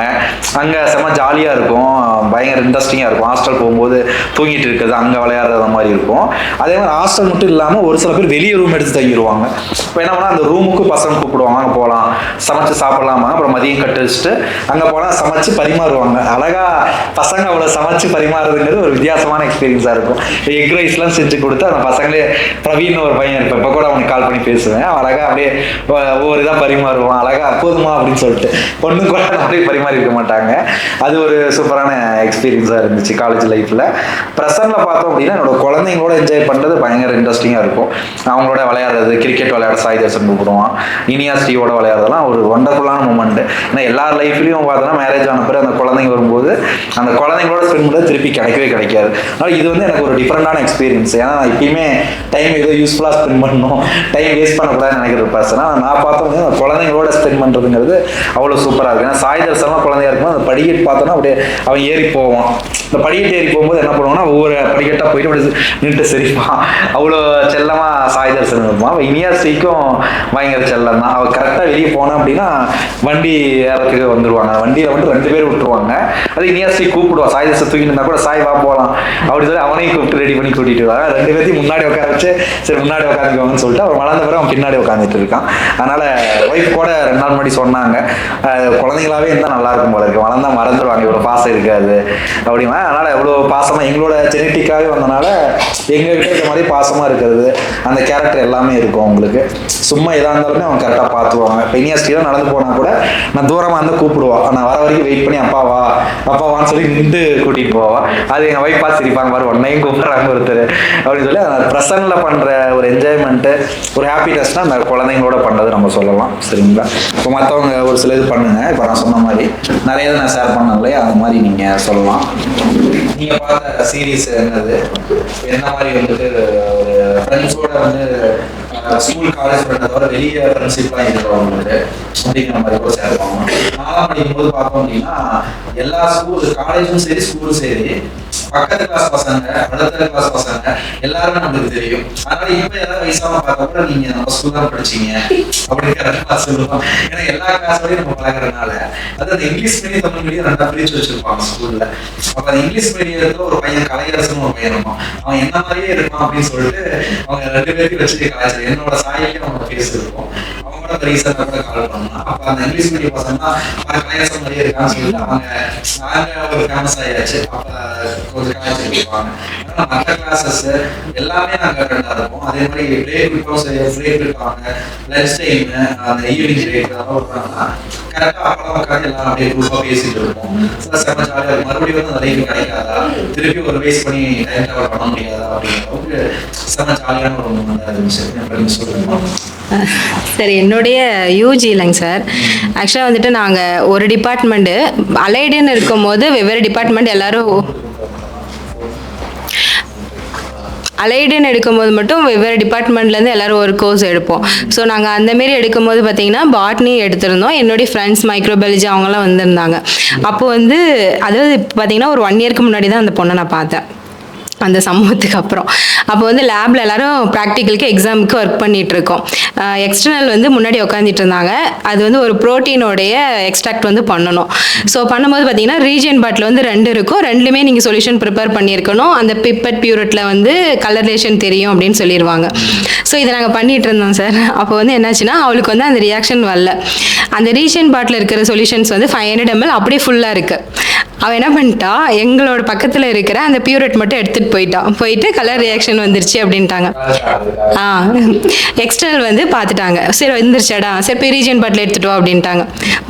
அங்கே செம்ம ஜாலியாக இருக்கும், பயங்கர இன்ட்ரெஸ்டிங்காக இருக்கும். ஹாஸ்டல் போகும்போது தூங்கிட்டு இருக்கிறது, அங்கே விளையாடுறது மாதிரி இருக்கும். அதே மாதிரி ஹாஸ்டல் மட்டும் இல்லாமல் ஒரு சில பேர் வெளியே ரூம் எடுத்து தங்கிடுவாங்க. இப்போ என்ன பண்ணால் அந்த ரூமுக்கு பசங்க கூப்பிடுவாங்க, அங்கே போகலாம் சமைச்சு சாப்பிடலாமா, அப்புறம் மதியம் கட்டு வச்சுட்டு அங்கே போனால் சமைச்சு பரிமாறுவாங்க. அழகாக பசங்க அவ்வளோ சமைச்சு பரிமாறுறதுங்கிறது ஒரு வித்தியாசமான எக்ஸ்பீரியன்ஸாக இருக்கும். எக் ரைஸ்லாம் செஞ்சு கொடுத்து அந்த பசங்களே, பிரவீன் ஒரு பையன் இருப்பேன், இப்போ கூட அவனுக்கு கால் பண்ணி பேசுவேன். அழகாக அப்படியே ஒவ்வொரு இதாக பரிமாறுவான். அழகாக போதுமா அப்படின்னு சொல்லிட்டு பொண்ணு கூட அப்படியே பரிமாறி இருக்க மாட்டாங்க. அது ஒரு சூப்பரான எக்ஸ்பீரியன்ஸாக இருந்துச்சு காலேஜ் லைஃப்பில். ப்ரெசன்ட்டில் பார்த்தோம் அப்படின்னா என்னோட குழந்தைங்களோட என்ஜாய் பண்ணுறது பயங்கர இன்ட்ரெஸ்டிங்காக இருக்கும். அவங்களோட விளையாடுறது, கிரிக்கெட் விளையாட சாய் தர்ஷன் கூப்பிடுவான், இனியாஸ்டியோட விளையாடுறதுலாம் ஒரு ஒண்டர்ஃபுல்லான மூமெண்ட். ஏன்னா எல்லார் லைஃப்லையும் பார்த்தோன்னா மேரேஜ் ஆன பிறகு அந்த குழந்தைங்க வரும்போது அந்த குழந்தைங்களோட ஸ்பெண்ட் பண்ணுறது திருப்பி கிடைக்கவே கிடைக்காது. அதனால் இது வந்து எனக்கு ஒரு டிஃப்ரெண்டான எக்ஸ்பீரியன்ஸ். ஏன்னா நான் எப்பயுமே டைம் ஏதோ யூஸ்ஃபுல்லாக ஸ்பெண்ட் பண்ணணும், டைம் வேஸ்ட் பண்ணக்கூடாதுன்னு நினைக்கிற பர்சன். நான் பார்த்தோம் அந்த குழந்தைங்களோட ஸ்பெண்ட் பண்ணுறதுங்கிறது அவ்வளோ சூப்பராக இருக்குது. ஏன்னா சாய் தர்ஷன்லாம் குழந்தையா இருக்கும்போது அந்த படிக்கட்டு பார்த்தோன்னா அப்படியே அவன் ஏறி போவான். இந்த படிக்கட்டு ஏறி போகும்போது என்ன பண்ணுவான்னா ஒவ்வொரு படிக்கட்டாக போயிட்டு அப்படி நின்று சிரிப்பான். அவ்வளோ செல்லமாக சாய் தர்ஷன் இருப்பான். அவன் இனியாஸ்டிக்கும் பயங்கர செல்லம் தான். அவள் கரெக்டாக வெளியே போனா அப்படின்னா வண்டி ஏறத்துக்கு வந்துடுவாங்க. வண்டியில் வந்து 2 பேர் விட்டுருவாங்க. அது இனியாஸ்டி கூப்பிடுவான், சாய் தர்ஷன் தூக்கிட்டு இருந்தால் கூட சாய் வா போகலாம் அப்படின்னு சொல்லி அவனையும் கூப்பிட்டு ரெடி பண்ணி கூட்டிட்டு வராங்க. 2 பேர்த்தையும் முன்னாடி உட்கார வச்சு சரி முன்னாடி உட்காந்துக்குவாங்கன்னு சொல்லிட்டு அவன் வளர்ந்த பிறகு அவன் பின்னாடி உட்காந்துட்டு இருக்கான். அதனால ஒய்ஃப் கூட 2 நாள் முன்னாடி சொன்னாங்க, குழந்தைங்களாவே இருந்தால் நல்லா இருக்கும் போல இருக்கு, வளர்ந்தா மறந்துடுவாங்க, இவ்வளோ பாசம் இருக்காது அப்படின்னா. அதனால எவ்வளோ பாசமாக எங்களோட ஜெனட்டிக்காகவே வந்தனால எங்ககிட்ட இருக்க மாதிரி பாசமாக இருக்கிறது அந்த கேரக்டர் எல்லாமே இருக்கும் அவங்களுக்கு. சும்மா எதாக இருந்தாலுமே அவங்க கரெக்டாக பார்த்துருவாங்க. இப்போ இனியாஸ்டிலாம் நடந்து போனால் கூட நான் தூரமாக இருந்தால் கூப்பிடுவான், நான் வர வரைக்கும் வெயிட் பண்ணி அப்பாவான்னு சொல்லி நின்று கூட்டிகிட்டு போவான். அது எங்கள் ஒய்ஃப் பார்த்து சிரிப்பாங்க, மாதிரி உன்னையும் கூப்பிட்றாங்க ஒருத்தர் அப்படின்னு சொல்லி. அந்த ப்ரெசன்ட்டில் பண்ணுற ஒரு என்ஜாய்மெண்ட்டு, ஒரு ஹாப்பினஸ்னால் அந்த குழந்தைங்களோட பண்ணுறது நம்ம சொல்லலாம். சரிங்களா? இப்போ மற்றவங்க ஒரு சில இது பண்ணுங்க. இப்போ நான் சொன்ன மாதிரி நிறைய நான் ஷேர் பண்ணேன் இல்லையா, அந்த மாதிரி நீங்கள் சொல்லலாம். நீங்கள் பார்த்த சீரீஸ் என்னது, என்ன மாதிரி வந்துட்டு ஒரு ஃப்ரெண்ட்ஸோட வந்து ஸ்கூல் காலேஜ் ஃப்ரெண்டை தவிர வெளியே ஃப்ரெண்ட்ஷிப்லாம் இருக்கிறவங்களுக்கு அப்படிங்கிற மாதிரி கூட ஷேர் பண்ணுவோம். 4ஆம் படிக்கும்போது பார்த்தோம் அப்படின்னா எல்லா காலேஜும் சரி ஸ்கூலும் சரி பக்கத்து கிளாஸ் பசங்க, அடுத்த கிளாஸ் பசங்க எல்லாருமே நமக்கு தெரியும். அதனால இப்ப ஏதாவது வயசாக பார்த்தா கூட நீங்க நம்ம ஸ்கூல் தான் படிச்சீங்க அப்படின்னு சொல்லுவோம். ஏன்னா எல்லா கிளாஸோடையும் நம்ம பழகிறதுனால அது அந்த இங்கிலீஷ் மீடியம் தமிழ் மீடியம் 2ஆ பிரிச்சு வச்சிருப்பாங்க ஸ்கூல்ல. அப்ப அந்த இங்கிலீஷ் மீடியத்துல ஒரு பையன் கலையரசன் ஒரு பையன் இருப்பான், அவன் என்ன மாதிரியே இருப்பான் அப்படின்னு சொல்லிட்டு அவங்க 2 பேருக்கு வச்சுட்டு கலாச்சாரம் என்னோட சாயலையும் அவனோட பேஸ் இருக்கும். அவங்க கூட அந்த ரீசனாக கூட கால் பண்ணலாம். அப்போ அந்த இங்கிலீஷ் மீடியம் பசங்கன்னா கலாய்ச்ச மாதிரியே இருக்கான்னு சொல்லிட்டு நாங்கள் ஒரு ஃபேமஸ் ஆகியாச்சு. அப்போ கொஞ்சம் கலாய்ச்சி கொடுப்பாங்க. ஆனால் மற்ற கிளாஸஸ் எல்லாமே நாங்கள் கரெக்டாக இருப்போம். அதே மாதிரி பிரேக் விட்டோம், சரி பிரேக் இருக்காங்க, லஞ்ச் டைம், அந்த ஈவினிங் பிரேக் அதெல்லாம் விட்றாங்கன்னா கரெக்டாக அப்பெல்லாம் உட்காந்து எல்லாம் அப்படியே குரூப்பாக பேசிட்டு இருப்போம். செம்ம ஜாலியாக இருக்கும். மறுபடியும் வந்து அந்த லைஃப் கிடைக்காதா, திருப்பி ஒரு வேஸ்ட் பண்ணி டைம் ட்ராவல் பண்ண முடியாதா அப்படிங்கிற அளவுக்கு செம்ம ஜாலியான ஒரு மூமெண்டாக இருந்துச்சு. அப்படின்னு சொல்லுவோம். சார் என்னுடைய யூஜி இல்லைங்க சார். ஆக்சுவலாக வந்துட்டு நாங்கள் ஒரு டிபார்ட்மெண்ட்டு அலைடுன்னு இருக்கும்போது வெவ்வேறு டிபார்ட்மெண்ட் எல்லாரும் அலைடுன்னு எடுக்கும்போது மட்டும் வெவ்வேறு டிபார்ட்மெண்ட்லேருந்து எல்லோரும் ஒரு கோர்ஸ் எடுப்போம். ஸோ நாங்கள் அந்தமாரி எடுக்கும்போது பார்த்தீங்கன்னா பாட்னி எடுத்திருந்தோம். என்னுடைய ஃப்ரெண்ட்ஸ் மைக்ரோபயாலஜி அவங்களாம் வந்திருந்தாங்க. அப்போ வந்து அதாவது இப்போ பார்த்தீங்கன்னா ஒரு 1 இயர்க்கு முன்னாடி தான் அந்த பொண்ணை நான் பார்த்தேன், அந்த சம்பவத்துக்கு அப்புறம். அப்போ வந்து லேபில் எல்லாரும் ப்ராக்டிக்கலுக்கு எக்ஸாமுக்கு ஒர்க் பண்ணிகிட்ருக்கோம். எக்ஸ்டர்னல் வந்து முன்னாடி உட்காந்துட்டு இருந்தாங்க. அது வந்து ஒரு ப்ரோட்டீனோடைய எக்ஸ்ட்ராக்ட் வந்து பண்ணணும். ஸோ பண்ணும்போது பார்த்தீங்கன்னா ரீஜன் பாட்டில் வந்து 2 இருக்கும். 2லுமே நீங்கள் சொல்யூஷன் ப்ரிப்பேர் பண்ணியிருக்கணும். அந்த பிப்பட் பியூரட்டில் வந்து கலரேஷன் தெரியும் அப்படின்னு சொல்லிடுவாங்க. ஸோ இதை நாங்கள் பண்ணிகிட்டு இருந்தோம் சார். அப்போ வந்து என்னாச்சுன்னா அவளுக்கு வந்து அந்த ரியாக்ஷன் வரல. அந்த ரீஜன் பாட்டில் இருக்கிற சொல்யூஷன்ஸ் வந்து 500 ml அப்படியே ஃபுல்லாக இருக்குது. அவள் என்ன பண்ணிட்டா, எங்களோட பக்கத்தில் இருக்கிற அந்த பியூரட் மட்டும் எடுத்துகிட்டு போயிட்டு கலர் ரியாக்ஷன் வந்துருச்சு அப்படின்ட்டாங்க. எக்ஸ்டர்னல் வந்து பார்த்துட்டாங்க. சரி வந்துருச்சாடா, சரி போய் ரீஜன் பாட்டில் எடுத்துகிட்டு வா அப்படின்ட்டாங்க.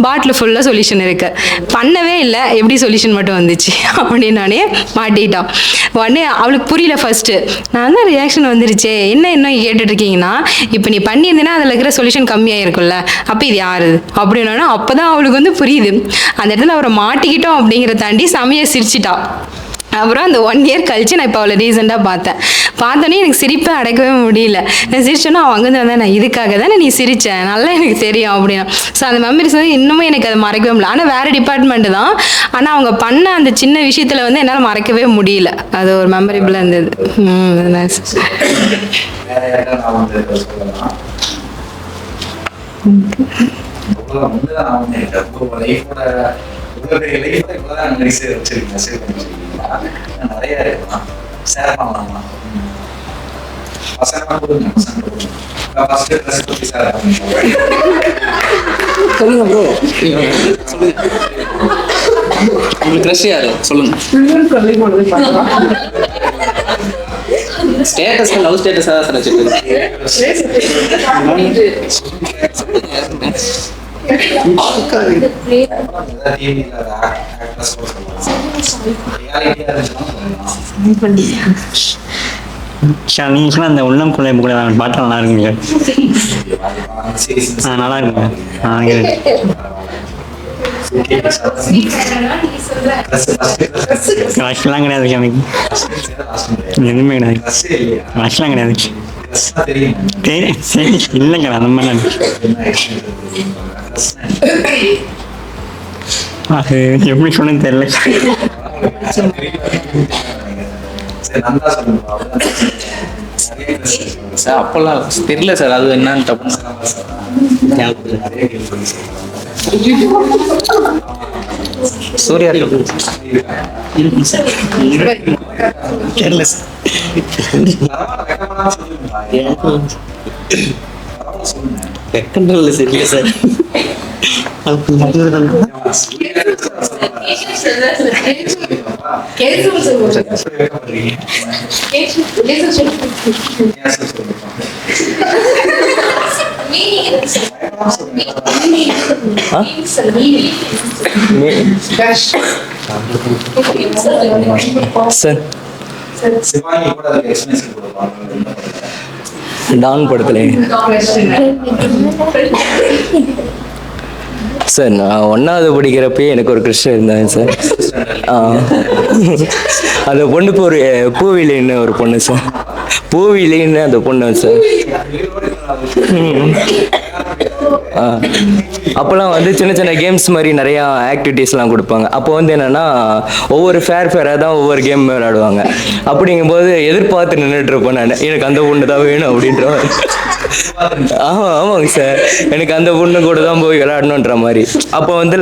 பாட்டில் ஃபுல்லாக சொல்யூஷன் இருக்குது. பண்ணவே இல்லை, எப்படி சொல்யூஷன் மட்டும் வந்துச்சு அப்படின்னானே மாட்டிக்கிட்டான். உடனே அவளுக்கு புரியல ஃபர்ஸ்ட்டு. நான் தான் ரியாக்ஷன் வந்துருச்சே, என்ன இன்னும் கேட்டுட்ருக்கீங்கன்னா, இப்போ நீ பண்ணியிருந்தேன்னா அதில் இருக்கிற சொல்யூஷன் கம்மியாக இருக்கும்ல, அப்போ இது யாரு அப்படின்னா அப்போ தான் அவளுக்கு வந்து புரியுது. அந்த இடத்துல அவரை மாட்டிக்கிட்டோம் அப்படிங்கிற தாண்டி செமையை சிரிச்சிட்டா. அப்புறம் அந்த 1 இயர் கழிச்சு நான் இப்போ அவளை ரீசெண்டாக பார்த்தோன்னே எனக்கு சிரிப்பை அடக்கவே முடியல. நான் சிரிச்சோன்னா அவன் அங்கேருந்து வந்தேன், நான் இதுக்காக தானே நீ சிரித்தேன், நல்லா எனக்கு தெரியும் அப்படின்னா. ஸோ அந்த மெமரிஸ் வந்து இன்னமும் எனக்கு அதை மறக்கவே முடியல. ஆனால் வேறு டிபார்ட்மெண்ட்டு தான், ஆனால் அவங்க பண்ண அந்த சின்ன விஷயத்தில் வந்து என்னால் மறக்கவே முடியல. அது ஒரு மெமரபிளாக இருந்தது. நிறைய இருக்கலாம், ஷேர் பண்ணலாமா? பசங்க கொடுங்க, சொல்லுங்க ப்ரோ. உங்களுக்கு க்ரஷ் யாரு சொல்லுங்க. ஸ்டேட்டஸ் லவ் ஸ்டேட்டஸ் தான் சார் நீங்களும் அந்த உள்ளம் கொள்ளை கூட பாட்டு நல்லா இருக்குங்க. நல்லா இருக்குங்க. ரஷ்லாம் கிடையாது எனக்கு, எதுவுமே கிடையாது. ரஷ்லாம் கிடையாது. இல்லைங்க அந்த மாதிரி அது எப்படி சொன்னு தெரியல. சார் அப்போல்லாம் தெரியல சார், அது என்னன்னு தப்பு. சூர்யா சரியா சார். டான் படத்துல சார் நான் 1வது படிக்கிறப்பே எனக்கு ஒரு கிருஷ்ணன் இருந்தாங்க சார். அந்த பொண்ணுக்கு ஒரு பூவிலின்னு ஒரு பொண்ணு சார், பூவிலின்னு அந்த பொண்ணு சார். அப்போல்லாம் வந்து சின்ன சின்ன கேம்ஸ் மாதிரி நிறையா ஆக்டிவிட்டீஸ்லாம் கொடுப்பாங்க. அப்போ வந்து என்னென்னா ஒவ்வொரு ஃபேராக தான் ஒவ்வொரு கேம் விளையாடுவாங்க. அப்படிங்கும்போது எதிர்பார்த்து நின்றுட்டு இருப்பேன் நான், எனக்கு அந்த பொண்ணு தான் வேணும் அப்படின்ற மாதிரி. ஆமாங்க சார், எனக்கு அந்த பொண்ணு கூட தான் போய் விளையாடணுன்ற மாதிரி. அப்போ வந்து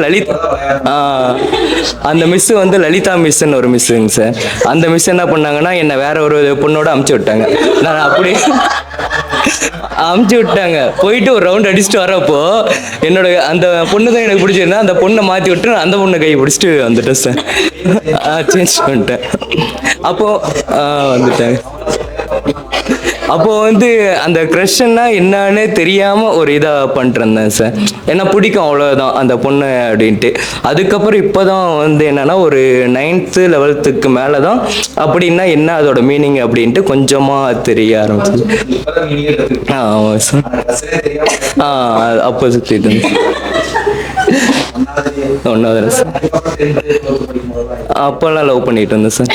அந்த மிஸ்ஸு வந்து லலிதா மிஸ்ன்னு ஒரு மிஸ்ஸுங்க சார். அந்த மிஸ் என்ன பண்ணாங்கன்னா என்னை வேற ஒரு பொண்ணோட அமுச்சு விட்டாங்க. நான் அப்படியே அமுச்சு விட்டாங்க. போயிட்டு ஒரு ரவுண்ட் அடிச்சுட்டு வரப்போ என்னோட அந்த பொண்ணு தான் எனக்கு பிடிச்சிருந்தா அந்த பொண்ணை மாற்றி விட்டு அந்த பொண்ணை கை பிடிச்சிட்டு வந்துட்டேன் சார். சேஞ்ச் பண்ணிட்டேன். அப்போது வந்துட்டேன். அப்போது வந்து அந்த க்ரஷ்ன்னா என்னன்னே தெரியாமல் ஒரு இதாக பண்ணிட்டுருந்தேன் சார். ஏன்னா பிடிக்கும் அவ்வளோதான் அந்த பொண்ணு அப்படின்ட்டு. அதுக்கப்புறம் இப்போ தான் வந்து என்னென்னா ஒரு 9th 11th மேலே தான் அப்படின்னா என்ன அதோட மீனிங் அப்படின்ட்டு கொஞ்சமாக தெரிய ஆரம்பிச்சு. ஆமாம் சார். அப்போ சுற்றிட்டு ஒன்றாவது சார். அப்போல்லாம் லவ் பண்ணிட்டு இருந்தேன் சார்.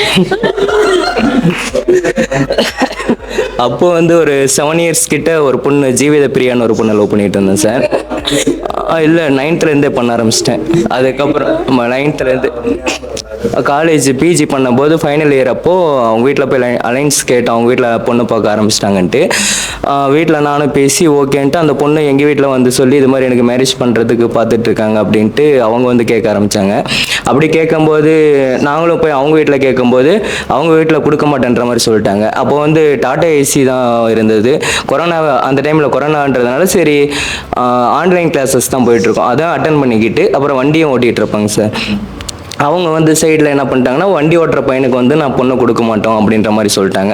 அப்போ வந்து ஒரு 7 years கிட்ட ஒரு பொண்ணு ஜீவித பிரியான்னு ஒரு பொண்ணை லவ் பண்ணிட்டு இருந்தேன் சார். இல்லை 9th பண்ண ஆரம்பிச்சிட்டேன். அதுக்கப்புறம் 9th காலேஜ் பிஜி பண்ணும்போது ஃபைனல் இயர் அப்போது அவங்க வீட்டில் போய் அலைன்ஸ் கேட்டேன். அவங்க வீட்டில் பொண்ணு பார்க்க ஆரம்பிச்சிட்டாங்கன்ட்டு வீட்டில் நானும் பேசி ஓகேன்ட்டு அந்த பொண்ணு எங்கள் வீட்டில் வந்து சொல்லி இது மாதிரி எனக்கு மேரேஜ் பண்ணுறதுக்கு பார்த்துட்ருக்காங்க அப்படின்ட்டு அவங்க வந்து கேட்க ஆரம்பித்தாங்க. அப்படி கேட்கும்போது நாங்களும் போய் அவங்க வீட்டில் கேட்கும்போது அவங்க வீட்டில் கொடுக்க மாட்டேன்ற மாதிரி சொல்லிட்டாங்க. அப்போ வந்து டாடா ஏசி தான் இருந்தது. கொரோனா அந்த டைமில் கொரோனான்றதுனால சரி ஆன்லைன் கிளாஸஸ் தான் போயிட்டுருக்கோம். அதான் அட்டன் பண்ணிக்கிட்டு அப்புறம் வண்டியும் ஓட்டிகிட்டு இருப்பாங்க சார். அவங்க வந்து சைடில் என்ன பண்ணிட்டாங்கன்னா வண்டி ஓட்டுற பையனுக்கு வந்து நான் பொண்ணை கொடுக்க மாட்டோம் அப்படின்ற மாதிரி சொல்லிட்டாங்க.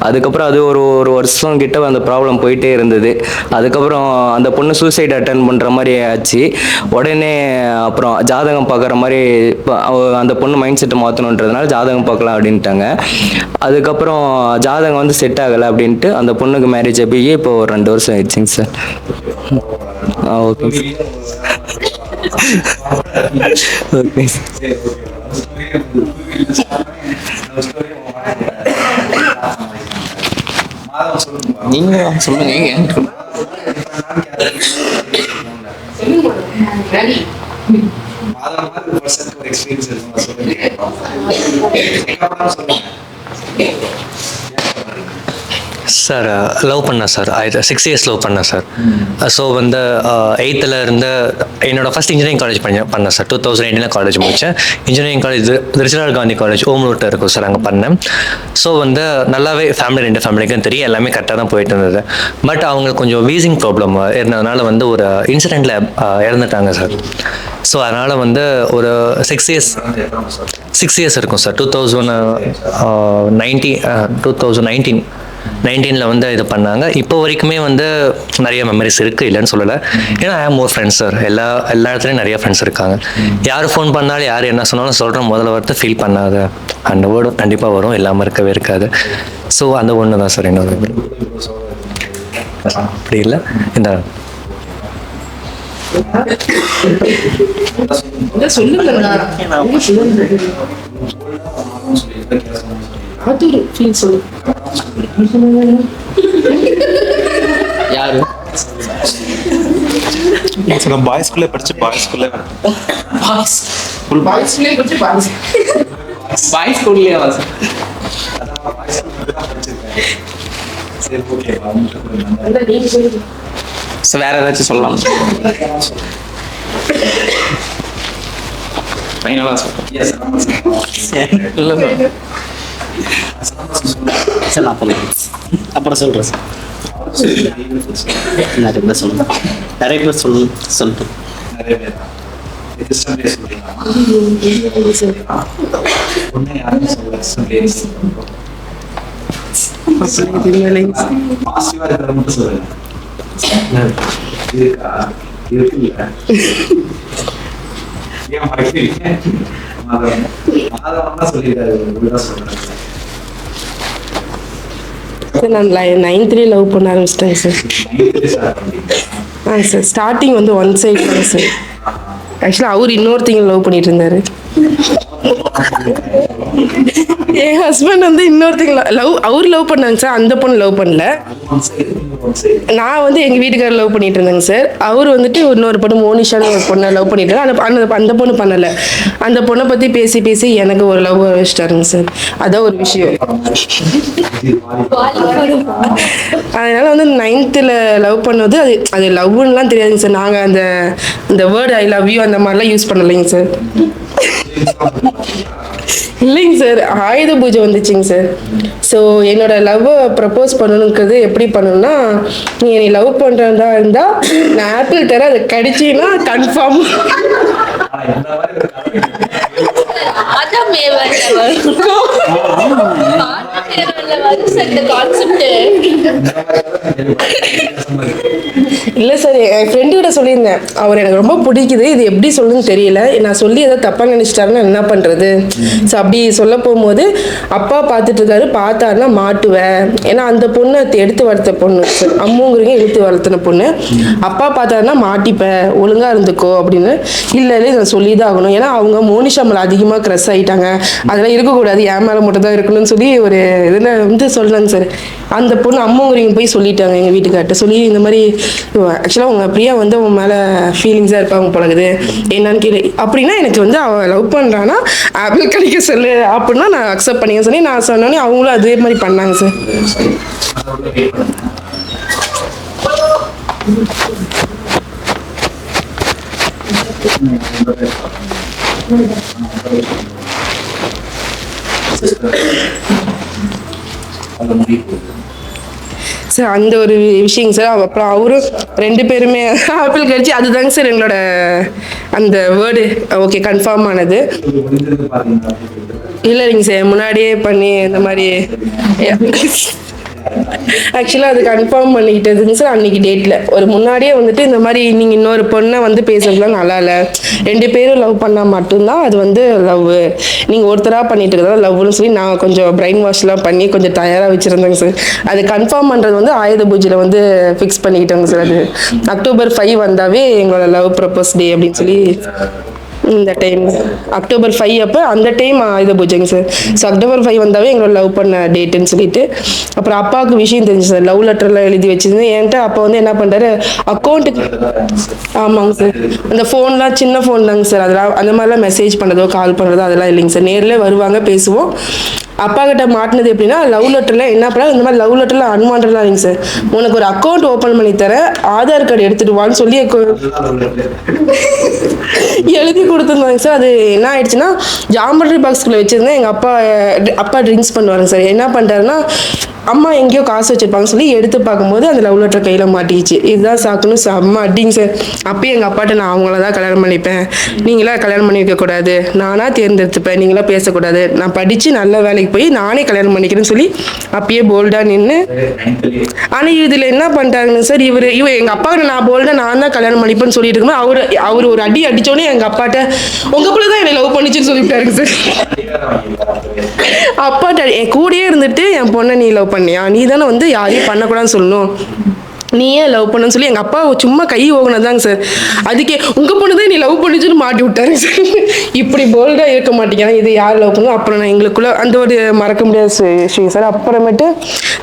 அதுக்கப்புறம் அது ஒரு வருஷம் கிட்ட அந்த ப்ராப்ளம் போயிட்டே இருந்தது. அதுக்கப்புறம் அந்த பொண்ணு சூசைட் அட்டன் பண்ணுற மாதிரி ஆச்சு. உடனே அப்புறம் ஜாதகம் பார்க்குற மாதிரி அந்த பொண்ணு மைண்ட் செட்டை மாற்றணுன்றதுனால ஜாதகம் பார்க்கலாம் அப்படின்ட்டாங்க. அதுக்கப்புறம் ஜாதகம் வந்து செட் ஆகலை அப்படின்ட்டு அந்த பொண்ணுக்கு மேரேஜ் போய் இப்போ ஒரு 2 வருஷம் ஆயிடுச்சுங்க சார். ஓகே ஓகே நீங்க சொல்லுங்க. சார் லவ் பண்ணேன் சார். 6 years லவ் பண்ணேன் சார். ஸோ வந்து 8th இருந்து என்னோடய ஃபஸ்ட் இன்ஜினியரிங் காலேஜ் பண்ணேன் சார். 2018 காலேஜ் முடித்தேன். இன்ஜினியரிங் காலேஜ் திருச்சிரால் காந்தி காலேஜ் ஓமலூர்ட்ட இருக்கும் சார். அங்கே பண்ணேன். ஸோ வந்து நல்லாவே ஃபேமிலி 2 ஃபேமிலிக்கும் தெரியும், எல்லாமே கரெக்டாக தான் போயிட்டு இருந்தது. பட் அவங்களுக்கு கொஞ்சம் வீசிங் ப்ராப்ளம் இருந்ததுனால வந்து ஒரு இன்சிடெண்ட்டில் இறந்துட்டாங்க சார். ஸோ அதனால் வந்து ஒரு 6 years இருக்கும் சார். 2019 வந்து இது பண்ணாங்க. இப்போ வரைக்குமே வந்து நிறைய மெமரிஸ் இருக்குது, இல்லைன்னு சொல்லலை. ஏன்னா I have more friends sir. எல்லா இடத்துலையும் நிறைய ஃப்ரெண்ட்ஸ் இருக்காங்க. யார் ஃபோன் பண்ணாலும் யார் என்ன சொன்னாலும் சொல்கிற முதல்ல வார்த்தை ஃபீல் பண்ணாத அந்த வேர்டும் கண்டிப்பாக வரும், இல்லாமல் இருக்கவே இருக்காது. ஸோ அந்த ஒன்று தான் சார் என்னோட. அப்படி இல்லை இந்த யாரு பாய்ஸ் ஸ்கூல்ல படிச்சு பாய்ஸ் ஸ்கூல்ல பாய்ஸ் ஸ்கூல்லையே சார். வேற ஏதாச்சும் சொல்லலாம். ஃபைனலாக இல்லை சார் அப்புறம் சொல்கிறேன் சார். நிறைய பேர் சொல்லணும், நிறைய பேர் சொல்லணும் சொல்லிட்டு நான் 9th லவ் பண்ண ஆரம்பிச்சிட்டேங்க சார். சார் ஸ்டார்டிங் வந்து ஒன் சைடு தான் சார். ஆக்சுவலாக அவர் இன்னொருத்தங்க லவ் பண்ணிட்டு இருந்தாரு. என் ஹஸ்பண்ட் வந்து இன்னொருத்தங்க அவர் லவ் பண்ணாங்க சார். அந்த பொண்ணு லவ் பண்ணல. நான் வந்து எங்கள் வீட்டுக்காரர் லவ் பண்ணிட்டு இருந்தேங்க சார். அவர் வந்துட்டு இன்னொரு பொண்ணு மோனிஷான்னு ஒரு பொண்ணை லவ் பண்ணிட்டு அந்த பொண்ணு பண்ணலை. அந்த பொண்ணை பற்றி பேசி பேசி எனக்கு ஒரு லவ் வச்சிட்டாருங்க சார். அதான் ஒரு விஷயம். அதனால வந்து 9th லவ் பண்ணது அது லவ்னுலாம் தெரியாதுங்க சார். நாங்கள் அந்த வேர்டு ஐ லவ் யூ அந்த மாதிரிலாம் யூஸ் பண்ணலைங்க சார். இல்லைங்க சார், ஆயுத பூஜை வந்துச்சுங்க சார். ஸோ என்னோட லவ்வை ப்ரப்போஸ் பண்ணணுங்கிறது எப்படி பண்ணணும்னா, நீ என்னை லவ் பண்ணுறதா இருந்தால் நான் ஆப்பிள் தர அதை கடிச்சின்னா கன்ஃபார்ம். இல்லை சார், என் ஃப்ரெண்டுகிட்ட சொல்லியிருந்தேன், அவர் எனக்கு ரொம்ப பிடிக்குது, இது எப்படி சொல்லுன்னு தெரியல, நான் சொல்லி ஏதோ தப்பாக நினச்சிட்டாருன்னா என்ன பண்ணுறது. ஸோ அப்படி சொல்ல போகும்போது அப்பா பார்த்துட்டு இருக்காரு, பார்த்தாருன்னா மாட்டுவேன். ஏன்னா அந்த பொண்ணு எடுத்து வளர்த்த பொண்ணு சார், அம்முங்கிறீங்க எடுத்து வளர்த்தின பொண்ணு. அப்பா பார்த்தாருன்னா மாட்டிப்பேன், ஒழுங்காக இருந்துக்கோ அப்படின்னு. இல்லை இல்லை நான் சொல்லி தான் ஆகணும், ஏன்னா அவங்க மோனிஷா மேலே அதிகமாக க்ரஷ் ஆகிட்டாங்க, அதெல்லாம் இருக்கக்கூடாது, என் மேலே மட்டும் தான் இருக்கணும்னு சொல்லி ஒரு இதில் வந்து சொல்கிறாங்க சார். அந்த பொண்ணு அம்முங்கிறீங்க போய் சொல்லிட்டாங்க எங்கள் வீட்டுக்கார்ட்ட சொல்லி, இந்த மாதிரி ஆக்சுவலாக அவங்க பிரியா வந்து அவங்க மேலே ஃபீலிங்ஸாக இருப்பாங்க பழகுது என்னன்னு கேளு அப்படின்னா, எனக்கு வந்து அவள் லவ் பண்ணுறான்னா ஆப்பிள் கிடைக்க சொல்லு அப்படின்னா நான் அக்செப்ட் பண்ணிக்க சொல்லி நான் சொன்னோன்னே அவங்களும் அதே மாதிரி பண்ணாங்க சார். சார் அந்த ஒரு விஷயங்க சார். அப்புறம் அவரும் 2 பேருமே ஆப்பிள் கடிச்சு, அதுதாங்க சார் எங்களோட அந்த வேர்டு ஓகே கன்ஃபார்ம் ஆனது. இல்லைங்க சார், முன்னாடியே பண்ணி இந்த மாதிரி ஆக்சுவலாக அது கன்ஃபார்ம் பண்ணிக்கிட்டதுங்க சார். அன்னைக்கு டேட்டில் ஒரு முன்னாடியே வந்துட்டு இந்த மாதிரி நீங்கள் இன்னொரு பொண்ணை வந்து பேசுறதுலாம் நல்லா இல்லை, 2 பேரும் லவ் பண்ணால் மட்டும்தான் அது வந்து லவ், நீங்கள் ஒருத்தராக பண்ணிட்டு இருக்கிறதா லவ்னு சொல்லி நான் கொஞ்சம் பிரெயின் வாஷ்லாம் பண்ணி கொஞ்சம் தயாராக வச்சுருந்தேங்க சார். அது கன்ஃபார்ம் பண்ணுறது வந்து ஆயுத பூஜையில் வந்து ஃபிக்ஸ் பண்ணிக்கிட்டோங்க சார். அது அக்டோபர் 5 வந்தாவே எங்களோட லவ் ப்ரப்போஸ் டே அப்படின்னு சொல்லி இந்த டைம் அக்டோபர் 5 அப்போ அந்த டைம் ஆயுத பூஜைங்க சார். ஸோ அக்டோபர் 5 வந்தாவே எங்களோட லவ் பண்ண டேட்டுன்னு சொல்லிட்டு, அப்புறம் அப்பாவுக்கு விஷயம் தெரிஞ்சு சார், லவ் லெட்டர்லாம் எழுதி வச்சிருந்தேன். என்கிட்ட அப்போ வந்து என்ன பண்ணுறாரு, அக்கௌண்ட்டுக்கு ஆமாங்க சார், அந்த ஃபோன்லாம் சின்ன ஃபோன் தாங்க சார், அதெல்லாம் அந்த மாதிரிலாம் மெசேஜ் பண்ணுறதோ கால் பண்ணுறதோ அதெல்லாம் இல்லைங்க சார். நேரில் வருவாங்க, பேசுவோம். அப்பா கிட்ட மாட்டினது எப்படின்னா, லவ் லெட்டரில் என்ன பண்ணால் இந்த மாதிரி லவ் லெட்டரில் அன்வான்டாக இல்லைங்க சார், உனக்கு ஒரு அக்கௌண்ட் ஓப்பன் பண்ணி தரேன், ஆதார் கார்டு எடுத்துட்டு வான்னு சொல்லி எழுதி கொடுத்துருந்தாங்க சார். அது என்ன ஆயிடுச்சுன்னா, ஜாமெட்ரி பாக்ஸ்குள்ளே வச்சுருந்தேன். எங்கள் அப்பா ட்ரிங்க்ஸ் பண்ணுவாருங்க சார். என்ன பண்ணுறாருன்னா, அம்மா எங்கேயோ காசு வச்சுருப்பாங்கன்னு சொல்லி எடுத்து பார்க்கும்போது அந்த லவ் லெட்டர் கையில் மாட்டிக்கிச்சு. இதுதான் சாக்குன்னு அம்மா அடிங்க சார். அப்பயே எங்கள் அப்பாட்ட நான் அவங்கள தான் கல்யாணம் பண்ணிப்பேன், நீங்களாம் கல்யாணம் பண்ணி வைக்கக்கூடாது, நானாக தேர்ந்தெடுத்துப்பேன், நீங்களாம் பேசக்கூடாது, நான் படித்து நல்ல வேலைக்கு போய் நானே கல்யாணம் பண்ணிக்கிறேன்னு சொல்லி அப்பயே போல்டாக நின்று. ஆனால் இதில் என்ன பண்ணிட்டாருங்க சார், இவர் எங்கள் அப்பா நான் போல்டாக நான் தான் கல்யாணம் பண்ணிப்பேன்னு சொல்லிட்டு இருக்கும்போது அவர் ஒரு அடி அடித்தோடனே எங்கள் அப்பாட்ட உங்கள் பிள்ளை தான் என்னை லவ் பண்ணிச்சுன்னு சொல்லிவிட்டாருங்க சார். அப்பாட்ட என் கூடயே இருந்துட்டு என் பொண்ணை நீ லவ் பண்ணியா, நீ தானே வந்து யாரையும் பண்ணக்கூடாதுன்னு சொல்லணும், நீயே லவ் பண்ணுன்னு சொல்லி எங்கள் அப்பா சும்மா கை ஓகுனதாங்க சார். அதுக்கே உங்கள் பொண்ணு தான் நீ லவ் பண்ணிச்சுன்னு மாட்டி விட்டாரு சார். இப்படி போல்டாக இருக்க மாட்டேங்க, இது யார் லவ் பண்ணுவோம். அப்புறம் நான் எங்களுக்குள்ள அந்த ஒரு மறக்க முடியாத விஷயம் சார். அப்புறமேட்டு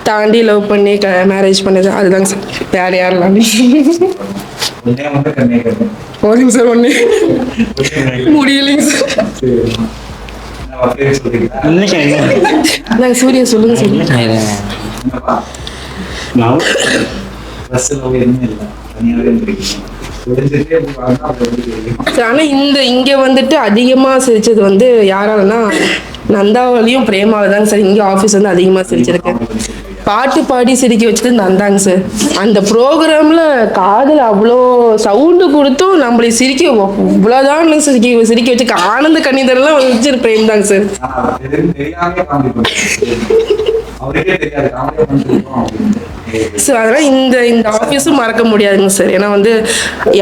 தாண்டி லவ் பண்ணி மேரேஜ் பண்ணது அதுதாங்க சார். யார் யாரெல்லாம் போதுங்க சார், ஒன்று முடியலைங்க சார். சூர்யா சொல்லுங்க சார். ஆனா இங்க வந்துட்டு அதிகமா சிரிச்சது வந்து யாராலன்னா நந்தாவாலையும் பிரேமாவை தாங்க சார். இங்க ஆபீஸ் வந்து அதிகமா சிரிச்சிருக்கேன். பாட்டு பாடி சிரிக்க வச்சது நந்தாங்க சார். அந்த ப்ரோக்ராம்ல காதில் அவ்வளோ சவுண்டு கொடுத்தும் நம்மளை சிரிக்க இவ்வளோதான் சிரிக்க வச்சு ஆனந்த கண்ணீரெல்லாம் வச்சு பிரேம் தாங்க சார். ஸோ அதனால் இந்த ஆஃபீஸும் மறக்க முடியாதுங்க சார். ஏன்னா வந்து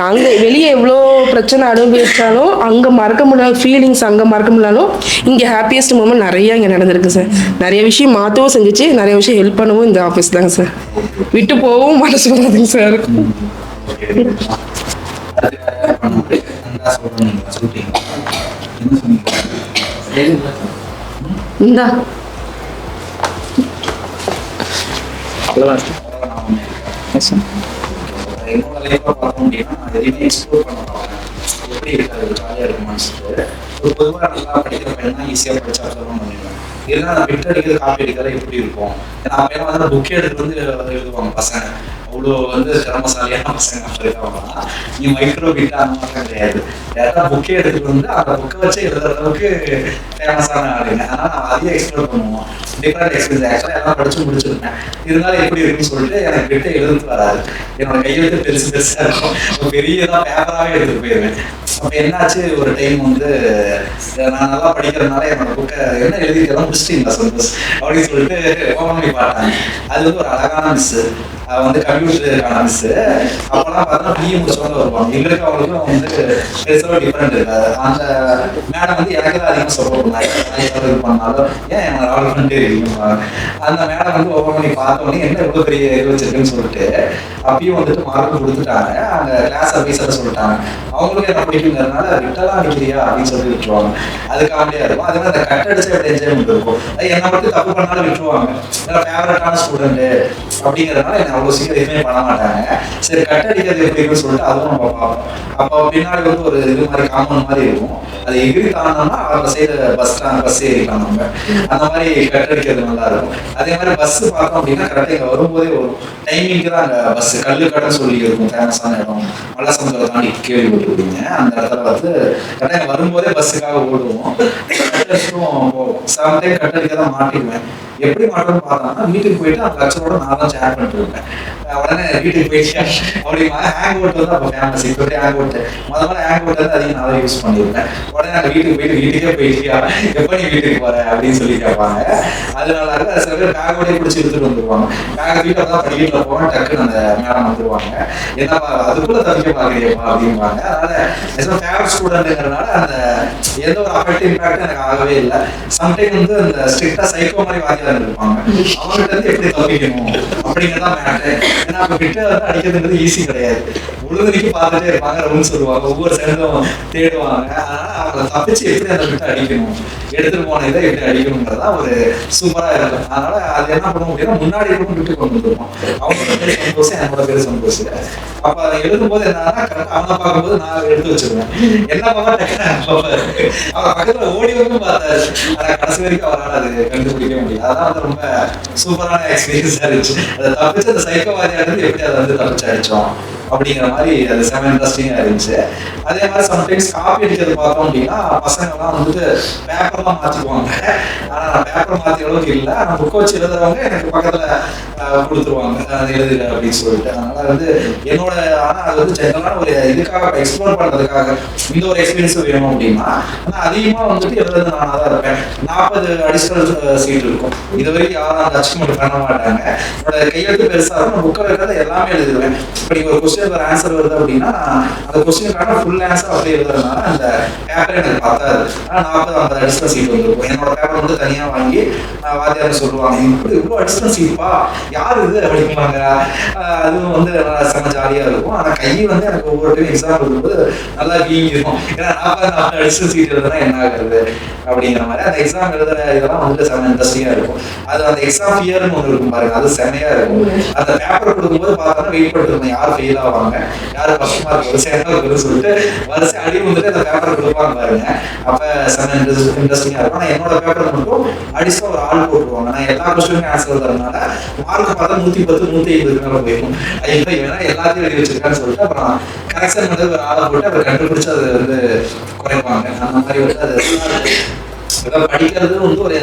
அங்கே வெளியே எவ்வளோ பிரச்சனை அனுபவிச்சாலும் அங்கே மறக்க முடியாத ஃபீலிங்ஸ் அங்கே மறக்க முடியாலும் இங்கே ஹாப்பியஸ்ட் மூமெண்ட் நிறைய இங்கே நடந்திருக்கு சார். நிறைய விஷயம் மாற்றவும் செஞ்சிச்சு, நிறைய விஷயம் ஹெல்ப் பண்ணவும் இந்த ஆஃபீஸ் தாங்க சார். விட்டு போகவும் மனசு வராதுங்க சார். இந்தா பொதுவாக நல்லா படிக்கிற பையனா ஈஸியாக படிச்சு அப்சர்வ் பண்ணிடுவேன். இதெல்லாம் நான் பிட் அடிக்கிறது காப்பி அடிக்கிறத எப்படி இருக்கும், ஏன்னா அப்போ வந்து புக்கே எடுத்து வந்து எழுதுவாங்க பசங்க. அவ்வளோ வந்து திறமசாலியான பசங்க இருக்காங்கன்னா நீ மைக்ரோ பிட் அந்த மாதிரிலாம் கிடையாது. யாராவது புக்கே எடுத்துட்டு வந்து அந்த புக்கை வச்சு எழுதுற அளவுக்கு ஃபேமஸான ஆளுங்க. ஆனால் நான் அதையும் எக்ஸ்ப்ளோர் பண்ணுவோம். டிஃப்ரெண்ட் எக்ஸ்பீரியன்ஸ் ஆக்சுவலாக எல்லாம் படிச்சு முடிச்சிருக்கேன். இருந்தாலும் எப்படி இருக்குன்னு சொல்லிட்டு எனக்கு பிட்டை எழுதுட்டு வராது. என்னோட கையெழுத்து பெருசு பெருசாக இருக்கும். பெரியதாக பேப்பராகவே எடுத்துட்டு போயிடுவேன். அப்போ என்னாச்சு, ஒரு டைம் வந்து நான் நல்லா படிக்கிறதுனால என்னோட புக்கை என்ன எழுதிக்கலாம் முடிச்சிட்டீங்களா சந்தோஷ் அப்படின்னு சொல்லிட்டு ஓப்பன் பண்ணி பார்த்தாங்க. அது வந்து ஒரு அழகான மிஸ்ஸு, வந்து கம்ப்யூட்டருக்கான மிஸ்ஸு. அப்போலாம் பார்த்தோன்னா பிஏ முடிச்சவங்க வருவாங்க. எங்களுக்கு அவங்களுக்கும் வந்து பெருசாக டிஃப்ரெண்ட் இருக்காது. அந்த மேடம் வந்து எனக்கு தான் அதிகமாக சப்போர்ட் பண்ணாங்க. இது பண்ணாலும் ஏன் என்னோட ஆர்டர் பண்ணிட்டே இருக்கீங்க. அந்த மேடம் வந்து ஓப்பன் பண்ணி பார்த்தோன்னே என்ன இவ்வளோ பெரிய இது வச்சிருக்குன்னு சொல்லிட்டு அப்பயும் வந்துட்டு மார்க் கொடுத்துட்டாங்க. அவங்க கிளாஸ் அட்வைசரை சொல்லிட்டாங்க. அவங்களுக்கு என்ன பிடிக்குங்கிறதுனால விட்டெல்லாம் அடிக்கிறியா அப்படின்னு சொல்லி விட்டுருவாங்க. அது காமெடியாக இருக்கும். அதே மாதிரி அந்த கட் அடிச்சு எப்படி என்ஜாய்மெண்ட் இருக்கும். என்னை மட்டும் தப்பு பண்ணாலும் விட்டுருவாங்க. ஏன்னா ஃபேவரட்டான ஸ்டூடெண்ட்டு அப்படிங்கிறதுனால என்ன அவ்வளோ சீக்கிரம் எதுவுமே பண்ண மாட்டாங்க. சரி கட் அடிக்கிறது எப்படின்னு சொல்லிட்டு அதுவும் நம்ம பார்ப்போம். அப்போ பின்னாடி வந்து ஒரு இது மாதிரி காமன் மாதிரி இருக்கும். அது எகிரி தானோம்னா அந்த சைடு பஸ் ஏறிக்கலாம் நம்ம. அந்த மாதிரி கட் அடிக்கிறது நல்லா இருக்கும். அதே மாதிரி பஸ் பார்த்தோம் அப்படின்னா கரெக்டாக இங்கே வரும்போதே வரும். டைமிங்க்கு தான் அங்கே பஸ் கல்லுக்கடைன்னு சொல்லி இருக்கும். ஃபேமஸான இடம் மல்லசமுத்திரம் தாண்டி கேள்விப்பட்டிருக்கீங்க. அந்த இடத்துல வந்து கரெக்டாக வரும்போதே பஸ்ஸுக்காக ஓடுவோம். போவோம். சம்டைம் கட் அடிக்க தான் மாட்டிக்குவேன். எப்படி மாட்டோம்னு பார்த்தோம்னா வீட்டுக்கு போயிட்டு அந்த லட்சரோட நான் தான் ஷேர் பண்ணிட்டு இருப்பேன். உடனே வீட்டுக்கு போயிட்டு அப்படிமா ஹேங் அவுட் வந்து அப்போ ஃபேமஸ். இப்போ ஹேங் அவுட் முதல்ல ஹேங் அவுட் வந்து அதிகம் நான் யூஸ் பண்ணியிருப்பேன். உடனே நாங்கள் வீட்டுக்கு போயிட்டு வீட்டுக்கே போயிட்டியா எப்போ நீ வீட்டுக்கு போற அப்படின்னு சொல்லி கேட்பாங்க. அதனால சில பேர் பேக்கோடய பிடிச்சி எடுத்துட்டு வந்துருவாங்க. பேக் வீட்டில் தான் படிக்கட்டில் போவேன். டக்குன்னு அந்த மேடம் வந்துருவாங்க. என்னப்பா அதுக்குள்ள தவிக்க பார்க்குறியப்பா அப்படிம்பாங்க. அதனால ஃபேவரட் ஸ்டூடெண்ட்டுங்கிறதுனால அந்த எந்த ஒரு அஃபெக்ட் இம்பாக்டும் எனக்கு ஆகவே இல்லை. சம்டைம் வந்து அந்த ஸ்ட்ரிக்டா சைக்கோ மாதிரி வாத்தியார் இருப்பாங்க. அவங்ககிட்ட இருந்து எப்படி தப்பிக்கணும் அப்படிங்கிறதான் மேட்டர். ஏன்னா அப்போ கிட்ட வந்து அடிக்கிறதுங்கிறது ஈஸி கிடையாது. முழுவதுக்கு பார்த்துட்டே இருப்பாங்க. ரவுண்ட் சொல்லுவாங்க. ஒவ்வொரு சைடும் தேடுவாங்க. அதனால அவங்க தப்பிச்சு எப்படி அந்த கிட்ட அடிக்கணும், எடுத்துட்டு போன இதை எப்படி அடிக்கணுங்கிறதா ஒரு சூப்பரா இருக்கும். அதனால அது என்ன பண்ணுவோம் அப்படின்னா முன்னாடி கூட விட்டு கொண்டு வந்துருவோம். அவங்க பேர் சந்தோஷம், என்னோட பேர் சந்தோஷம். அப்ப அதை எழுதும் போது என்னன்னா கரெக்டா அவனை பார்க்கும்போது நான் எடுத்து வச்சிருவேன். என்ன பார்ப்பா டக்குனு அவர் பக்கத்துல ஓடி வந்து பார்த்தாரு. ஆனா கடைசி வரைக்கும் அவரால் அது கண்டுபிடிக்க முடியாது. அதான் வந்து ரொம்ப சூப்பரான எக்ஸ்பீரியன்ஸா இருந்துச்சு. அதை தப்பிச்சு அந்த சைக்கோவாதியா இருந்து எப்படி அதை வந்து தப்பிச்சு அடிச்சோம் அப்படிங்கிற மாதிரி அது செம இன்ட்ரெஸ்டிங்கா இருந்துச்சு. அதே மாதிரி சம்டைம்ஸ் காப்பி அடிக்கிறது பார்த்தோம் அப்படின்னா பசங்கள்லாம் வந்துட்டு பேப்பர்லாம் மாற்றிக்குவாங்க. ஆனால் நான் பேப்பர் மாற்றிய அளவுக்கு இல்லை. ஆனால் புக்கை வச்சு எழுதுறவங்க எனக்கு பக்கத்தில் கொடுத்துருவாங்க எழுதுல அப்படின்னு சொல்லிட்டு. அதனால வந்து என்னோட ஆனால் அது வந்து ஜென்ரலான ஒரு இதுக்காக எக்ஸ்ப்ளோர் பண்ணுறதுக்காக இந்த ஒரு எக்ஸ்பீரியன்ஸ் வேணும் அப்படின்னா ஆனால் அதிகமாக வந்துட்டு எழுதுறது நானாக தான் இருப்பேன். 40 அடிஷனல் சீட் இருக்கும். இது வரைக்கும் யாரும் அந்த அச்சீவ்மெண்ட் பண்ண மாட்டாங்க. என்னோட கையெழுத்து பெருசாக இருக்கும். புக்கை வைக்கிறது எல்லாமே எழுதுவேன். இப்போ நீங்கள் ஒரு கொஸ்டின் ஒரு ஆன்சர் வருது அப்படின்னா அந்த கொஸ்டினுக்கான ஃபுல் ஆன்சர் அப்படியே எழுதுறதுனால அந்த பேப்பர் எனக்கு பார்த்தாது. ஆனால் 40-50 அடிஷனல் சீட் வந்துருக்கும். என்னோட பேப்பர் வந்து தனியாக வாங்கி வாத்தியார் சொல்லுவாங்க, இப்படி இவ்வளோ அடிஷனல் சீட்பா யார் இது அப்படிம்பாங்க. அதுவும் வந்து செம்ம ஜாலியாக இருக்கும். ஆனால் கை வந்து எனக்கு ஒவ்வொரு டைம் எக்ஸாம் எழுதும்போது நல்லா வீங்கிடும். ஏன்னா 40 அடிஷனல் சீட் எழுதுனா என்ன ஆகுறது அப்படிங்கிற மாதிரி அந்த எக்ஸாம் எழுதுற இதெல்லாம் வந்துட்டு செம்ம இன்ட்ரெஸ்டிங்காக இருக்கும். அது அந்த எக்ஸாம் ஃபியர்னு ஒன்று இருக்கும் பாருங்க, அது செம்மையாக இருக்கும். அந்த பேப்பர் கொடுக்கும்போது பார்த்தோன்னா வெயிட் பண்ணிட்டு யார் ஃபெயில் ஆவாங்க, யார் ஃபர்ஸ்ட் மார்க் வரிசையாக இருக்குன்னு சொல்லிட்டு வரிசை அடி வந்துட்டு அந்த பேப்பர் கொடுப்பாங்க பாருங்க. அப்போ செம்ம இன்ட்ரெஸ்டிங்காக இருக்கும். ஆனால் என்னோட பேப்பர் மட்டும் அடிச்சா ஒரு ஆள் போட்டுருவாங்க. நான் எல்லா கொஸ்டினுமே ஆன்சர் எழுதுறதுனால மார்க் பார்த்தா 110 150 மேலே போயிருக்கும். ஐயோ ஏன்னா எல்லாத்தையும் எழுதி வச்சிருக்கான்னு சொல்லிட்டு அப்புறம் கரெக்ஷன் பண்ணி ஒரு ஆளை போட்டு அப்புறம் கண்டுபிடிச்சு அது வந்து குறைப்பாங்க. அந்த மாதிரி வந்து அது படிக்கிறது வந்து ஒரு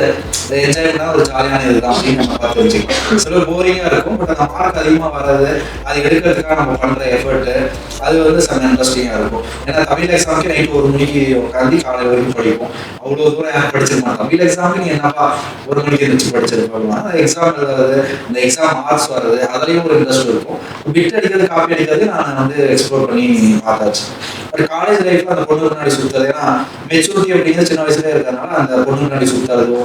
என்ஜாய்மெண்டா ஒரு ஜாலியான இதுதான் அப்படின்னு நம்ம பார்த்து வச்சுக்கலாம். சில போரிங்கா இருக்கும். பட் அந்த மார்க் அதிகமா வர்றது அது எடுக்கிறதுக்காக நம்ம பண்ற எஃபர்ட் அது வந்து செம்ம இன்ட்ரெஸ்டிங்கா இருக்கும். ஏன்னா தமிழ் எக்ஸாமுக்கு நைட்டு 1 மணிக்கு உட்காந்து காலை வரைக்கும் படிப்போம். அவ்வளோ தூரம் யாரும் படிச்சிருக்கோம். தமிழ் எக்ஸாமுக்கு நீங்க என்னப்பா 1 மணிக்கு இருந்துச்சு படிச்சிருப்போம். எக்ஸாம் எழுதுறது, இந்த எக்ஸாம் மார்க்ஸ் வர்றது அதுலயும் ஒரு இன்ட்ரெஸ்ட் இருக்கும். பிட் அடிக்கிறது காப்பி அடிக்கிறது நான் வந்து எக்ஸ்ப்ளோர் பண்ணி பார்த்தாச்சு. பட் காலேஜ் லைஃப்ல அந்த பொண்ணு முன்னாடி சுற்றுறது, ஏன்னா மெச்சூரிட்டி அப்படிங்கிறது சின்ன வயசுலேயே இருக்கிறதுனால அந்த பொண்ணு முன்னாடி சுற்றுறதோ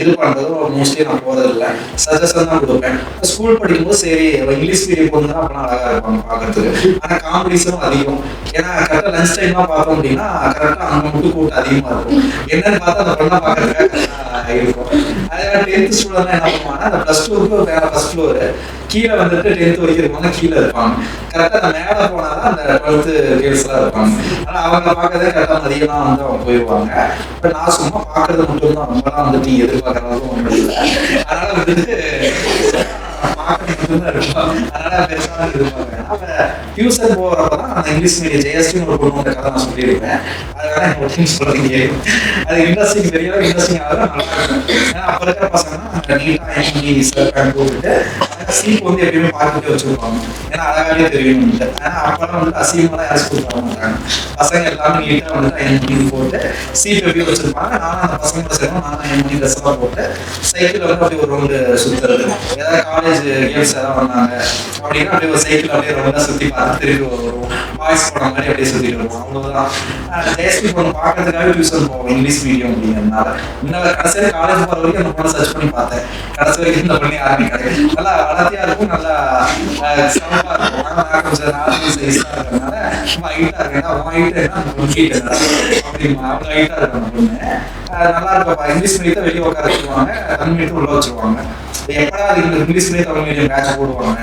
இது பண்ணுறதோ மோஸ்ட்லி நான் போகிறதில்லை. சஜஷன் தான் கொடுப்பேன். ஸ்கூல் படிக்கும்போது சரி இங்கிலீஷ் மீடியம் பொண்ணு தான் அப்பெல்லாம் அழகாக இருப்பாங்க பார்க்கறதுக்கு. ஆனால் காம்படிஷனும் அதிகம். ஏன்னா கரெக்டாக லஞ்ச் டைம்லாம் பார்த்தோம் அப்படின்னா கரெக்டாக அங்கே மட்டும் கூட்டம் அதிகமாக இருக்கும். என்னன்னு பார்த்தா அந்த பொண்ணை பார்க்கறதுக்காக இருக்கும். அதே 10th ஸ்டூடெண்ட் என்ன பண்ணுவாங்கன்னா அந்த +2க்கு வேற ஃபர்ஸ்ட் ஃப்ளோர் கீழே வந்துட்டு 10th வரைக்கும் இருப்பாங்க, கீழே இருப்பாங்க. கரெக்டாக அந்த மேலே போனால் தான் அந்த 12th கேர்ள்ஸ்லாம் இருப்பாங்க. ஆனால் அவங்க பார்க்கறதே கரெக்டாக மதியம்லாம் வந்து அவங்க போயிடுவாங்க. பட் நான் சும்மா பார்க்கறது மட்டும்தான், ரொம்பலாம் வந்துட்டு எதிர்பார்க்கறதும் ஒன்றும் இல்லை. அதனால வந்துட்டு பார்க்க மட்டும்தான் இருக்கும். அதனால பெருசாக எதிர்பார்க்குறேன். அப்போ டியூஷன் போகிறப்ப தான் அந்த இங்கிலீஷ் மீடியம் ஜெயஸ்டின்னு ஒரு பொண்ணு கதை நான் சொல்லியிருப்பேன். அதனால எனக்கு ஒரு டீம் சொல்கிறீங்க அது இன்ட்ரெஸ்டிங் தெரியல, இன்ட்ரெஸ்டிங் ஆகுது, நல்லா இருக்கும். ஏன்னா அப்போ இருக்கிற பசங்கன்னா நீட்டாக எம்டி சார் கூப்பிட்டு சீப் வந்து எப்பயுமே பார்த்துட்டு வச்சுருப்பாங்க. ஏன்னா அழகாவே தெரியணும்ட்டு. ஏன்னா அப்போலாம் வந்துட்டு அசிங்கமாக யாரும் ஸ்கூல் போக மாட்டாங்க. பசங்க எல்லாமே நீட்டாக வந்துட்டு எம்டி போட்டு சீப் எப்படி வச்சுருப்பாங்க. நானும் அந்த பசங்களோட சேர்ந்து நானும் எம்டி ட்ரெஸ் எல்லாம் போட்டு சைக்கிள் வந்து அப்படியே ஒரு ரவுண்டு சுற்றுறது. ஏதாவது காலேஜ் கேம்ஸ் ஏதாவது வந்தாங்க அப்படின்னா அப்படியே ஒரு சைக்கிள் அப்படியே ரவுண்டாக சுற்றி பார்த்து திருப்பி வருவோம். பாய்ஸ் போன மாதிரி அப்படியே சுற்றிட்டு வருவோம். அவ்வளோதான். ஜெயஸ்ரீ பொண்ணு பார்க்கறதுக்காக டியூஷன் போவோம் இங்கிலீஷ் மீடியம் அப்படிங்கிறதுனால. இன்னும் கடைசியாக காலேஜ் போகிற வரைக்கும் அந்த பொண்ணை சர்ச் பண்ணி பார்த்தேன். கடைசி வரைக்கும் இந்த பண்ணி யாருமே கிடையாது. நல்லா வளர்த்தியாக இருக்கும், நல்லா சிறப்பாக இருக்கும். ஆனால் நான் கொஞ்சம் நார்மல் சைஸாக இருக்கிறதுனால ரொம்ப ஹைட்டாக இருக்கேன். அவன் ஹைட்டு என்ன அந்த பொண்ணு ஹீட் என்ன அப்படிமா அவங்க ஹைட்டாக இருக்கும் அந்த பொண்ணு. நல்லா இருக்கப்பா. இங்கிலீஷ் மீடியத்தை வெளியே உட்கார வச்சுருவாங்க, தமிழ் மீடியத்தை உள்ள வச்சுருவாங்க. எப்படா அது English medium Tamil medium batch போடுவாங்க,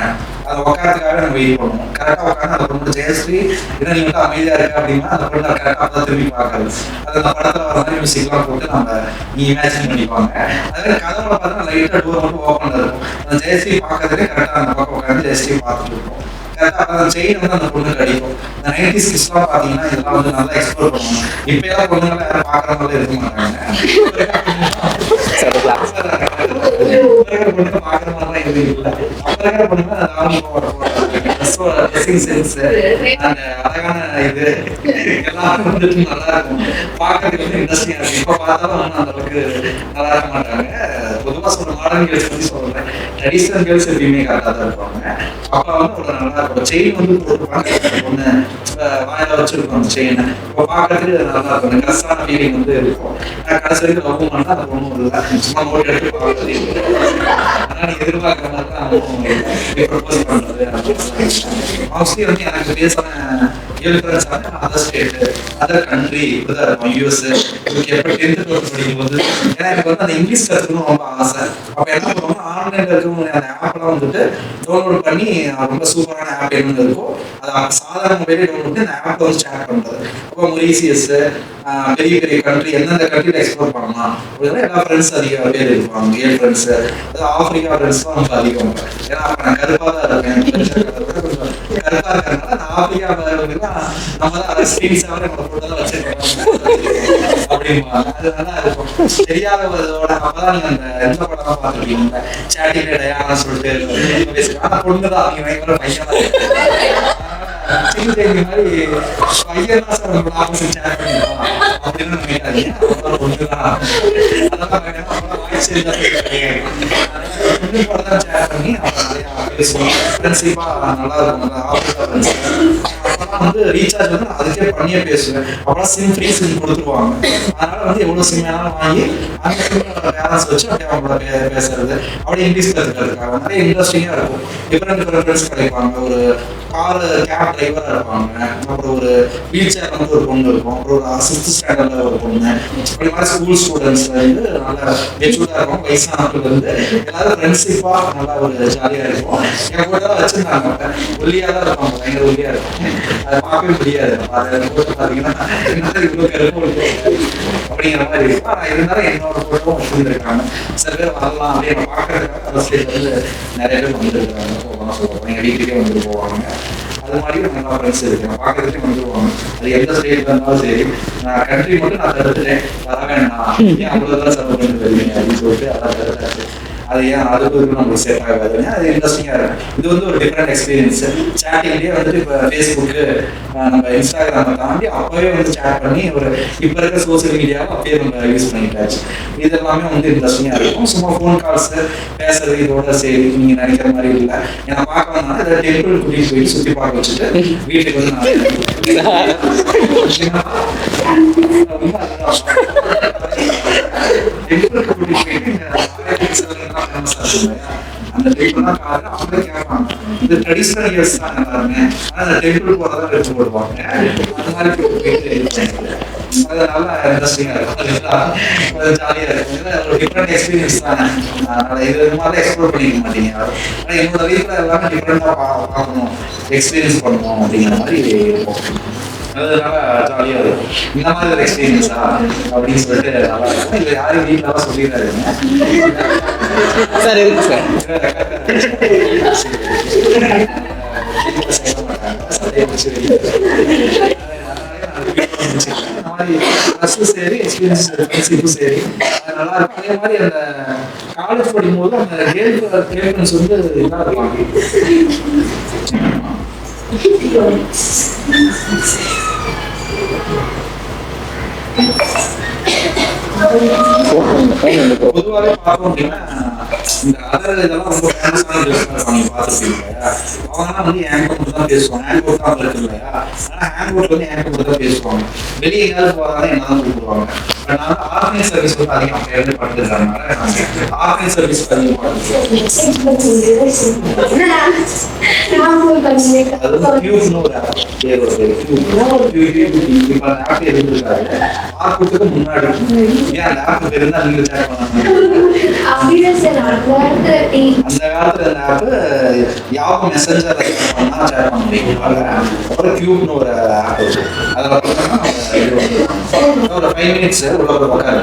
அதை உட்காரத்துக்காக நம்ம வெயிட் பண்ணுவோம். கரெக்டாக உட்காந்து அந்த பொண்ணு ஜெயஸ்ரீ ஏன்னா நீ வந்து அமைதியாக இருக்க அப்படின்னா அந்த பொண்ணு கரெக்டாக அப்போ திரும்பி பார்க்காது. அது அந்த படத்தில் வர மாதிரி மியூசிக்லாம் போட்டு நம்ம நீ இமேஜின் பண்ணிப்பாங்க. அதே கதவுல பார்த்தா லைட்டாக டோர் மட்டும் ஓப்பன் இருக்கும். அந்த ஜெயஸ்ரீ பார்க்கறதுலே கரெக்டாக அந்த பக்கம் உட்காந்து ஜெயஸ்ரீ பார்த்துட்டு இருக்கோம். கரெக்டாக அந்த செயின் வந்து அந்த பொண்ணு கிடைக்கும். இந்த 90s கிட்ஸ்லாம் பார்த்தீங்கன்னா இதெல்லாம் வந்து நல்லா எக்ஸ்ப்ளோர் பண்ணுவாங்க. இப்போ எல்லாம் பொண்ணுங்களை யாரும் பார்க்குற மாதிரி இருக்க மாட்டாங்க. பொண்ணு பார்க்குற மாதிரிலாம் எதுவும் இல்லை. அப்போ இருக்கிற பொண்ணுங்க ட்ரெஸ்ஸிங் சென்ஸ் அந்த அழகான இது எல்லாமே வந்துட்டு நல்லா இருக்கும். பார்க்கறதுக்கு வந்து இன்ட்ரெஸ்டிங்காக இருக்கும். இப்போ பார்த்தாலும் ஒன்றும் அந்த அளவுக்கு நல்லா இருக்க மாட்டாங்க. பொதுவாக சொல்ற மாடர்ன் கேர்ள்ஸ் பற்றி சொல்கிறேன். ட்ரெடிஷ்னல் கேர்ள்ஸ் எப்பயுமே கரெக்டாக தான் இருப்பாங்க. அப்போ வந்து ஒரு நல்லா இருக்கும். செயின் வந்து போட்டுருப்பாங்க, ஒன்று வாயில வச்சிருக்கோம் அந்த செயினை. இப்போ பார்க்கறதுக்கு நல்லா இருக்கும். அந்த கரெக்டான ஃபீலிங் வந்து இருக்கும். கடைசி வரைக்கும் லவ் பண்ணால் அந்த பொண்ணு இல்லை, சும்மா நோட் எடுத்து பார்க்கறது. ஆனால் நீ எதிர்பார்க்குற மாதிரி தான் ப்ரப்போஸ் பண்ணுறது. மோஸ்ட்லி வந்து எனக்கு பேசின ஃப்ரெண்ட்ஸ் வந்து அதர் ஸ்டேட்டு அதர் கண்ட்ரி இப்படிதான் இருக்கும். யூஎஸ் இதுக்கு எப்போ 10th 12th படிக்கும்போது ஏன்னா எனக்கு வந்து அந்த இங்கிலீஷ் கற்றுக்கணும் ரொம்ப ஆசை. அப்போ என்ன பண்ணுவோம்னா ஆன்லைனில் இருக்கவங்க அந்த ஆப்லாம் வந்துட்டு டவுன்லோட் பண்ணி ரொம்ப சூப்பரான ஆப் என்னென்னு இருக்கும் அதை சாதாரண மொபைலே டவுன்லோட் பண்ணி அந்த ஆப்பை வந்து ஷேர் பண்ணுறது. அப்போ மொரீசியஸ் பெரிய பெரிய கண்ட்ரி எந்தெந்த கண்ட்ரியில் எக்ஸ்ப்ளோர் பண்ணலாம் அப்படின்னா எல்லா ஃப்ரெண்ட்ஸ் அதிக பேர் இருப்பாங்க. கேர்ள் ஃப்ரெண்ட்ஸு அது ஆஃப்ரிக்கா ஃப்ரெண்ட்ஸ் தான் ரொம்ப அதிகம். ஏன்னா அப்போ நான் கருப்பாக தான் இருக்கேன். கொஞ்சம் கருப்பாக இருக்கிறதுனால நான் ஆஃப்ரிக்கா நம்ம தான் அதை ஸ்கிரீன்ஸாக நம்ம போட்டெல்லாம் வச்சிருக்கோம் அப்படிம்பாங்க. அது நல்லா இருக்கும். தெரியாதவரோட அப்பதான் நீங்க அந்த எந்த படம் பார்த்துருக்கீங்க சேட்டிங் டயானா சொல்லிட்டு ஆனால் பொண்ணு தான் அவங்க பயங்கர பையன் மாதிரி பையன் தான் சார் நம்மளோட ஆப்போசிட் சேட் பண்ணிருக்கோம் அப்படின்னு நினைக்காதீங்க. பொண்ணுதான் அதெல்லாம் வாய்ஸ் பொண்ணு கூட தான் சேட் பண்ணி அப்புறம் நிறையா பேசுவோம். ஃப்ரெண்ட்ஷிப்பாக நல்லா இருக்கும். ஆஃப்ரிக்கா ஃப்ரெண்ட்ஸ் அப்போலாம் வந்து ரீசார்ஜ் வந்து அதுக்கே பண்ணியே பேசுவேன். அப்போலாம் சிம் ஃப்ரீ சிம் கொடுத்துருவாங்க. அதனால வந்து எவ்வளோ சிம் வேணாலும் வாங்கி அந்த சிம்மோட பேலன்ஸ் வச்சு அப்படியே அவங்களோட பேசுறது அப்படியே இங்கிலீஷ் கற்றுக்கிறதுக்காக நிறைய இன்ட்ரெஸ்டிங்காக இருக்கும். டிஃப்ரெண்ட் ஃப்ரெண்ட்ஸ் கிடைப்பாங்க. ஒரு கார் கேப் டிரைவராக இருப்பாங்க. அப்புறம் ஒரு வீல் சேர் வந்து ஒரு பொண்ணு இருக்கும். அப்புறம் ஒரு 6th ஸ்டாண்டர்டில் ஒரு பொண்ணு. அப்படி மாதிரி ஸ்கூல் ஸ்டூடெண்ட்ஸ்ல இருந்து நல்லா மெச்சூர்டாக இருக்கும். வயசானவர்கள் இருந்து எல்லாரும் ஃப்ரெண்ட்ஷிப்பாக நல்லா ஒரு ஜாலியாக இருக்கும். என் கூட தான் வச்சுருந்தாங்க. ஒல்லியாக தான் இருப்பாங்க, பயங்கர ஒல்லியாக இருக்கும். அதை பார்க்கவே முடியாது. அதை போட்டு பார்த்தீங்கன்னா இவ்வளோ கருப்பு அப்படிங்கிற மாதிரி இருக்கும். ஆனால் இருந்தாலும் என்னோட ஃபோட்டோவும் வச்சுருந்துருக்காங்க. சில பேர் வரலாம் அப்படின்னு பார்க்கறதுக்காக அந்த ஸ்டேஜ் வந்து நிறைய பேர் வந்துருக்காங்க. போகலாம் எங்கள் வீட்டுக்கே வந்துட்டு போவாங்க. அது மாதிரி நல்லா ஃப்ரெண்ட்ஸ் இருக்கு. நான் பார்க்கறதுக்கே வந்துருவாங்க. அது எந்த ஸ்டேட்ல இருந்தாலும் சரி. நான் கண்ட்ரி மட்டும் நான் தடுத்துட்டேன். வர வேண்டாம், ஏன் அவ்வளோதான் செலவு பண்ணிட்டு வருவீங்க அப்படின்னு சொல்லிட்டு அதான் தடுத்தாச்சு. அது ஏன் அதுக்கு நம்மளுக்கு செட் ஆகாதுங்க. அது இன்ட்ரெஸ்டிங்காக இருக்கும். இது வந்து ஒரு டிஃப்ரெண்ட் எக்ஸ்பீரியன்ஸ். சேட்டிங்லேயே வந்துட்டு இப்போ ஃபேஸ்புக்கு நம்ம இன்ஸ்டாகிராமை தாண்டி அப்போவே வந்து சேட் பண்ணி ஒரு இப்போ இருக்கிற சோசியல் மீடியாவை அப்பயே நம்ம யூஸ் பண்ணிட்டாச்சு. இது எல்லாமே வந்து இன்ட்ரெஸ்டிங்காக இருக்கும். சும்மா ஃபோன் கால்ஸு பேசுறது இதோட சரி நீங்கள் நினைக்கிற மாதிரி இல்லை. ஏன்னா பார்க்க வந்தாலும் இதை டெம்பிள் கூட்டிகிட்டு போயிட்டு சுற்றி பார்க்க வச்சுட்டு வீட்டுக்கு வந்து நான் டெம்பிளுக்கு கூட்டிகிட்டு போயிட்டு அந்த டெம்பிள்லாம் காரணம் அவங்க கேட்பாங்க. இந்த ட்ரெடிஷ்னல் இயர்ஸ் தான் எல்லாருமே. ஆனால் அந்த டெம்பிள் போகிறதான் எடுத்து போடுவாங்க. அந்த மாதிரி போயிட்டு அது நல்லா இன்ட்ரெஸ்டிங்காக இருக்கும். அது ஜாலியாக இருக்கும். ஏன்னா ஒரு டிஃப்ரெண்ட் எக்ஸ்பீரியன்ஸ் தானே. அதனால் இது மாதிரி எக்ஸ்ப்ளோர் பண்ணிக்க மாட்டீங்க. ஆனால் என்னோட வீட்டில் எல்லாமே டிஃப்ரெண்ட்டாக பார்க்கணும், எக்ஸ்பீரியன்ஸ் பண்ணணும் அப்படிங்கிற மாதிரி இருக்கும். அதனால ஜாலியாக இருக்கும். இந்த மாதிரி ஒரு எக்ஸ்பீரியன்ஸா அப்படின்னு சொல்லிட்டு நல்லா இருக்கும். இல்லை யாரும் வீட்டிலலாம் சொல்லிடுறாருங்க. சார் இருக்கு சார். சரி எக்ஸ்பீரியன்ஸ் சரி அது நல்லா இருக்கும். அதே மாதிரி அந்த காலேஜ் படிக்கும்போது அந்த கேர்ள்ஸ் வந்து இதாக இருப்பாங்க. பொதுவாகவே பார்த்தோம் அப்படின்னா இந்த அதர் இதெல்லாம் ரொம்ப ஃபேமஸான இருப்பாங்க பார்த்துருப்பீங்க. அவங்கலாம் வந்து ஹேண்ட் தான் பேசுவாங்க. ஹேண்ட் தான் அவங்களுக்கு இல்லையா, ஆனால் ஹேண்ட் வந்து ஹேண்ட் தான் பேசுவாங்க. வெளியே எங்கேயாவது போகிறாங்க என்னதான் கூப்பிடுவாங்க. பட் நான் ஆர்கனைஸ் சர்வீஸ் வந்து அதிகம் அப்போ இருந்து படுத்துக்கிறதுனால ஆர்கனைஸ் சர்வீஸ் அதிகமாக அது வந்து கியூப்னு ஒரு ஆப் பேர் ஒரு இப்போ அந்த ஆப் இருந்திருக்காரு ஆர்குட்டுக்கு முன்னாடி. ஏன் அந்த ஆப் பேர் இருந்தால் நீங்கள் ஷேர் பண்ணாங்க. அந்த காலத்துல இந்த ஆப் யாவும் மெசஞ்சர் பண்ணா ஷேர் பண்ண முடியும். அப்புறம் கியூப்னு ஒரு ஆப் இருக்கு. அதில் ஒரு 5 மினிட்ஸ் உள்ள உட்காரு.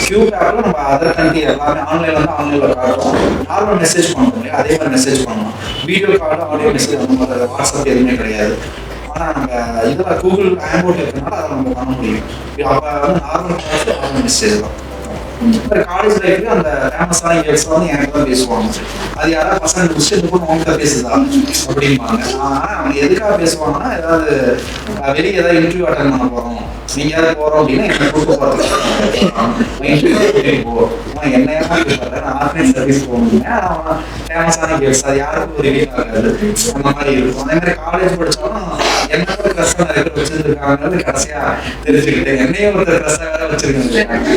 கியூப் ஆப்ல நம்ம அதர் கண்ட்ரி எல்லாமே ஆன்லைன்ல வந்து ஆன்லைன்ல காட்டுவோம். நார்மல் மெசேஜ் பண்ணுவோம் இல்லையா, அதே மாதிரி மெசேஜ் பண்ணுவோம். வீடியோ கால் ஆடியோ மெசேஜ் அந்த மாதிரி வாட்ஸ்அப் எதுவுமே கிடையாது. ஆனால் நம்ம இதில் கூகுள் ஹேங்கவுட் இருக்கிறதுனால அதை நம்ம பண்ண முடியும். அப்போ வந்து நார்மல் மெசேஜ் தான். காலேஜ் லைஃப்ல அந்த ஃபேமஸான கேர்ள்ஸ் வந்து என்கிட்ட தான் பேசுவாங்க. அது யாராவது பசங்க முடிச்சுட்டு இந்த பொண்ணு அவங்ககிட்ட பேசுதா அப்படிம்பாங்க. ஆனால் அவங்க எதுக்காக பேசுவாங்கன்னா ஏதாவது வெளியே ஏதாவது இன்டர்வியூ அட்டன் பண்ண போகிறோம், நீங்க யாரும் போகிறோம் அப்படின்னா என்னை கூப்பிட்டு போகிறதுக்கு போவோம். என்ன கேட்பாரு, நான் ஆர்கனைஸ் சர்வீஸ் போகணுங்க. அவன் ஃபேமஸான கேர்ள்ஸ் அது யாருக்கும் ஒரு ரிவீல் ஆகாது. அந்த மாதிரி இருக்கும். அதே மாதிரி காலேஜ் படித்தாலும் என்னோட க்ரஷ் நிறைய பேர் வச்சிருந்துருக்காங்கிறது கடைசியாக தெரிஞ்சுக்கிட்டேன். என்னையும் ஒருத்தர் க்ரஷாக வச்சிருக்காங்க.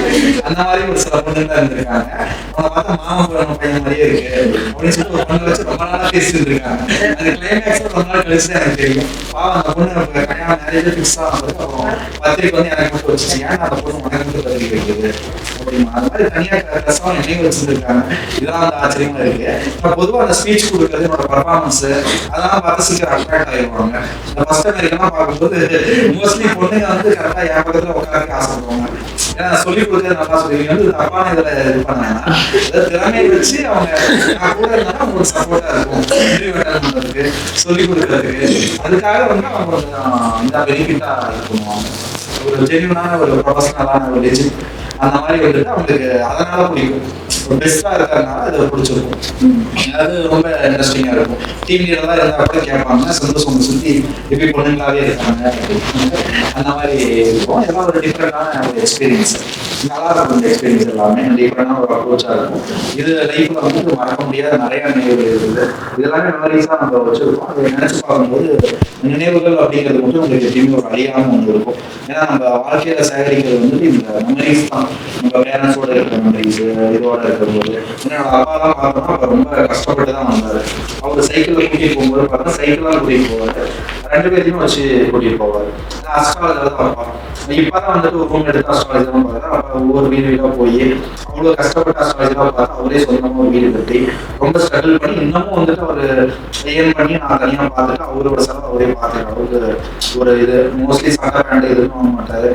அந்த மாதிரி ஒரு சில பொண்ணுங்க இருந்திருக்காங்க. அவங்க பார்த்தா மாமா பையன் மாதிரியே இருக்கு அப்படின்னு சொல்லிட்டு ஒரு பொண்ணு வச்சு ரொம்ப நாளாக பேசிட்டு இருக்காங்க. அது கிளைமேக்ஸ் ரொம்ப நாள் கழிச்சு எனக்கு தெரியும். பாவம் அந்த பொண்ணு கல்யாணம் மேரேஜ் ஃபிக்ஸ் ஆகும்போது அப்புறம் பத்திரிக்கை வந்து எனக்கு மட்டும் வச்சு ஏன் அந்த பொண்ணு உனக்கு மட்டும் பத்திரிக்கை வைக்கிறது அப்படிமா. அது மாதிரி தனியாக கஷ்டம் என்னையும் வச்சிருந்துருக்காங்க. இதெல்லாம் வந்து ஆச்சரியமா இருக்கு. இப்போ பொதுவாக அந்த ஸ்பீச் கொடுக்குறது என்னோட பர்ஃபார்மன்ஸ் அதெல்லாம் பார்த்து சீக்கிரம் அட்ராக்ட் ஆகிடுவாங்க. இந்த ஃபர்ஸ்ட் அமெரிக்கெல்லாம் பார்க்கும்போது மோஸ்ட்லி பொண்ணுங்க வந்து கரெக்டாக என் பக்கத்தில் உட்காரಕ್ಕೆ ஆசைப்படுவாங்க. ஏன்னா சொல்லிக் கொடுத்தது நல்லா சொல்லுவீங்க வந்து தப்பான இதில் இது பண்ணாங்கன்னா திறமையை வச்சு அவங்க நான் கூட இருந்தாலும் அவங்களுக்கு சப்போர்ட்டாக இருக்கும். இன்டர்வியூ அட்டன் பண்ணுறதுக்கு சொல்லிக் கொடுக்கறதுக்கு அதுக்காக வந்து அவங்க இந்த பெனிஃபிட்டாக இது பண்ணுவாங்க. ஒரு ஜென்யூனான ஒரு ப்ரொஃபஷனலான ஒரு லெஜிட் அந்த மாதிரி வந்துட்டு அவங்களுக்கு அதனால பிடிக்கும். ஒரு பெஸ்ட்டாக இருக்கிறதுனால அது பிடிச்சிருக்கும். அது ரொம்ப இன்ட்ரெஸ்டிங்காக இருக்கும். டீம் லீடராக இருந்தால் கூட கேட்பாங்க சந்தோஷம் சுற்றி எப்படி பொண்ணுங்களாகவே இருக்காங்க அந்த மாதிரி இருக்கும். இதெல்லாம் ஒரு டிஃப்ரெண்டான ஒரு எக்ஸ்பீரியன்ஸ். நல்லா இருக்கும் இந்த எக்ஸ்பீரியன்ஸ் எல்லாமே டிஃப்ரெண்டான ஒரு அப்ரோச்சாக இருக்கும். இது லைஃப்பில் வந்து மறக்க முடியாத நிறைய நினைவுகள் இருக்குது. இதெல்லாமே மெமரிஸாக நம்ம வச்சுருக்கோம். அதை நினச்சி பார்க்கும்போது நினைவுகள் அப்படிங்கிறது மட்டும் உங்களுக்கு எப்பயுமே ஒரு அழியாமல் ஒன்று இருக்கும். ஏன்னா நம்ம வாழ்க்கையில் சேகரிக்கிறது வந்துட்டு இந்த மெமரிஸ் தான். நம்ம பேரண்ட்ஸோட இருக்கிற மெமரிஸ் இதோட இருக்கிறபோது என்னோட அப்பாலாம் பார்த்தோம்னா அப்போ ரொம்ப கஷ்டப்பட்டு தான் வந்தார். அவர் சைக்கிளில் கூட்டிகிட்டு போகும்போது பார்த்தா சைக்கிளாக கூட்டிகிட்டு போவார். 2 பேரையும் வச்சு கூட்டிகிட்டு போவார். அஸ்ட்ராலஜில் தான் பார்ப்பார். இப்போ தான் வந்துட்டு ஒரு ரூம் எடுத்து அஸ்ட்ராலஜிலாம் பார்த்தா அப்போ ஒவ்வொரு வீடாக போய் அவ்வளோ கஷ்டப்பட்டு அஸ்ட்ராலஜிலாம் பார்த்தா அவரே சொந்தமாக ஒரு வீடு கட்டி ரொம்ப ஸ்ட்ரகிள் பண்ணி இன்னமும் வந்துட்டு அவர் ஏன் பண்ணி நான் தனியாக பார்த்துட்டு அவரோட செலவு அவரே பார்த்துருக்கேன். அவருக்கு ஒரு இது மோஸ்ட்லி சட்டை பேண்ட் எதுவும் வாங்க மாட்டார்.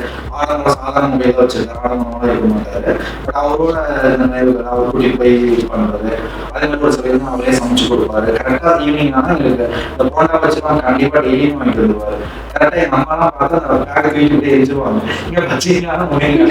சாதாரண மொபைல் தான் வச்சிருக்காரு. ஆடம்பரமாக இருக்க மாட்டார். பட் அவரோட இந்த நினைவுகள் அவர் கூட்டிகிட்டு போய் இது பண்ணுறது அதே மாதிரி ஒரு சில இதுவும் அவரே சமைச்சு கொடுப்பாரு. கரெக்டாக ஈவினிங் ஆனால் எங்களுக்கு இந்த போண்டா வச்சுலாம் கண்டிப்பாக டெய்லியும் வாங்கிட்டு வந்துருவார். கரெக்டாக எங்கள் அம்மாலாம் பார்த்து அந்த பேக்கை தூக்கிட்டு எரிஞ்சிருவாங்க. இங்கே வச்சிங்களாலும் முடியுங்க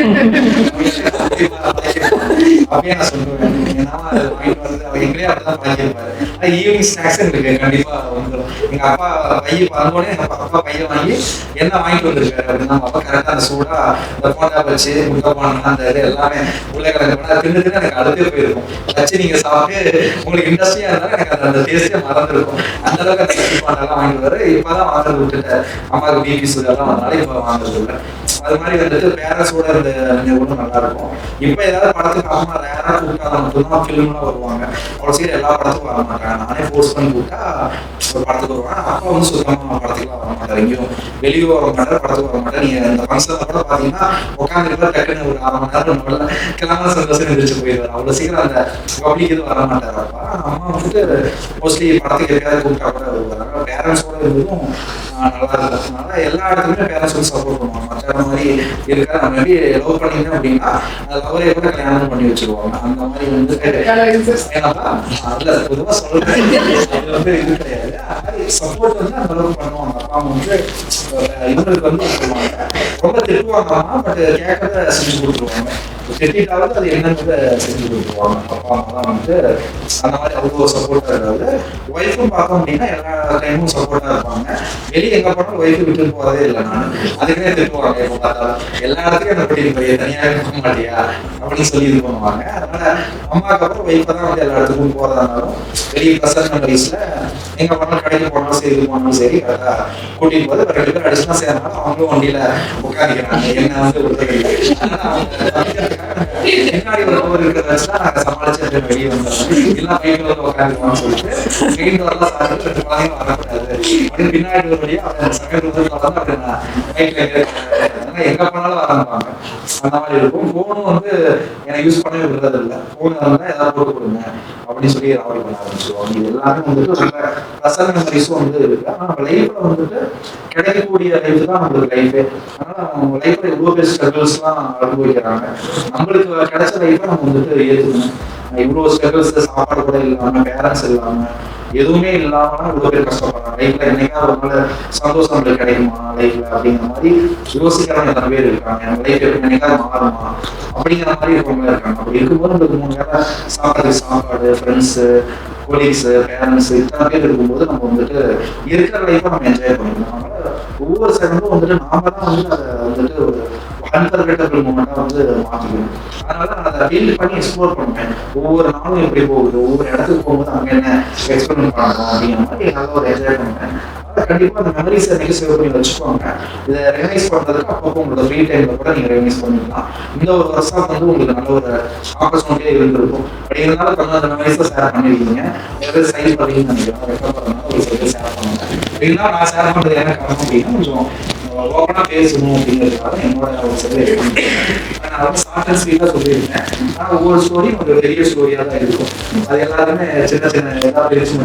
அப்படியே நான் சொல்லுவேன். ஏன்னா அது வாங்கிட்டு வந்து அவர் எங்களே அப்படிதான் பழகிருப்பாரு. ஈவினிங் ஸ்நாக்ஸ் எங்களுக்கு கண்டிப்பாக வந்துடும். எங்கள் அப்பா பையை பார்த்தோன்னே எங்கள் அப்பா பையை வாங்கி என்ன வாங்கிட்டு வந்திருக்காரு அப்படின்னா அப்பா கரெக்டாக அந்த சூடாக இந்த போண்டா வச்சு முட்டை போனா அந்த இது எல்லாமே உருளைக்கிழங்கு போனா தின்னு எனக்கு அடுத்தே போயிருக்கும். வச்சு நீங்கள் சாப்பிட்டு உங்களுக்கு இன்ட்ரெஸ்டிங்காக இருந்தாலும் எனக்கு அந்த டேஸ்ட்டே மறந்துருக்கும். அந்த அளவுக்கு அந்த போண்டாலாம் வாங்கிட்டு வர இப்போதான் வாங்குறது விட்டுட்டேன். அம்மாவுக்கு பிபி சுகர்லாம் வந்தாலும் இப்போ வாங்குறது இல்லை. அது மாதிரி வந்துட்டு பேரண்ட்ஸோட இருந்த நினைவுகளும் நல்லா இருக்கும். இப்போ ஏதாவது படத்துக்கு அம்மா ரேராக கூப்பிட்டா மட்டும்தான் ஃபிலிம்லாம் வருவாங்க. அவ்வளோ சீக்கிரம் எல்லா படத்துக்கும் வர மாட்டாங்க. நானே ஃபோர்ஸ் பண்ணி கூப்பிட்டா ஒரு படத்துக்கு வருவாங்க. அப்பா வந்து சுத்தமாக படத்துக்குலாம் வர மாட்டார். எங்கேயும் வெளியே வர மாட்டார், படத்துக்கு வர மாட்டார். நீங்கள் இந்த ஃபங்க்ஷனில் கூட பார்த்தீங்கன்னா உட்காந்துருப்பா டக்குன்னு ஒரு 1/2 மணி நேரம் முதல்ல கிளம்ப சந்தோஷம் எழுந்திரிச்சு போயிடுவார். அவ்வளோ சீக்கிரம் அந்த பப்ளிக் எதுவும் வர மாட்டார். அப்பா அம்மா வந்துட்டு மோஸ்ட்லி படத்துக்கு எப்பயாவது கூப்பிட்டா கூட வருவாங்க. பேரண்ட்ஸோட இருந்ததும் நல்லா இருக்கும். அதனால எல்லா இடத்துலையுமே பேரண்ட்ஸ் வந்து சப்போர்ட் பண்ணுவாங்க. மற்ற மாதிரி இருக்கா நம்ம எப்படி லவ் பண்ணிங்க அப்படின்னா லவரே கூட கல்யாணம் பண்ணி வச்சிருவாங்க. அந்த மாதிரி வந்து ஏன்னா அதுல பொதுவாக சொல்றேன், அது வந்து இது கிடையாது. அது மாதிரி சப்போர்ட் வந்து அந்த அளவுக்கு பண்ணுவாங்க. அப்பா அம்மா வந்து இவங்களுக்கு வந்து சொல்லுவாங்க, ரொம்ப திட்டுவாங்கம்மா, பட் கேட்கறத செஞ்சு கொடுத்துருவாங்க. திட்டாவது அது என்னன்னு செஞ்சு கொடுத்துருவாங்க. அப்பா அம்மா தான் வந்து அந்த மாதிரி அவ்வளோ சப்போர்ட்டாக இருக்காது. ஒய்ஃபும் பார்த்தோம் அப்படின்னா எல்லா டைமும் சப்போர்ட்டாக இருப்பாங்க. வெளியே எங்கே போனாலும் ஒய்ஃபு விட்டு போகிறதே இல்லை. நான் அதுக்குன்னே திட்டுவாங்க. எப்போ பார்த்தாலும் எல்லா இடத்துலையும் என்ன பண்ணிட்டு போய் தனியாக போக மாட்டியா அப்படின்னு சொல்லி இது பண்ணுவாங்க. அதனால அம்மாவுக்கு அப்புறம் ஒய்ஃபை தான் வந்து எல்லா இடத்துக்கும் போகிறதா இருந்தாலும் வெளியே பர்சனல் மெமரிஸில் எங்கே போனாலும் கடைக்கு போனாலும் சரி இது போனாலும் சரி கரெக்டாக கூட்டிகிட்டு போது 2 பேர் அடிச்சுனா சேர்ந்தாலும் அவங்களும் வண்டியில் உட்காந்துக்கிறாங்க. என்ன வந்து விடுறதில்லை. பின்னாடி ஒரு டோர் இருக்கிறத வச்சுதான் நாங்கள் சமாளிச்சு வெளியே வந்தோம். எல்லாம் பைக்கில் வந்து உட்காந்துக்கலாம்னு சொல்லிட்டு மெயின் டோர்லாம் சாப்பிட்டு 2 குழந்தைங்க வரக்கூடாது அப்படின்னு பின்னாடி ஒரு வழியாக அவங்க செகண்ட் டோர் வந்து அப்படி நான் பைக்கில் எங்கே போனாலும் ஆரம்பிப்பாங்க. அந்த மாதிரி இருக்கும். ஃபோனும் வந்து எனக்கு யூஸ் பண்ணவே விடுறது இல்லை. ஃபோன் இருந்தால் ஏதாவது போட்டு கொடுங்க அப்படின்னு சொல்லி ராவடி பண்ண ஆரம்பிச்சிருவாங்க. இது எல்லாமே வந்துட்டு ரொம்ப பர்சனல் மெமரிஸும் வந்து இருக்கு. ஆனால் நம்ம லைஃப்ல வந்துட்டு கிடைக்கக்கூடிய லைஃப் தான் நம்மளுக்கு லைஃபே. அதனால அவங்க லைஃப்ல எவ்வளோ பேர் ஸ்ட்ரகிள்ஸ்லாம் அனுபவிக்கிறாங்க. நம்மளுக்கு கிடைச்ச லைஃப்பை நம்ம வந்துட்டு ஏற்றுக்கணும். இவ்வளோ ஸ்ட்ரகிள்ஸ், சாப்பாடு கூட இல்லாமல், பேரண்ட்ஸ் இல்லாமல், எதுவுமே இல்லாமல் இவ்வளோ பேர் கஷ்டப்படுறாங்க. லைஃப்ல என்னைக்காவது ஒரு நாள் சந்தோஷம் நம்மளுக்கு கிடைக்குமா லைஃப்ல அப்படிங்கிற மாதிரி யோசிக்கிறவங்க எத்தனை பேர் இருக்காங்க. நம்ம லைஃப் என்னைக்காவது மாறுமா அப்படிங்கிற மாதிரி இருக்கவங்க இருக்காங்க. அப்படி இருக்கும்போது நம்மளுக்கு 3 வேளை சாப்பிட்றதுக்கு சாப்பாடு, ஃப்ரெண்ட்ஸு, கொலீக்ஸு, பேரண்ட்ஸ் இத்தனை பேர் இருக்கும்போது நம்ம வந்துட்டு இருக்கிற லைஃப்பை நம்ம என்ஜாய் பண்ணிக்கணும். அதனால ஒவ்வொரு செகண்டும் வந்துட்டு நாம தான் வந்து அதை வந்துட்டு ஒரு அன்ஃபர்கெட்டபிள் மூமெண்ட்டாக வந்து மாற்றிக்கணும். அதனால நான் அதை ஃபீல் பண்ணி எக்ஸ்ப்ளோர் பண்ணுவேன். ஒவ்வொரு நாளும் எப்படி போகுது, ஒவ்வொரு இடத்துக்கு போகும்போது அங்கே என்ன எக்ஸ்பெரிமெண்ட் பண்ணணும் அப்படிங்கிற மாதிரி நல்லா ஒரு என்ஜாய் பண்ணுவேன். அதனால் கண்டிப்பாக அந்த மெமரிஸ் எனக்கு சேவ் பண்ணி வச்சுக்கோங்க. இதை ரெகனைஸ் பண்ணுறதுக்கு அப்பப்போ உங்களோட ஃப்ரீ டைமில் கூட நீங்கள் ரெகனைஸ் பண்ணிக்கலாம். இந்த ஒரு வருஷம் வந்து உங்களுக்கு நல்ல ஒரு ஆப்பர்ச்சுனிட்டியாக இருந்திருக்கும். அப்படி இருந்தாலும் கொஞ்சம் அந்த மெமரிஸை ஷேர் பண்ணியிருக்கீங்க. எதாவது சைஸ் பண்ணீங்கன்னு நினைக்கிறேன். ரெக்கார்ட் பண்ணாலும் ஒரு சில ஷேர் பண்ணுங்க. அப்படின்னா நான் ஷேர் பண்ணுறது என்ன காரணம் அப்படின்னா கொஞ்சம் ஓப்பனாக பேசணும் அப்படிங்கிறதுக்காக என்னோட ஒரு சில நான் ரொம்ப ஷார்ட் அண்ட் ஸ்வீட்டாக சொல்லியிருக்கேன். ஆனால் ஒவ்வொரு ஸ்டோரியும் ஒரு பெரிய ஸ்டோரியாக தான் இருக்கும். அது எல்லாருமே சின்ன சின்ன எதாவது பேசி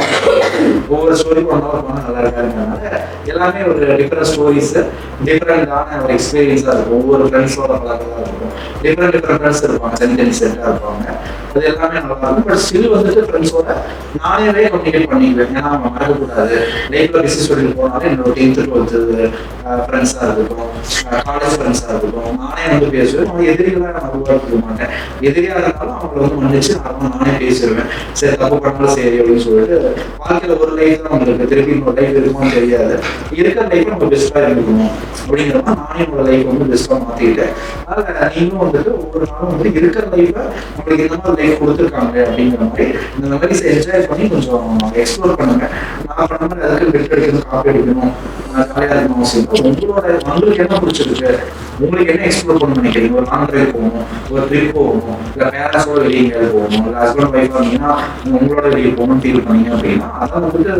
ஒவ்வொரு ஸ்டோரியும் 1 hour போனால் நல்லா இருக்காருங்கிறதுனால எல்லாமே ஒரு டிஃப்ரெண்ட் ஸ்டோரிஸு, டிஃப்ரெண்டான ஒரு எக்ஸ்பீரியன்ஸாக இருக்கும். ஒவ்வொரு ஃப்ரெண்ட்ஸோட பழக்கமாக இருக்கும். டிஃப்ரெண்ட் ஃப்ரெண்ட்ஸ் இருப்பாங்க, சென்டென்ஸாக இருப்பாங்க. அது எல்லாமே நல்லா இருக்கும். பட் ஸ்டில் வந்துட்டு ஃப்ரெண்ட்ஸோட நானே கம்யூனிகேட் பண்ணிக்குவேன். ஏன்னா அவங்க மறக்கக்கூடாது. லைஃப்பில் பிஸி ஸ்டோரியில் போனாலும் என்னோட 10th 12th ஃப்ரெண்ட்ஸாக இருக்கட்டும், காலேஜ் ஃப்ரெண்ட்ஸாக இருக்கட்டும், நானே வந்து பேசுவேன். அவங்க எதிரிகளாக நான் உருவாக்கிக்க மாட்டேன். எதிரியாக இருந்தாலும் அவங்களை வந்து மன்னிச்சு நானே பேசிடுவேன். சரி தப்பு பண்ணாலும் சரி அப்படின்னு சொல்லிட்டு வாழ்க்கையில் ஒரு லைஃப் தான் நம்மளுக்கு திருப்பி இன்னொரு லைஃப் இருக்குமான்னு தெரியாது. இருக்கிற லைஃப் நம்ம பெஸ்ட்டாக இருக்கணும் அப்படிங்கிறப்ப நானே என்னோட லைஃப் வந்து பெஸ்ட்டாக மாற்றிக்கிட்டேன். அதனால் நீங்களும் வந்துட்டு ஒவ்வொரு நாளும் வந்து இருக்கிற லைஃப்பை நம்மளுக்கு இந்த மாதிரி லைஃப் கொடுத்துருக்காங்க அப்படிங்கிற மாதிரி இந்த மெமரிஸை என்ஜாய் பண்ணி கொஞ்சம் எக்ஸ்ப்ளோர் பண்ணுங்க. நான் பண்ண மாதிரி அதுக்கு பெட் அடிக்கணும், காப்பி அடிக்கணும், ஜாலியாக இருக்கணும் அவசியம். உங்களுக்கு என்ன பிடிச்சிருக்கு, உங்களுக்கு என்ன எக்ஸ்ப்ளோர் பண்ண நினைக்கிறீங்க? ஒரு லாங் ட்ரைவ் போகணும், ஒரு ட்ரிப் போகணும், இல்லை பேரண்ட்ஸோட வெளியே எங்கேயாவது போகணும், இல்லை ஹஸ்பண்ட் ஒய்ஃப் இருந்தீங்கன்னா உங்களோட வெளியே போகணும்னு ஃபீல் பண்ணீங்க அப்படின்னா அதை வந்துட்டு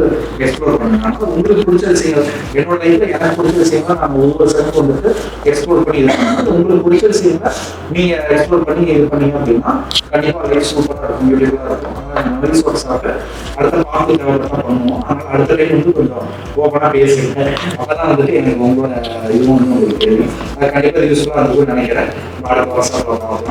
எக்ஸ்ப்ளோர் பண்ணுங்க. ஆனால் உங்களுக்கு பிடிச்ச விஷயங்கள், என்னோட லைஃப்பில் எனக்கு பிடிச்ச விஷயங்கள் நாங்கள் ஒவ்வொரு செகண்ட் வந்துட்டு எக்ஸ்ப்ளோர் பண்ணி இது பண்ணணும். உங்களுக்கு பிடிச்ச விஷயங்களை நீங்கள் எக்ஸ்ப்ளோர் பண்ணி இது பண்ணீங்க அப்படின்னா கண்டிப்பாக லைஃப் சூப்பராக இருக்கும், பியூட்டிஃபுல்லாக இருக்கும். அதனால் மெமரிஸ் ஒர்க் சாப்பிட்டு அடுத்த பார்த்து டெவலப் தான் பண்ணுவோம். அதனால் அடுத்த டைம் வந்து கொஞ்சம் ஓப்பனாக பேசுங்க. அப்போ தான் வந்துட்டு எனக்கு உங்களோட இதுவும் வந்து உங்களுக்கு தெரியும். அது கண்டிப்பாக யூஸ்ஃபுல்லாக இருக்கும்னு நினைக்கிறேன். அடுத்த வருஷம் பார்க்கலாம்.